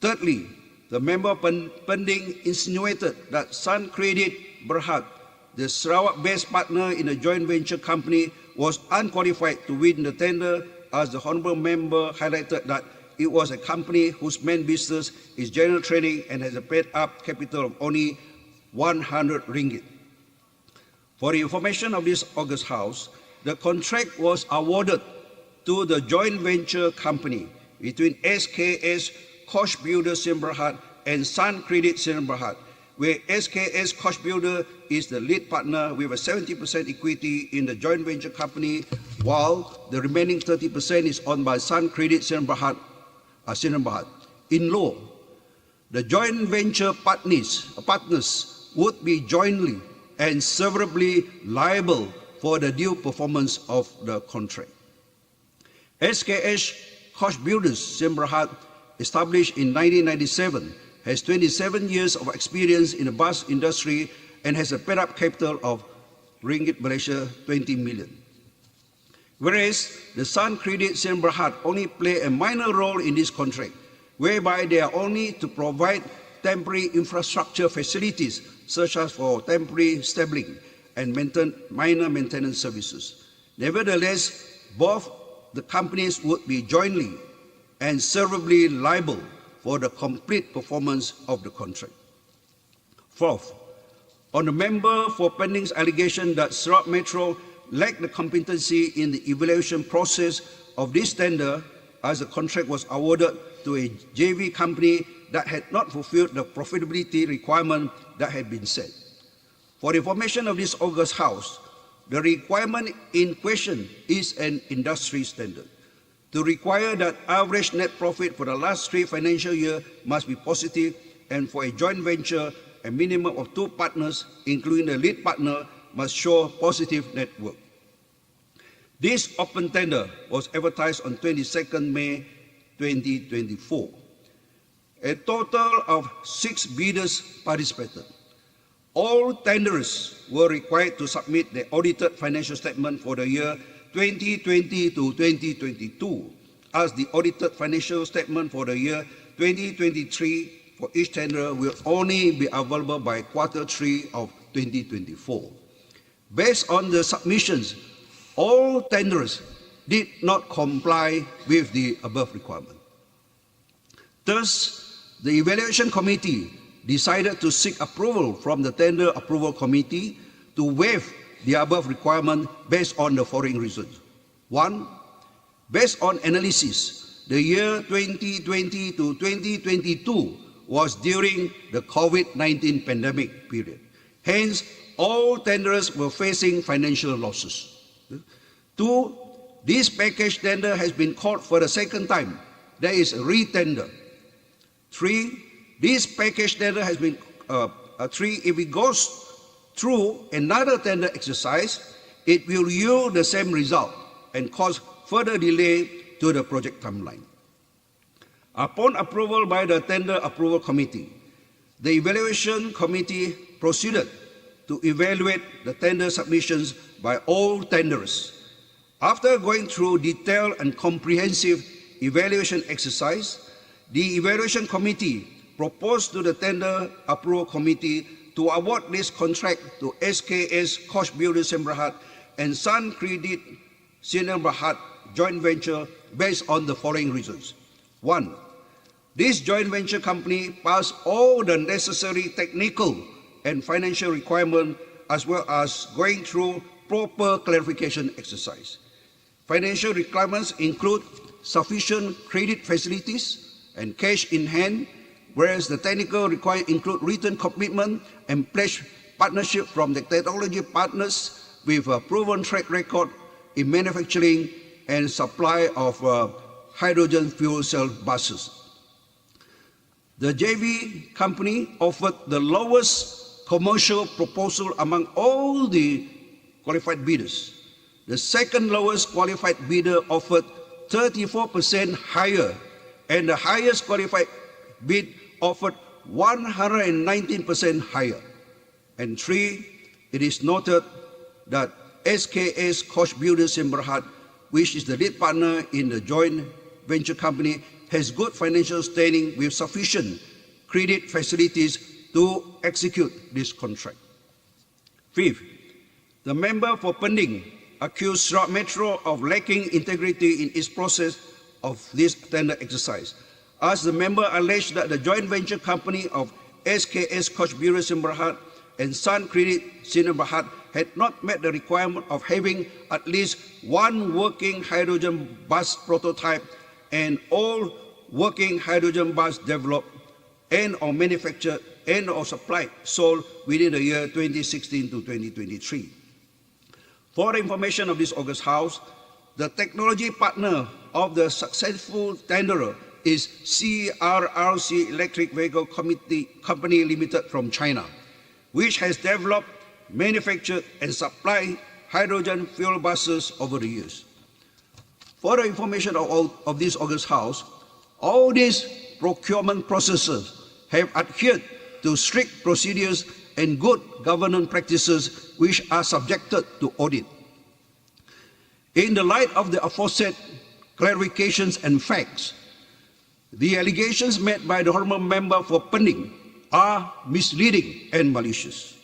Thirdly, the member pending insinuated that Sun Credit Berhad, the Sarawak-based partner in a joint venture company, was unqualified to win the tender, as the honourable member highlighted that it was a company whose main business is general training and has a paid-up capital of only 100 ringgit. For the information of this August House, the contract was awarded to the joint venture company between SKS Koch Builders Sdn Bhd and Sun Credit Sdn Bhd, where SKS Koch Builder is the lead partner with a 70% equity in the joint venture company, while the remaining 30% is owned by Sun Credit Sdn Bhd. In law, the joint venture partners would be jointly and severally liable for the due performance of the contract. SKS Koch Builders Sdn Bhd, established in 1997, has 27 years of experience in the bus industry and has a paid-up capital of ringgit Malaysia 20 million. Whereas the Sun Credit Sdn Bhd only play a minor role in this contract, whereby they are only to provide temporary infrastructure facilities, such as for temporary stabling and minor maintenance services. Nevertheless, both the companies would be jointly and severally liable for the complete performance of the contract. Fourth, on the member for pending's allegation that Sarawak Metro lacked the competency in the evaluation process of this tender, as the contract was awarded to a JV company that had not fulfilled the profitability requirement that had been set. For the information of this August House, the requirement in question is an industry standard to require that average net profit for the last 3 financial years must be positive, and for a joint venture, a minimum of 2 partners, including the lead partner, must show positive net worth. This open tender was advertised on 22nd May 2024. A total of 6 bidders participated. All tenderers were required to submit the audited financial statement for the year 2020 to 2022, as the audited financial statement for the year 2023 for each tender will only be available by Q3 of 2024. Based on the submissions, all tenderers did not comply with the above requirement. Thus, the Evaluation Committee decided to seek approval from the Tender Approval Committee to waive the above requirement based on the following reasons. 1. Based on analysis, the year 2020 to 2022 was during the COVID-19 pandemic period. Hence, all tenderers were facing financial losses. 2. This package tender has been called for the second time. There is a re-tender. 3. This package tender has been, 3. If it goes through another tender exercise, it will yield the same result and cause further delay to the project timeline. Upon approval by the Tender Approval Committee, the Evaluation Committee proceeded to evaluate the tender submissions by all tenderers. After going through detailed and comprehensive evaluation exercise, the Evaluation Committee proposed to the Tender Approval Committee to award this contract to SKS Koch Builders Berhad and Sun Credit Sdn Berhad joint venture based on the following reasons. 1. This joint venture company passed all the necessary technical and financial requirements, as well as going through proper clarification exercise. Financial requirements include sufficient credit facilities and cash in hand, whereas the technical requirements include written commitment and pledge partnership from the technology partners with a proven track record in manufacturing and supply of hydrogen fuel cell buses. The JV company offered the lowest commercial proposal among all the qualified bidders. The second lowest qualified bidder offered 34% higher, and the highest qualified bid offered 119% higher. And 3, it is noted that SKS Koch Builders Berhad, which is the lead partner in the joint venture company, has good financial standing with sufficient credit facilities to execute this contract. 5th, the member for Pending accused Sarawak Metro of lacking integrity in its process of this tender exercise, as the member alleged that the joint venture company of SKS Koch Builders Berhad and Sun Credit Sdn Berhad had not met the requirement of having at least one working hydrogen bus prototype and all working hydrogen bus developed and or manufactured and or supplied sold within the year 2016 to 2023. For the information of this August House, the technology partner of the successful tenderer is CRRC Electric Vehicle Company Limited from China, which has developed, manufactured and supplied hydrogen fuel buses over the years. For the information of this August House, all these procurement processes have adhered to strict procedures and good governance practices which are subjected to audit. In the light of the aforesaid clarifications and facts, the allegations made by the honourable member for Pending are misleading and malicious.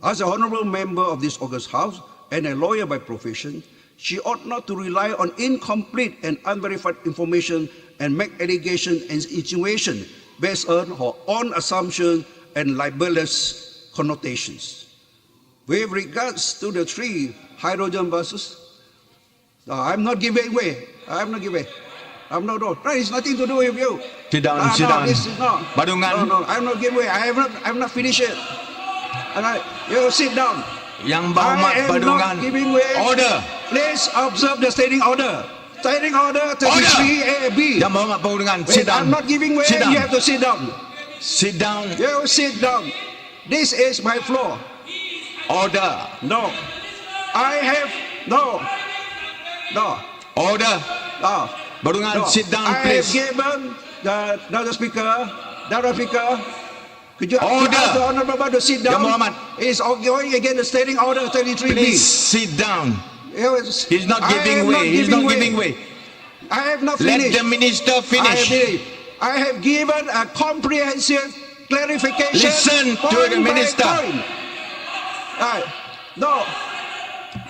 As a honourable member of this August House and a lawyer by profession, she ought not to rely on incomplete and unverified information and make allegations and insinuations based on her own assumptions and libelous connotations. With regards to the 3 hydrogen buses, I'm not giving away. I'm not. No, it's nothing to do with you. Sit down, sit down. This is not. Badungan. No, I'm not giving way. I have not finished it. All right, you sit down. Yang berhormat I am Badungan. not giving way. Order. Please observe the standing order. Standing order 33A-B. Yang berhormat Badungan, sit down. I'm not giving way. Sit down. You have to sit down. Sit down. You sit down. This is my floor. Order. No. I have no. Order. No. Badungan, sit down, I please. have given the speaker. Could you Order. ask the honourable member to sit down? Yang berhormat. It's going against the standing order 33B. Please sit down. He's not giving way. He's not giving way. I have not Let finished. the minister finish. I have given a comprehensive clarification. Listen to point the by minister. point.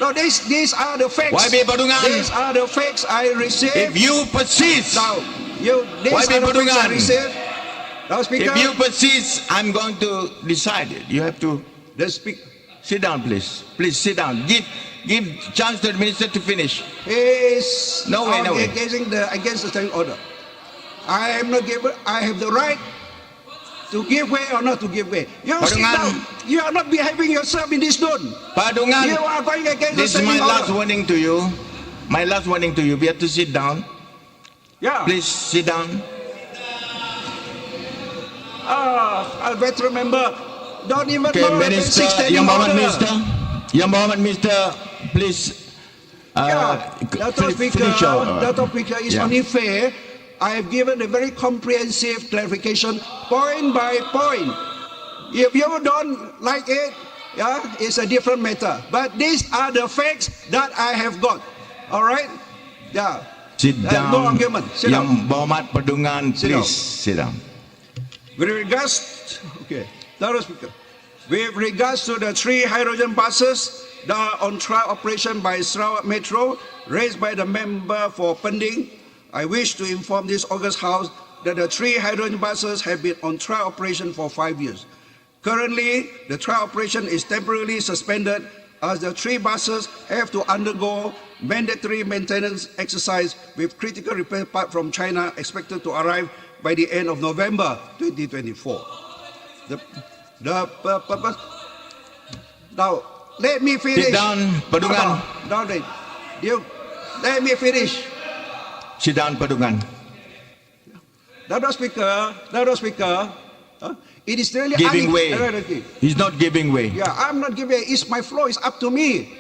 No, these are the facts. YB Badungan. These are the facts I received. If you persist, Now, these YB are the facts I Badungan. received. Now, Speaker. if you persist, I'm going to decide it. You have to The speaker. sit down, please. Please sit down. Give chance to the minister to finish. Is No way. against the standing order. I am not given. I have the right to give way or not to give way. You sit Badungan. down. You are not behaving yourself in this zone. Badungan, You are going against the this is my standing last order. warning to you. My last warning to you. We have to sit down. Yeah. Please sit down. I better remember. Don't even Okay, know the Minister, basic standing Yang Berhormat order. Minister, Yang Berhormat Minister, please. Dr. Speaker, finish your, Dr. Speaker, it's yeah. only fair. I have given a very comprehensive clarification, point by point. If you don't like it, yeah, it's a different matter. But these are the facts that I have got. All right? Yeah. Sit down. No argument. Sit Yang down. Berhormat Badungan, Sit please down. sit down. With regards, Dr. Speaker, with regards to the 3 hydrogen buses that are on trial operation by Sarawak Metro, raised by the member for pending, I wish to inform this August House that the 3 hydrogen buses have been on trial operation for 5 years. Currently, the trial operation is temporarily suspended as the 3 buses have to undergo mandatory maintenance exercise with critical repair part from China expected to arrive by the end of November 2024. The purpose. Now, let me finish. Sit down, Badungan. Let me finish. Sit down, Badungan. Dr. Speaker, it is really Giving way. He's not giving way. Yeah, I'm not giving. It's my floor. It's up to me.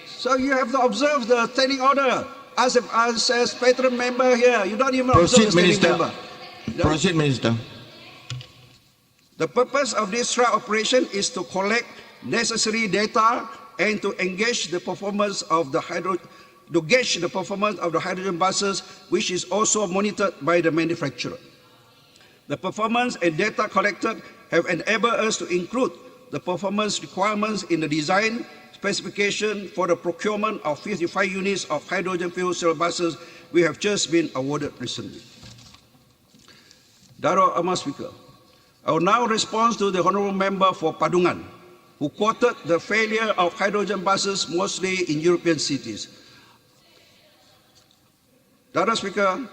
So you have to observe the standing order. As a spectrum member here, you don't even observe the standing member. Proceed, Minister. The purpose of this trial operation is to collect necessary data and to engage the performance of the hydrogen buses, which is also monitored by the manufacturer. The performance and data collected have enabled us to include the performance requirements in the design specification for the procurement of 55 units of hydrogen fuel cell buses we have just been awarded recently. Dr. Speaker, I will now respond to the Honourable Member for Badungan, who quoted the failure of hydrogen buses mostly in European cities. Dr. Speaker,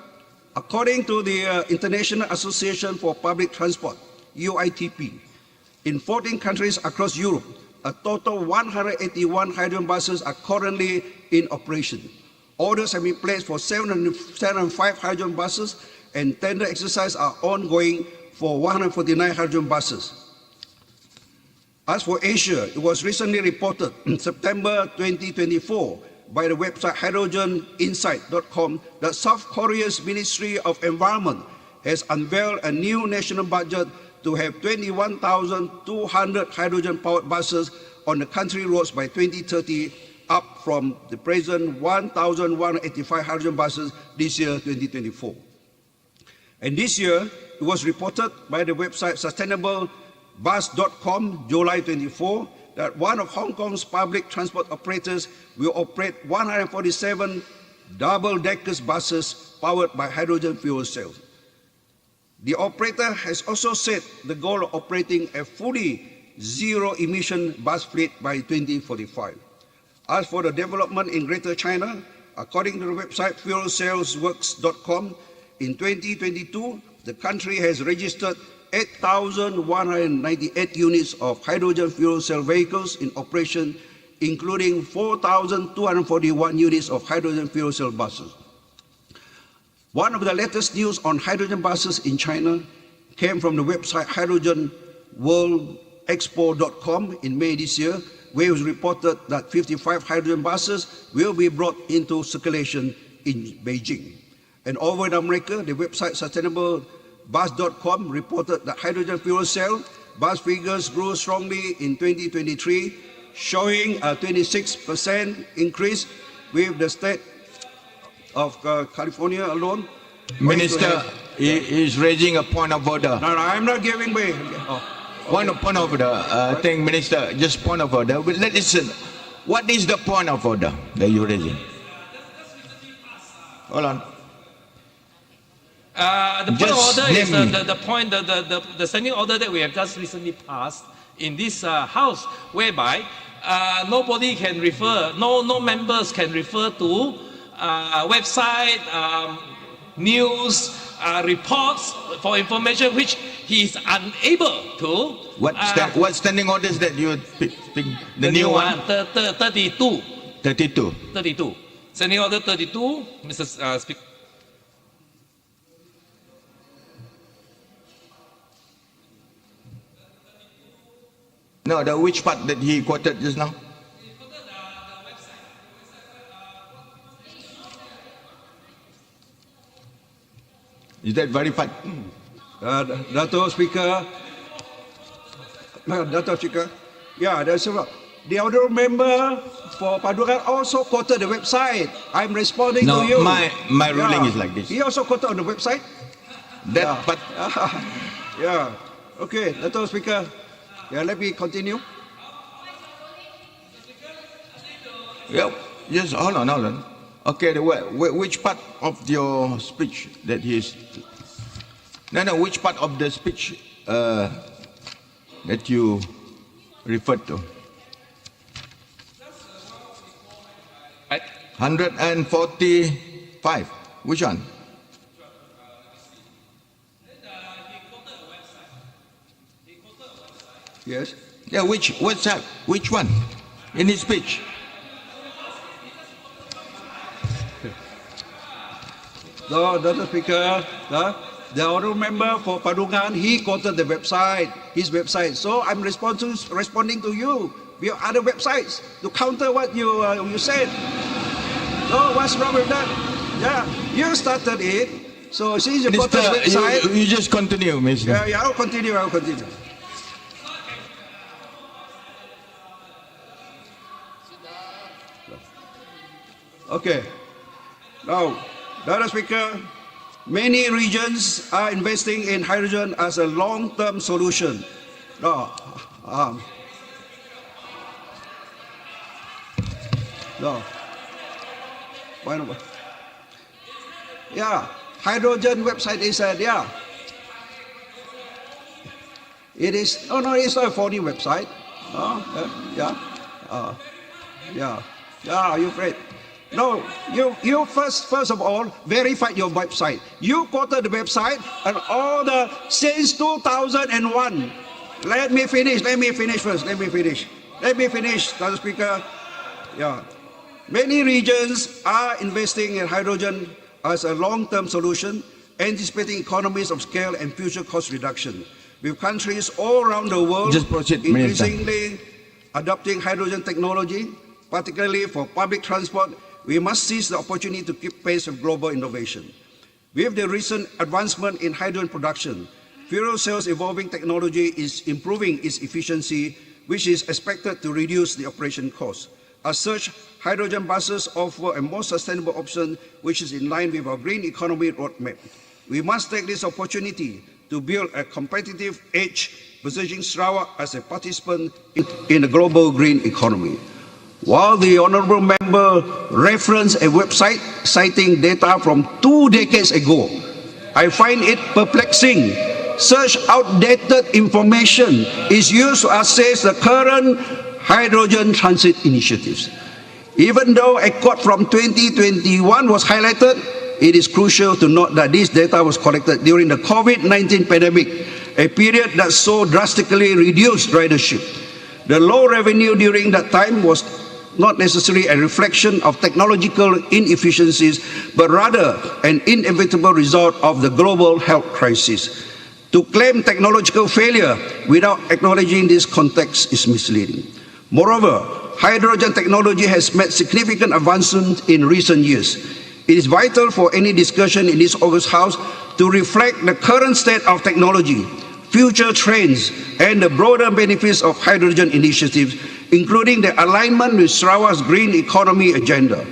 according to the International Association for Public Transport, UITP, in 14 countries across Europe, a total 181 hydrogen buses are currently in operation. Orders have been placed for 705 hydrogen buses, and tender exercises are ongoing for 149 hydrogen buses. As for Asia, it was recently reported in September 2024 by the website hydrogeninsight.com that South Korea's Ministry of Environment has unveiled a new national budget to have 21,200 hydrogen-powered buses on the country roads by 2030, up from the present 1,185 hydrogen buses this year, 2024. And this year, it was reported by the website sustainablebus.com, July 24, that one of Hong Kong's public transport operators will operate 147 double-decker buses powered by hydrogen fuel cells. The operator has also set the goal of operating a fully zero-emission bus fleet by 2045. As for the development in Greater China, According to the website fuelsalesworks.com, in 2022, the country has registered 8,198 units of hydrogen fuel cell vehicles in operation, including 4,241 units of hydrogen fuel cell buses. One of the latest news on hydrogen buses in China came from the website hydrogenworldexpo.com in May this year, where it was reported that 55 hydrogen buses will be brought into circulation in Beijing. And over in America, the website sustainablebus.com reported that hydrogen fuel cell bus figures grew strongly in 2023, showing a 26% increase, with the state of California alone. Minister is raising a point of order. No, I'm not giving way. Point of order. I think, Minister, just point of order. But let's listen. What is the point of order that you're raising? Hold on. The point of order is the standing order that we have just recently passed in this House, whereby nobody can refer, no members can refer to website, news, reports for information which he is unable to. What standing orders that you think? The new one? 32. 32. 32. Standing order 32, Mr. Speaker. No, which part that he quoted just now? Is that verified? Dato' Speaker, yeah, there's several. The other member for Paduran also quoted the website. I'm responding to you. My ruling is like this. He also quoted on the website. But yeah. Okay, Dato' Speaker. Yeah, let me continue. Yeah, just hold on. Okay, which part of your speech that he is? No, which part of the speech that you referred to? 145. Which one? Yes. Yeah, what's that? Which one? In his speech? No, Dr. Speaker, the honourable member for Padungan, he quoted the website, his website. So I'm responding to you via other websites to counter what you said. No, what's wrong with that? Yeah, you started it. So since you quoted the website, you just continue, Mr. Yeah, I'll continue. Okay. Now, Dr. Speaker, many regions are investing in hydrogen as a long-term solution. No. Yeah, hydrogen website is yeah. It is, no, it's not a phony website. Yeah, you're afraid. No, you first of all verify your website. You quoted the website and all the since 2001. Let me finish first. Let me finish, Dr. Speaker. Yeah, many regions are investing in hydrogen as a long-term solution, anticipating economies of scale and future cost reduction. With countries all around the world increasingly adopting hydrogen technology, particularly for public transport, we must seize the opportunity to keep pace with global innovation. With the recent advancement in hydrogen production, fuel cells evolving technology is improving its efficiency, which is expected to reduce the operation cost. As such, hydrogen buses offer a more sustainable option, which is in line with our green economy roadmap. We must take this opportunity to build a competitive edge, positioning Sarawak as a participant in the global green economy. While the honourable member referenced a website citing data from 2 decades ago, I find it perplexing. Such outdated information is used to assess the current hydrogen transit initiatives. Even though a quote from 2021 was highlighted, it is crucial to note that this data was collected during the COVID-19 pandemic, a period that so drastically reduced ridership. The low revenue during that time was not necessarily a reflection of technological inefficiencies, but rather an inevitable result of the global health crisis. To claim technological failure without acknowledging this context is misleading. Moreover, hydrogen technology has made significant advancements in recent years. It is vital for any discussion in this August House to reflect the current state of technology, future trends, and the broader benefits of hydrogen initiatives, including the alignment with Sarawak's green economy agenda.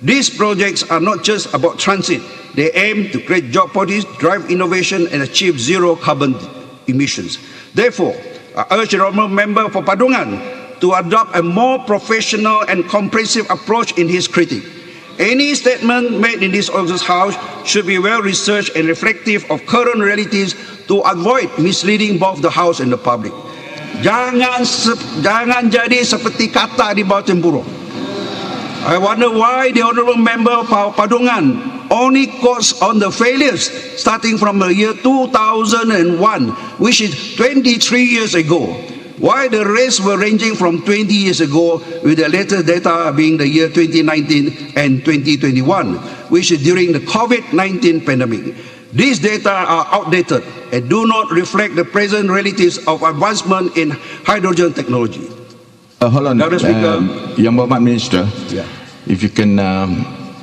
These projects are not just about transit. They aim to create job opportunities, drive innovation, and achieve zero carbon emissions. Therefore, I urge the honourable member for Padungan to adopt a more professional and comprehensive approach in his critique. Any statement made in this August House should be well researched and reflective of current realities to avoid misleading both the House and the public. Jangan jadi seperti kata di bawah tempurung. I wonder why the honourable member for Padungan only quotes on the failures starting from the year 2001, which is 23 years ago. Why the rest were ranging from 20 years ago, with the latest data being the year 2019 and 2021, which is during the COVID-19 pandemic. These data are outdated and do not reflect the present realities of advancement in hydrogen technology. Hold on, Yang Berhormat Minister, if you can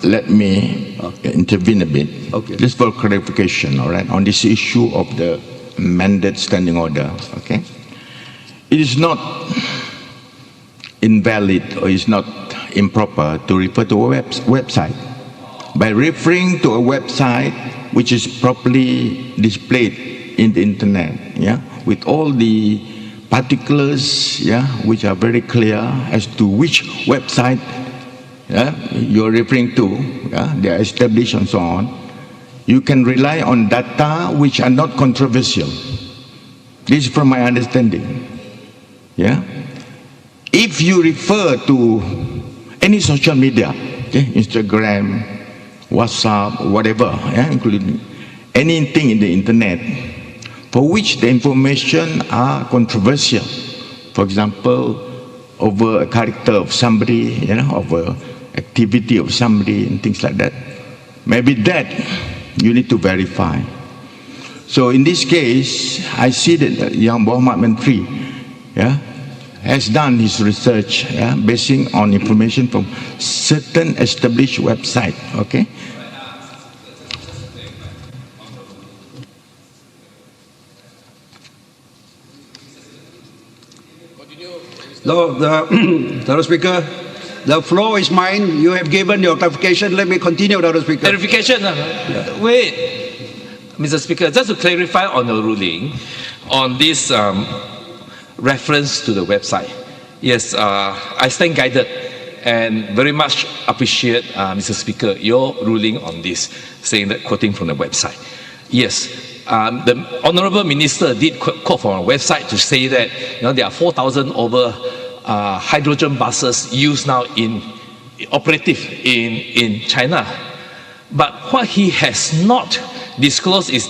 let me intervene a bit, just for clarification, all right, on this issue of the mandate standing order, okay? It is not invalid or is not improper to refer to a website. By referring to a website which is properly displayed in the internet, yeah, with all the particulars, yeah, which are very clear as to which website, yeah, you're referring to, yeah, they are established and so on, you can rely on data which are not controversial. This is from my understanding. Yeah, if you refer to any social media, okay, Instagram, WhatsApp, whatever, yeah, including anything in the internet, for which the information are controversial, for example, over a character of somebody, you know, over activity of somebody and things like that, maybe that you need to verify. So in this case, I see that Yang Berhormat Menteri, yeah, has done his research, yeah, basing on information from certain established website. Okay. No, the Speaker, the floor is mine. You have given your clarification. Let me continue, Mr. Speaker. Clarification. Wait, Mr. Speaker, just to clarify on the ruling on this reference to the website. Yes, I stand guided and very much appreciate, Mr. Speaker, your ruling on this, saying that quoting from the website. Yes, the Honourable Minister did quote from a website to say that, you know, there are 4,000 over hydrogen buses used now in operative in China. But what he has not disclosed is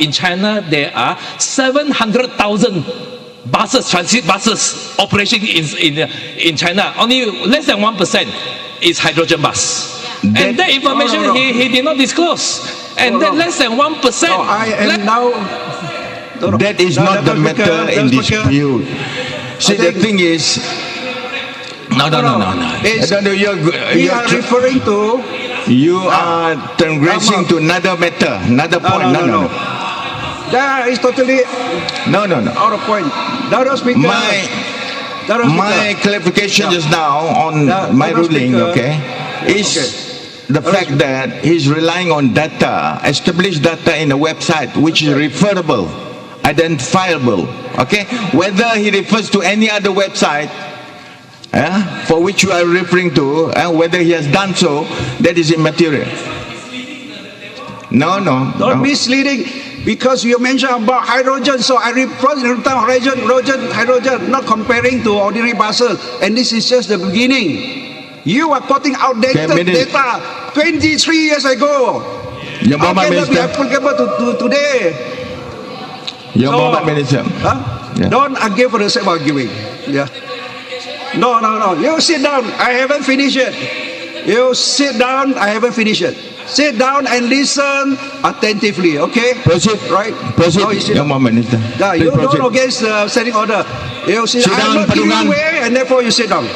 in China there are 700,000 buses, transit buses operating in China. Only less than 1% is hydrogen bus. And that information he did not disclose. And that less than 1%. No, I am now. That is not the matter in dispute. See, the thing is, no. We are referring to. You are transgressing to another matter, another point. No. That is totally out of point. Speaker, my clarification just now on my ruling, Speaker, okay, is the fact that he's relying on data, established data in a website which is referable, identifiable, okay? Whether he refers to any other website for which you are referring to, whether he has done so, that is immaterial. No. Not misleading, because you mentioned about hydrogen, so I refer to hydrogen, not comparing to ordinary buses, and this is just the beginning. You are quoting outdated data 23 years ago. Yang How Berhormat can that be Minister. applicable to today? Yang Berhormat Minister. Yeah. Don't argue for the sake of arguing. Yeah. No. You sit down. I haven't finished it. You sit down. I haven't finished it. Sit down and listen attentively. Okay. Proceed. Right. Proceed. Now you sit Yang down. Berhormat Minister. Yeah, you Please proceed. don't against standing order. You sit Sit I'm down, not giving Padungan. way, and therefore you sit down.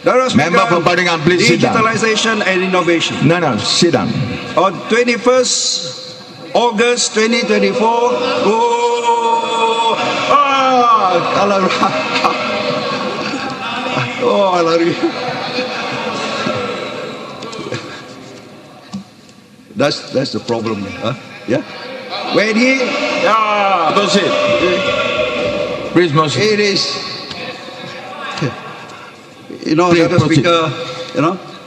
Member for Persidangan, please sit down. Digitalization and innovation. No, sit down. On 21st August 2024. That's the problem. Yeah. When he, Proceed. Please proceed. it is, Please Mr. Speaker,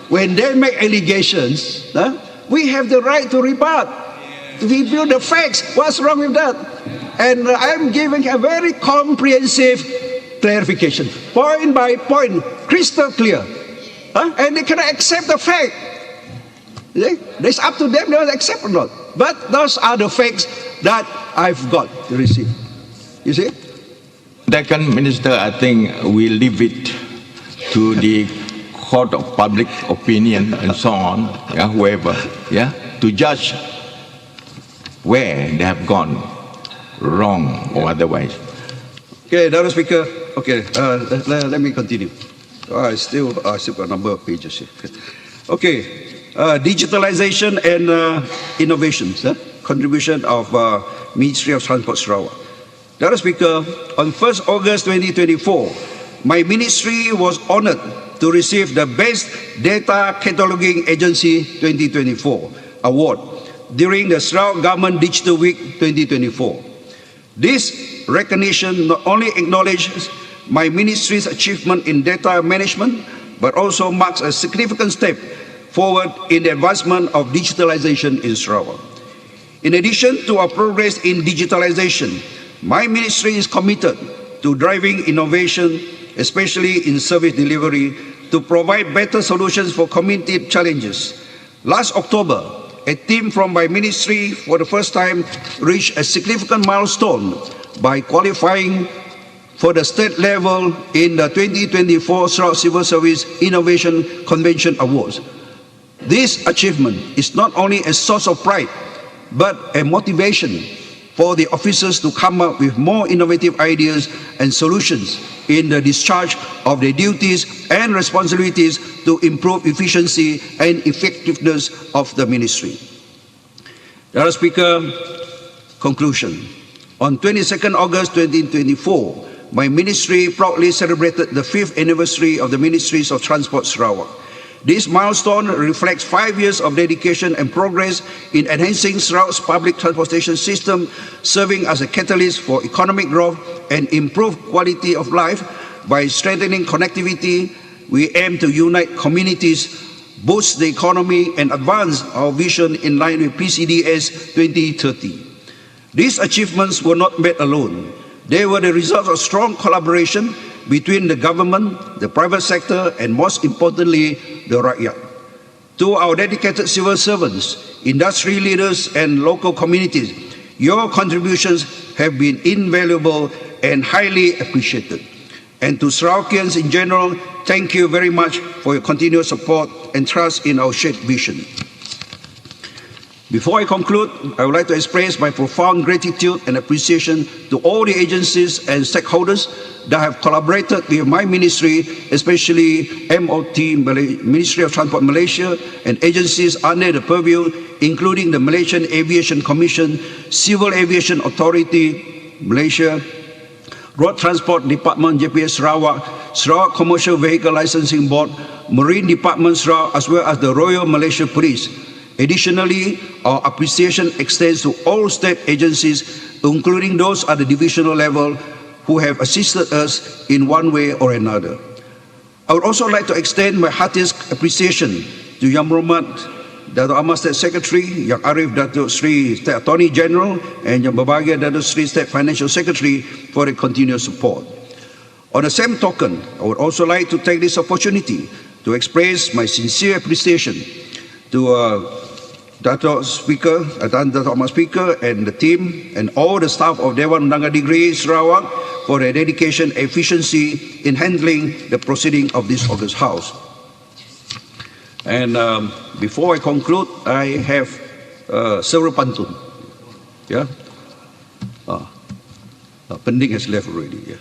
when they make allegations, we have the right to rebut, to review the facts. What's wrong with that? And I'm giving a very comprehensive clarification, point by point, crystal clear. And they cannot accept the fact. It's up to them, they will accept or not. But those are the facts that I've got to receive. You see? Second Minister, I think we leave it to the court of public opinion and so on, whoever, to judge where they have gone wrong or otherwise. Okay, Mr. Speaker. Okay, let me continue. I still got a number of pages here. Okay, digitalization and innovations, contribution of Ministry of Transport Sarawak. Mr. Speaker, on 1st August 2024, my ministry was honored to receive the Best Data Cataloging Agency 2024 award during the Sarawak Government Digital Week 2024. This recognition not only acknowledges my ministry's achievement in data management, but also marks a significant step forward in the advancement of digitalization in Sarawak. In addition to our progress in digitalization, my ministry is committed to driving innovation, especially in service delivery, to provide better solutions for community challenges. Last October, a team from my ministry for the first time reached a significant milestone by qualifying for the state level in the 2024 Sarawak Civil Service Innovation Convention Awards. This achievement is not only a source of pride, but a motivation for the officers to come up with more innovative ideas and solutions in the discharge of their duties and responsibilities to improve efficiency and effectiveness of the ministry. Mr. Speaker, conclusion. On 22nd August 2024, my ministry proudly celebrated the 5th anniversary of the Ministries of Transport Sarawak. This milestone reflects 5 years of dedication and progress in enhancing Sarawak's public transportation system, serving as a catalyst for economic growth and improved quality of life. By strengthening connectivity, we aim to unite communities, boost the economy, and advance our vision in line with PCDS 2030. These achievements were not made alone. They were the result of strong collaboration between the government, the private sector, and most importantly, the rakyat. To our dedicated civil servants, industry leaders, and local communities, your contributions have been invaluable and highly appreciated. And to Sarawakians in general, thank you very much for your continued support and trust in our shared vision. Before I conclude, I would like to express my profound gratitude and appreciation to all the agencies and stakeholders that have collaborated with my ministry, especially MOT, Ministry of Transport Malaysia, and agencies under the purview, including the Malaysian Aviation Commission, Civil Aviation Authority, Malaysia, Road Transport Department, JPS Sarawak, Sarawak Commercial Vehicle Licensing Board, Marine Department Sarawak, as well as the Royal Malaysia Police. Additionally, our appreciation extends to all state agencies, including those at the divisional level, who have assisted us in one way or another. I would also like to extend my heartiest appreciation to Yang Berhormat Dato' Ahmad State Secretary, Yang Arif Dato' Sri State Attorney General, and Yang Berbahagia Dato' Sri State Financial Secretary for their continued support. On the same token, I would also like to take this opportunity to express my sincere appreciation to Dato' Speaker, Dato' Ahmad Speaker and the team and all the staff of Dewan Undangan Negeri Sarawak for their dedication and efficiency in handling the proceeding of this August House. And before I conclude, I have several pantun. Yeah, Pending has left already. Yeah.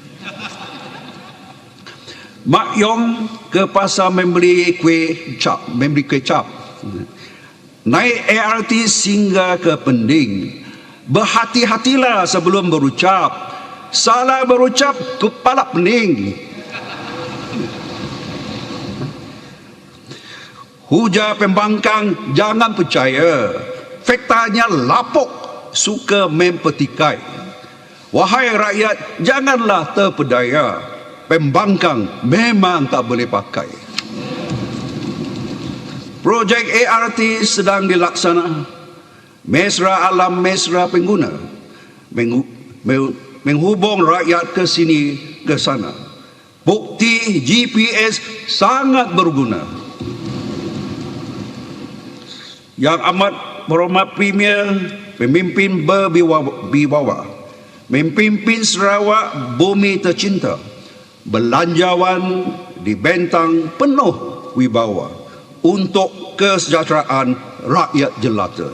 Mak Yong ke pasar membeli kuih cap, naik ART singgah ke Pending. Berhati-hatilah sebelum berucap. Salah berucap, kepala pening. Huja pembangkang, jangan percaya. Faktanya lapuk, suka mempetikai. Wahai rakyat, janganlah terpedaya. Pembangkang memang tak boleh pakai. Projek ART sedang dilaksana. Mesra alam, mesra pengguna. Menghubung rakyat ke sini, ke sana. Bukti GPS sangat berguna. Yang amat berhormat Premier, pemimpin berwibawa, memimpin Sarawak bumi tercinta, belanjawan dibentang penuh wibawa untuk kesejahteraan rakyat jelata.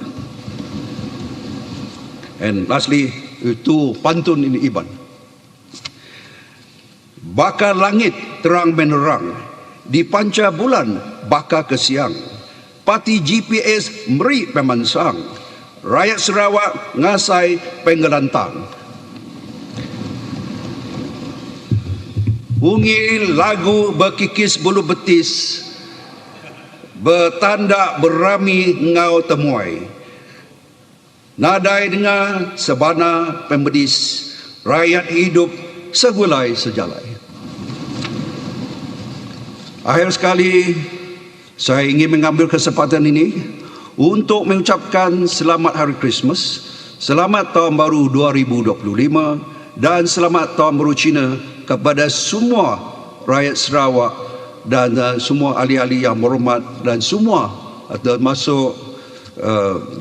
And lastly, itu pantun ini Iban. Bakar langit terang menerang, dipancar bulan bakar ke siang. Parti GPS meri pemansang, rakyat Sarawak ngasai penggelantang. Bunyi lagu berkikis bulu betis, bertanda berami ngau temuai. Nadai dengar sebana pembedis, rakyat hidup segulai sejalai. Akhir sekali, saya ingin mengambil kesempatan ini untuk mengucapkan selamat Hari Christmas, selamat Tahun Baru 2025 dan selamat Tahun Baru Cina kepada semua rakyat Sarawak dan semua ahli-ahli yang berhormat dan semua termasuk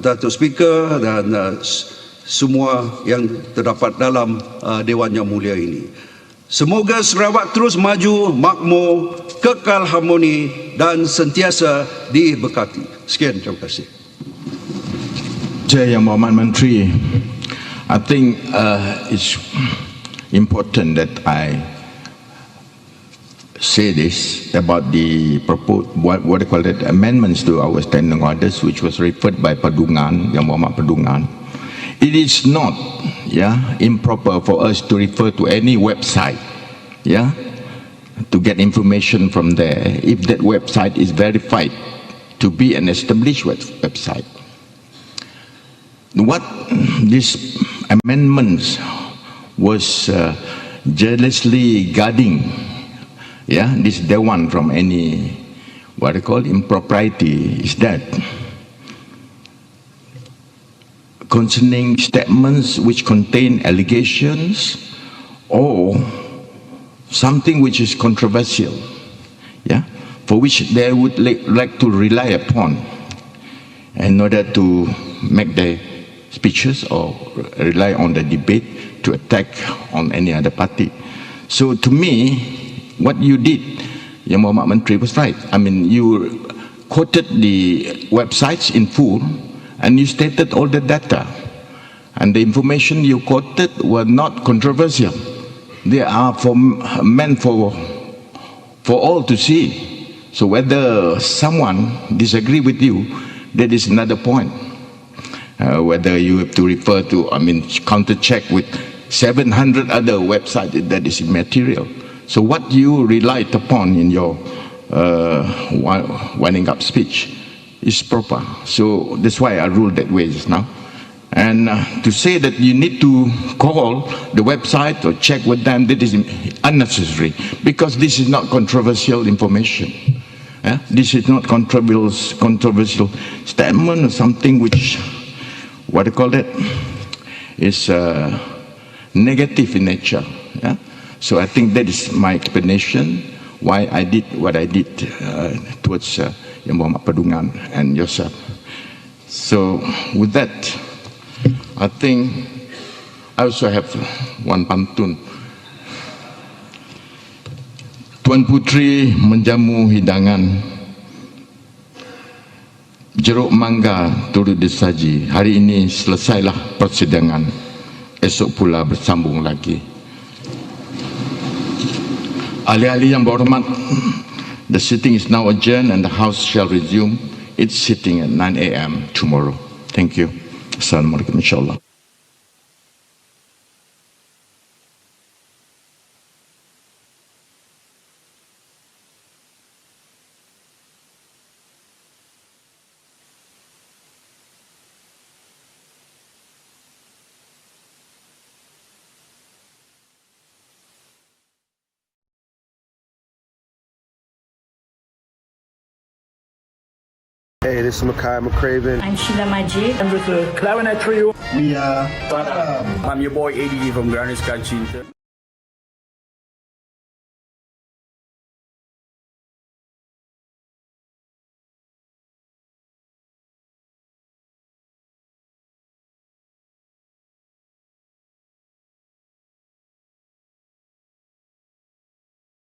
Dato' Speaker dan semua yang terdapat dalam Dewan yang mulia ini. Semoga Sarawak terus maju, makmur, kekal harmoni dan sentiasa diberkati. Sekian, terima kasih. Yang Berhormat Menteri, I think it's important that I say this about the proposed, what they call it, amendments to our standing orders, which was referred by Padungan, Yang Berhormat Padungan. It is not, improper for us to refer to any website, to get information from there, if that website is verified to be an established website. What these amendments was jealously guarding, this Dewan from any, what they call impropriety, is that concerning statements which contain allegations or something which is controversial, for which they would like to rely upon in order to make their speeches or rely on the debate to attack on any other party. So to me, what you did, Yang Berhormat Menteri, was right. I mean, you quoted the websites in full and you stated all the data. And the information you quoted were not controversial. They are meant for all to see. So whether someone disagree with you, that is another point. Whether you have to refer to, counter-check with 700 other websites, that is immaterial. So what you relied upon in your winding up speech is proper. So that's why I ruled that way just now. And to say that you need to call the website or check with them, that is unnecessary, because this is not controversial information. This is not controversial statement or something which, what do you call it, is negative in nature. So I think that is my explanation. why I did what I did towards Yang Berhormat Pedungan and yourself. So with that, I think I also have one pantun. Tuan Puteri menjamu hidangan, jeruk mangga turut disaji. Hari ini selesailah persidangan, esok pula bersambung lagi. Ahli-ahli yang berhormat, the sitting is now adjourned and the House shall resume its sitting at 9 a.m. tomorrow. Thank you. Assalamualaikum insyaAllah. Hey, this is Makai McCraven. I'm Sheila Majid. I'm with the Clarinet Trio. We are I'm your boy AD from Granite Sky Chinta.